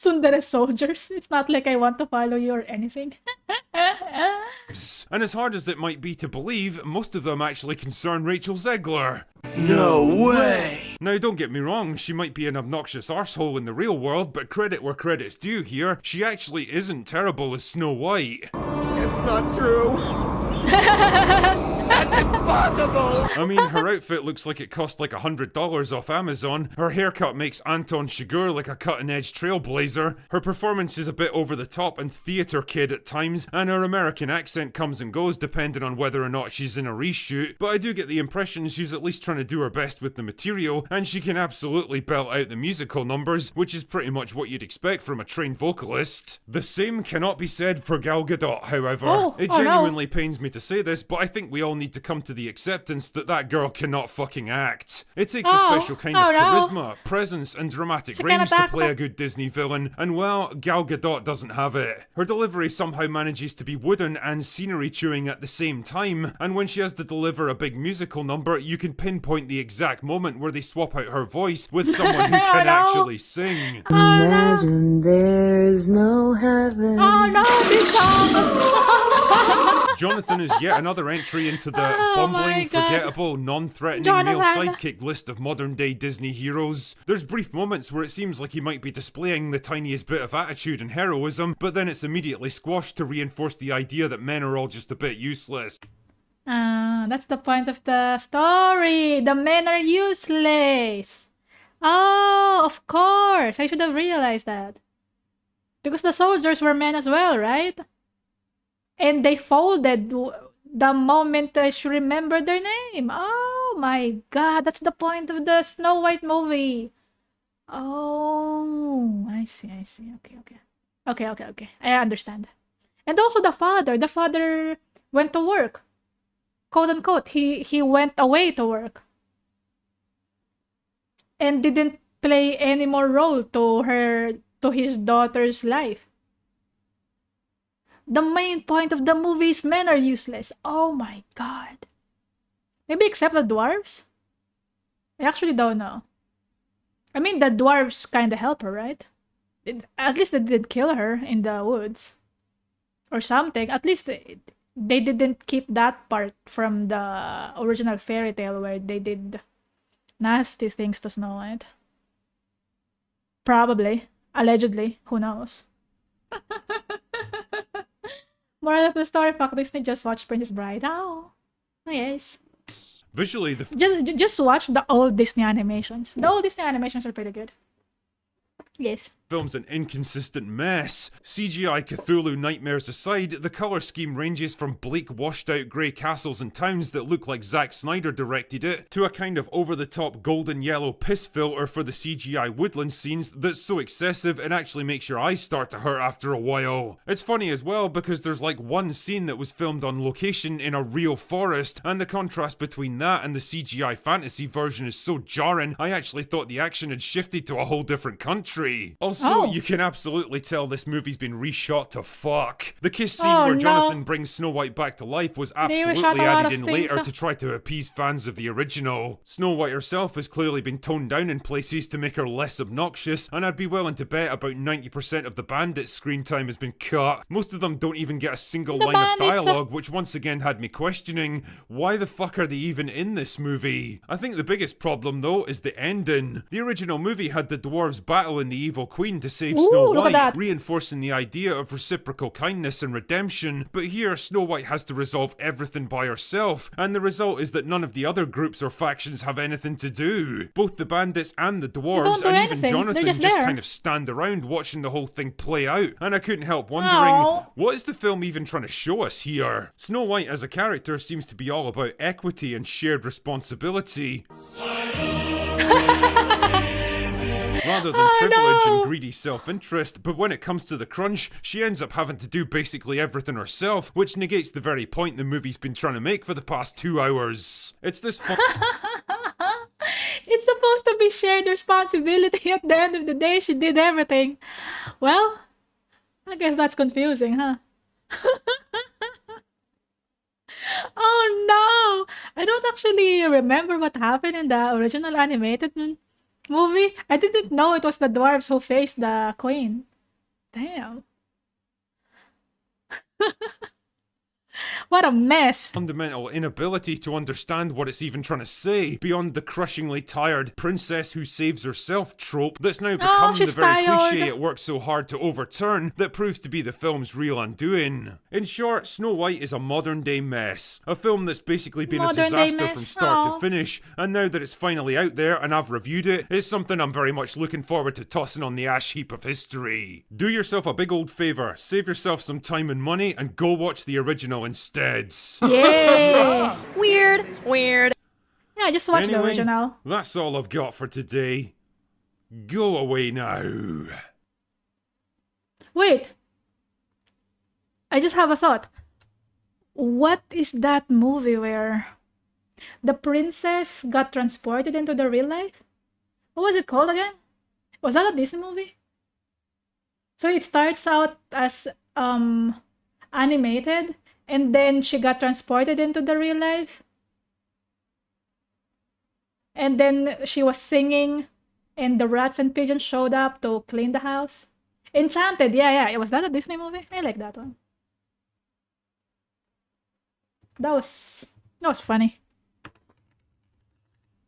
Tsundere soldiers. It's not like I want to follow you or anything. And as hard as it might be to believe, most of them actually concern Rachel Zegler. No way! Now, don't get me wrong, she might be an obnoxious arsehole in the real world, but credit where credit's due here, she actually isn't terrible as Snow White. It's not true! That's impossible! I mean, her outfit looks like it cost like $100 off Amazon, her haircut makes Anton Chigurh like a cutting-edge trailblazer, her performance is a bit over the top and theatre kid at times, and her American accent comes and goes depending on whether or not she's in a reshoot, but I do get the impression she's at least trying to do her best with the material, and she can absolutely belt out the musical numbers, which is pretty much what you'd expect from a trained vocalist. The same cannot be said for Gal Gadot, however. It genuinely pains me to say this, but I think we all need to come to the acceptance that that girl cannot fucking act. It takes a special kind of charisma, presence, and dramatic range to play a good Disney villain, and well, Gal Gadot doesn't have it. Her delivery somehow manages to be wooden and scenery chewing at the same time, and when she has to deliver a big musical number, you can pinpoint the exact moment where they swap out her voice with someone who can actually sing. Imagine there's no heaven. Oh no, this song! Jonathan is yet another entry into the bumbling, forgettable, non-threatening male sidekick list of modern-day Disney heroes. There's brief moments where it seems like he might be displaying the tiniest bit of attitude and heroism, but then it's immediately squashed to reinforce the idea that men are all just a bit useless. That's the point of the story. The men are useless. Oh, of course. I should have realized that. Because the soldiers were men as well, right? And they folded the moment I should remember their name. Oh my god, that's the point of the Snow White movie. Oh, I see. Okay. I understand. And also the father went to work. Quote unquote. He went away to work. And didn't play any more role to his daughter's life. The main point of the movie is men are useless. Oh my god. Maybe except the dwarves? I actually don't know. I mean, the dwarves kind of help her, right? At least they didn't kill her in the woods. Or something. At least they didn't keep that part from the original fairy tale where they did nasty things to Snow White. Probably. Allegedly. Who knows? Moral of the story, fuck Disney, just watch Princess Bride. Oh yes. Visually, just watch the old Disney animations. The old Disney animations are pretty good. Yes. film's an inconsistent mess. CGI Cthulhu nightmares aside, the colour scheme ranges from bleak washed out grey castles and towns that look like Zack Snyder directed it, to a kind of over the top golden yellow piss filter for the CGI woodland scenes that's so excessive it actually makes your eyes start to hurt after a while. It's funny as well because there's like one scene that was filmed on location in a real forest, and the contrast between that and the CGI fantasy version is so jarring I actually thought the action had shifted to a whole different country. Also, Also, Oh. you can absolutely tell this movie's been reshot to fuck. The kiss scene Oh, where no. Jonathan brings Snow White back to life was They reshot absolutely a lot added of in things, later huh? to try to appease fans of the original. Snow White herself has clearly been toned down in places to make her less obnoxious, and I'd be willing to bet about 90% of the bandits' screen time has been cut. Most of them don't even get a single The line of bandits, dialogue, which once again had me questioning, why the fuck are they even in this movie? I think the biggest problem though is the ending. The original movie had the dwarves battling the evil queen to save Ooh, Snow look at White, that. reinforcing the idea of reciprocal kindness and redemption, but here Snow White has to resolve everything by herself, and the result is that none of the other groups or factions have anything to do. Both the bandits and the dwarves, do and even anything. They're Jonathan, just just there. kind of stand around watching the whole thing play out, and I couldn't help wondering, Aw. what is the film even trying to show us here? Snow White as a character seems to be all about equity and shared responsibility. Rather than privilege no. and greedy self-interest, but when it comes to the crunch, she ends up having to do basically everything herself, which negates the very point the movie's been trying to make for the past 2 hours. It's this It's supposed to be shared responsibility. At the end of the day, she did everything. Well, I guess that's confusing, huh? Oh no! I don't actually remember what happened in the original animated movie. I didn't know it was the dwarves who faced the queen. Damn. What a mess. fundamental inability to understand what it's even trying to say, beyond the crushingly tired princess who saves herself trope that's now become the she's very tired. cliche it worked so hard to overturn that proves to be the film's real undoing. In short, Snow White is a modern day mess. A film that's basically been a Modern day disaster mess. from start Aw. to finish, and now that it's finally out there and I've reviewed it, it's something I'm very much looking forward to tossing on the ash heap of history. Do yourself a big old favour, save yourself some time and money, and go watch the original instead. Yay! Weird. Yeah, just watch the Anyway, original. that's all I've got for today. Go away now. Wait. I just have a thought. What is that movie where the princess got transported into the real life? What was it called again? Was that a Disney movie? So it starts out as animated, and then she got transported into the real life. And then she was singing, and the rats and pigeons showed up to clean the house. Enchanted, yeah. Was that a Disney movie? I like that one. That was funny.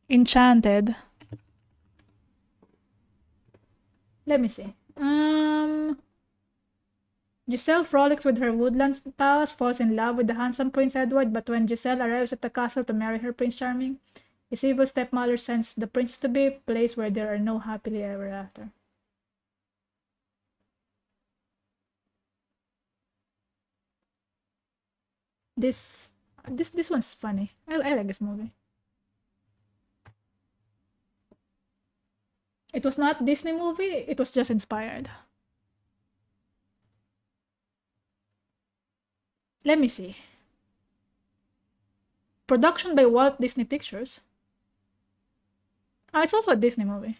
Enchanted. Let me see. Giselle frolics with her woodland pals, falls in love with the handsome Prince Edward, but when Giselle arrives at the castle to marry her Prince Charming, his evil stepmother sends the prince to be a place where there are no happily ever after. This one's funny. I like this movie. It was not Disney movie, it was just inspired. Let me see. Production by Walt Disney Pictures. It's also a Disney movie.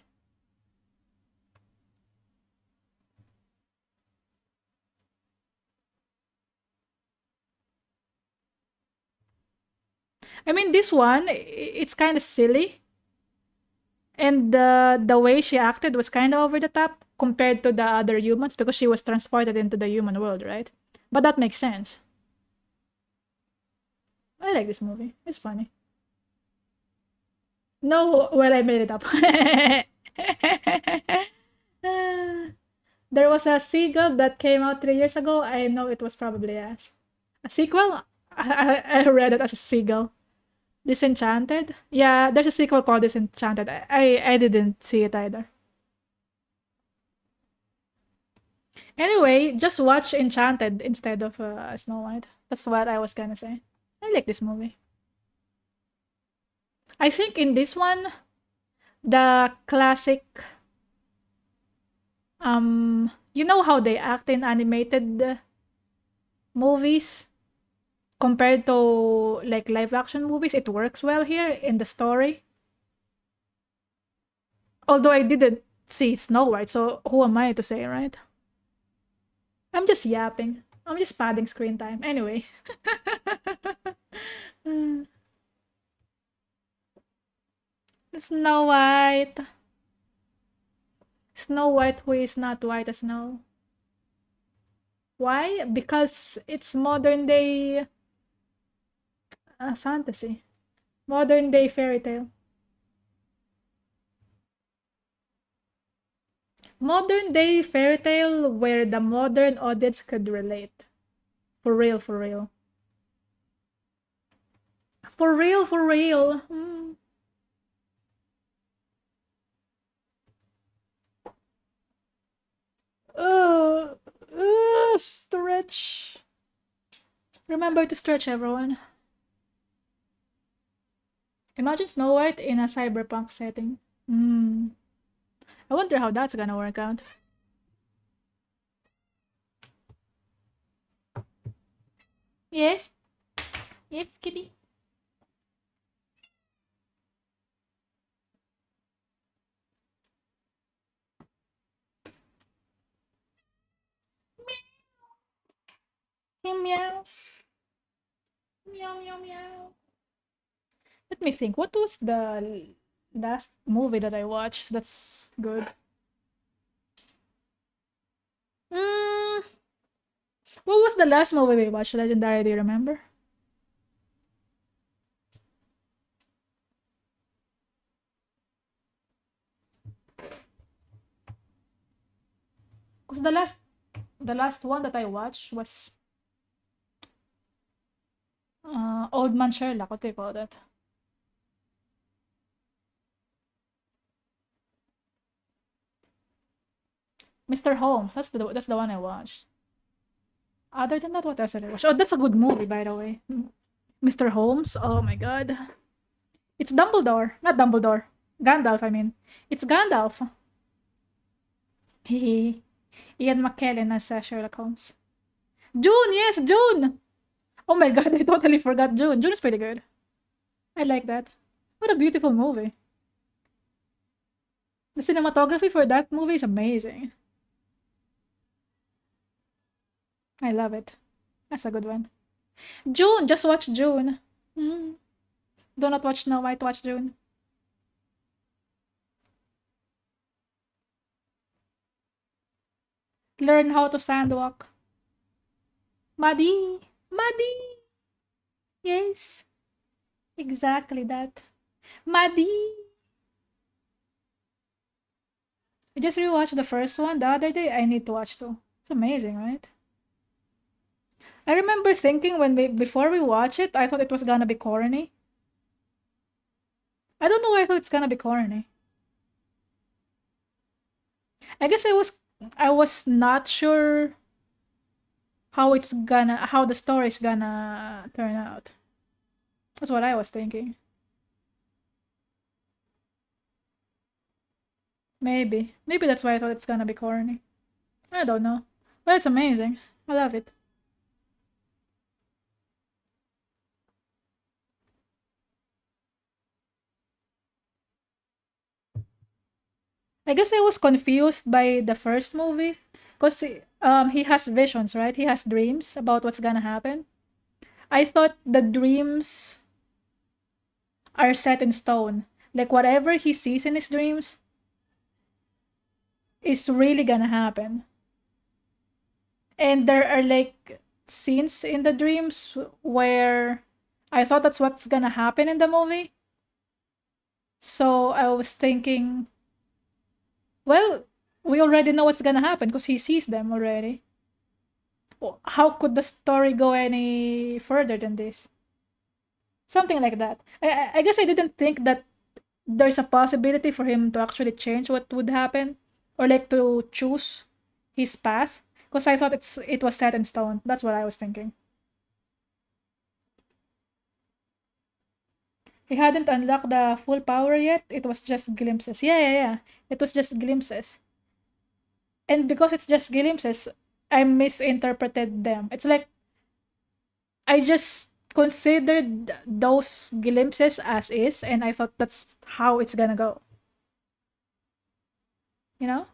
I mean, this one, it's kind of silly. And the way she acted was kind of over the top compared to the other humans because she was transported into the human world, right? But that makes sense. I like this movie. It's funny. No, well, I made it up. There was a sequel that came out 3 years ago. I know it was probably a sequel. I read it as a seagull. Disenchanted? Yeah, there's a sequel called Disenchanted. I didn't see it either. Anyway, just watch Enchanted instead of Snow White. That's what I was gonna say. I like this movie. I think in this one, the classic, you know how they act in animated movies compared to like live action movies, it works well here in the story. Although I didn't see Snow White, so who am I to say, right? I'm just yapping. I'm just padding screen time. Anyway. Snow White. Snow White who is not white as snow. Why? Because it's modern day fantasy. Modern day fairy tale. Modern day fairy tale where the modern audience could relate. For real, for real. For real, for real. Stretch. Remember to stretch, everyone. Imagine Snow White in a cyberpunk setting. I wonder how that's gonna work out. Yes? Yes, kitty? He meows. Meow, meow, meow. Let me think. What was the last movie that I watched that's good? What was the last movie we watched? Legendary, do you remember? Because the last one that I watched was Old Man Sherlock. What do you call that? Mr. Holmes. That's the one I watched. Other than that, what else did I watch? Oh, that's a good movie, by the way. Mr. Holmes. Oh my god. It's Dumbledore. Not Dumbledore. Gandalf, I mean. It's Gandalf. Hehe. Ian McKellen as Sherlock Holmes. June! Yes, June! Oh my god, I totally forgot June. June is pretty good. I like that. What a beautiful movie. The cinematography for that movie is amazing. I love it. That's a good one. June! Just watch June. Do not watch Snow White, watch June. Learn how to sandwalk. Maddie! Maddie! Yes. Exactly that. Maddie! I just rewatched the first one the other day. I need to watch too. It's amazing, right? I remember thinking before we watch it, I thought it was gonna be corny. I don't know why I thought it's gonna be corny. I guess I was not sure how the story's gonna turn out. That's what I was thinking. Maybe that's why I thought it's gonna be corny. I don't know. But it's amazing. I love it. I guess I was confused by the first movie because he has visions, right? He has dreams about what's gonna happen. I thought the dreams are set in stone. Like whatever he sees in his dreams is really gonna happen. And there are like scenes in the dreams where I thought that's what's gonna happen in the movie. So I was thinking, well, we already know what's gonna happen because he sees them already. How could the story go any further than this? Something like that. I guess I didn't think that there's a possibility for him to actually change what would happen or like to choose his path because I thought it was set in stone. That's what I was thinking. He hadn't unlocked the full power yet. It was just glimpses. Yeah. It was just glimpses. And because it's just glimpses, I misinterpreted them. It's like I just considered those glimpses as is, and I thought that's how it's gonna go. You know?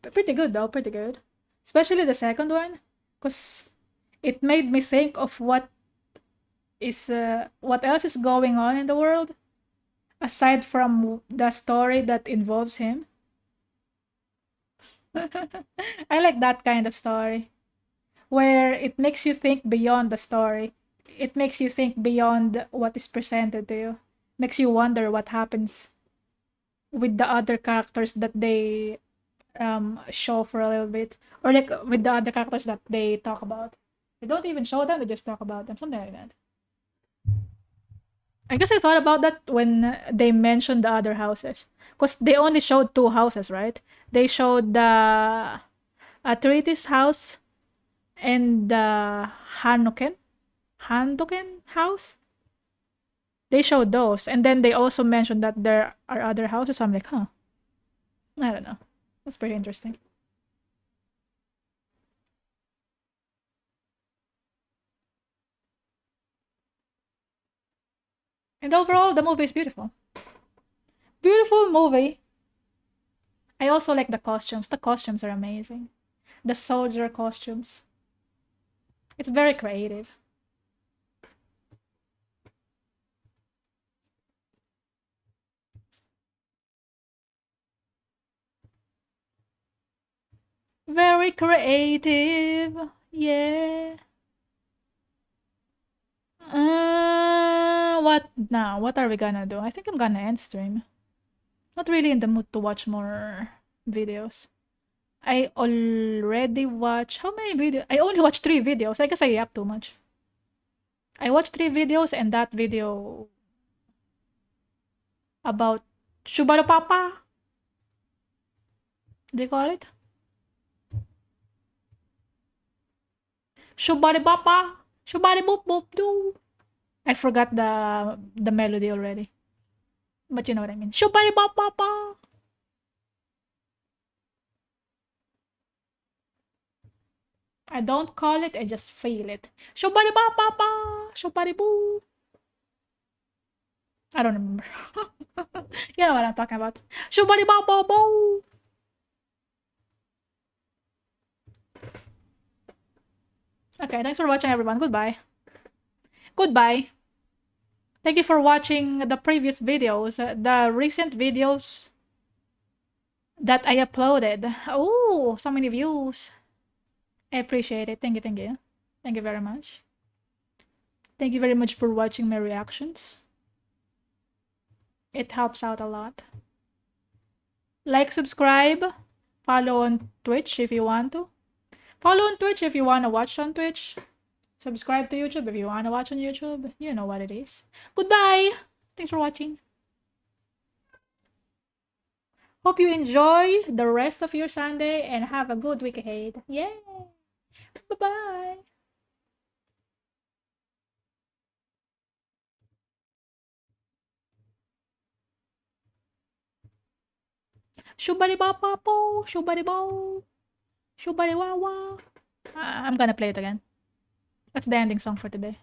But pretty good though, pretty good. Especially the second one, because it made me think of what else is going on in the world aside from the story that involves him. I like that kind of story where it makes you think beyond the story. It makes you think beyond what is presented to you. Makes you wonder what happens with the other characters that they show for a little bit, or like with the other characters that they talk about. They don't even show them, they just talk about them, something like that. I guess I thought about that when they mentioned the other houses, because they only showed 2 houses, right? They showed the Arthritis house and the Handoken house. They showed those, and then they also mentioned that there are other houses. I'm like, huh, I don't know. That's pretty interesting. And overall, the movie is beautiful. Beautiful movie. I also like the costumes. The costumes are amazing. The soldier costumes. It's very creative. Very creative. Yeah. What now? What are we gonna do? I think I'm gonna end stream. Not really in the mood to watch more videos. I already watched how many videos? I only watched 3 videos. I guess I yapped too much. I watched 3 videos, and that video about Subaru Papa. Do you call it? Shubari Papa. Shubari Boop Boop Doo. I forgot the melody already. But you know what I mean. Shubari Papa. I don't call it, I just feel it. Shubari Papa. Shubari Boo. I don't remember. You know what I'm talking about. Shubari Papa Boo. Okay, thanks for watching, everyone. Goodbye. Goodbye. Thank you for watching the previous videos, the recent videos that I uploaded. Oh, so many views. I appreciate it. Thank you, thank you. Thank you very much. Thank you very much for watching my reactions. It helps out a lot. Like, subscribe, follow on Twitch if you want to. Follow on Twitch if you want to watch on Twitch. Subscribe to YouTube if you want to watch on YouTube. You know what it is. Goodbye! Thanks for watching. Hope you enjoy the rest of your Sunday and have a good week ahead. Yay! Bye-bye! Shubari Papa Po! Shubari Bo! Shubari Wawa! I'm gonna play it again. That's the ending song for today.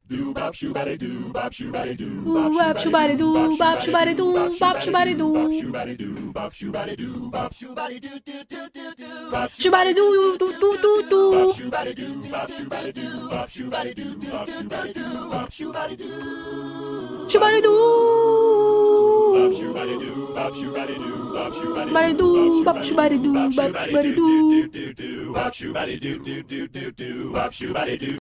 Bop shubari doo, bop shubari doo, Bop shubari doo, bop shubari doo, bop shubari doo, bop shubari doo, bop shubari doo, bop shubari doo doo doo doo doo. shubari doo, bop shubari doo, bop shubari doo, bop shubari doo, Shubari doo. bop shubari doo, bop shubari doo, bop Shubari doo, bop shubari doo, bop shubari doo. bop shubari doo, bop shubari doo.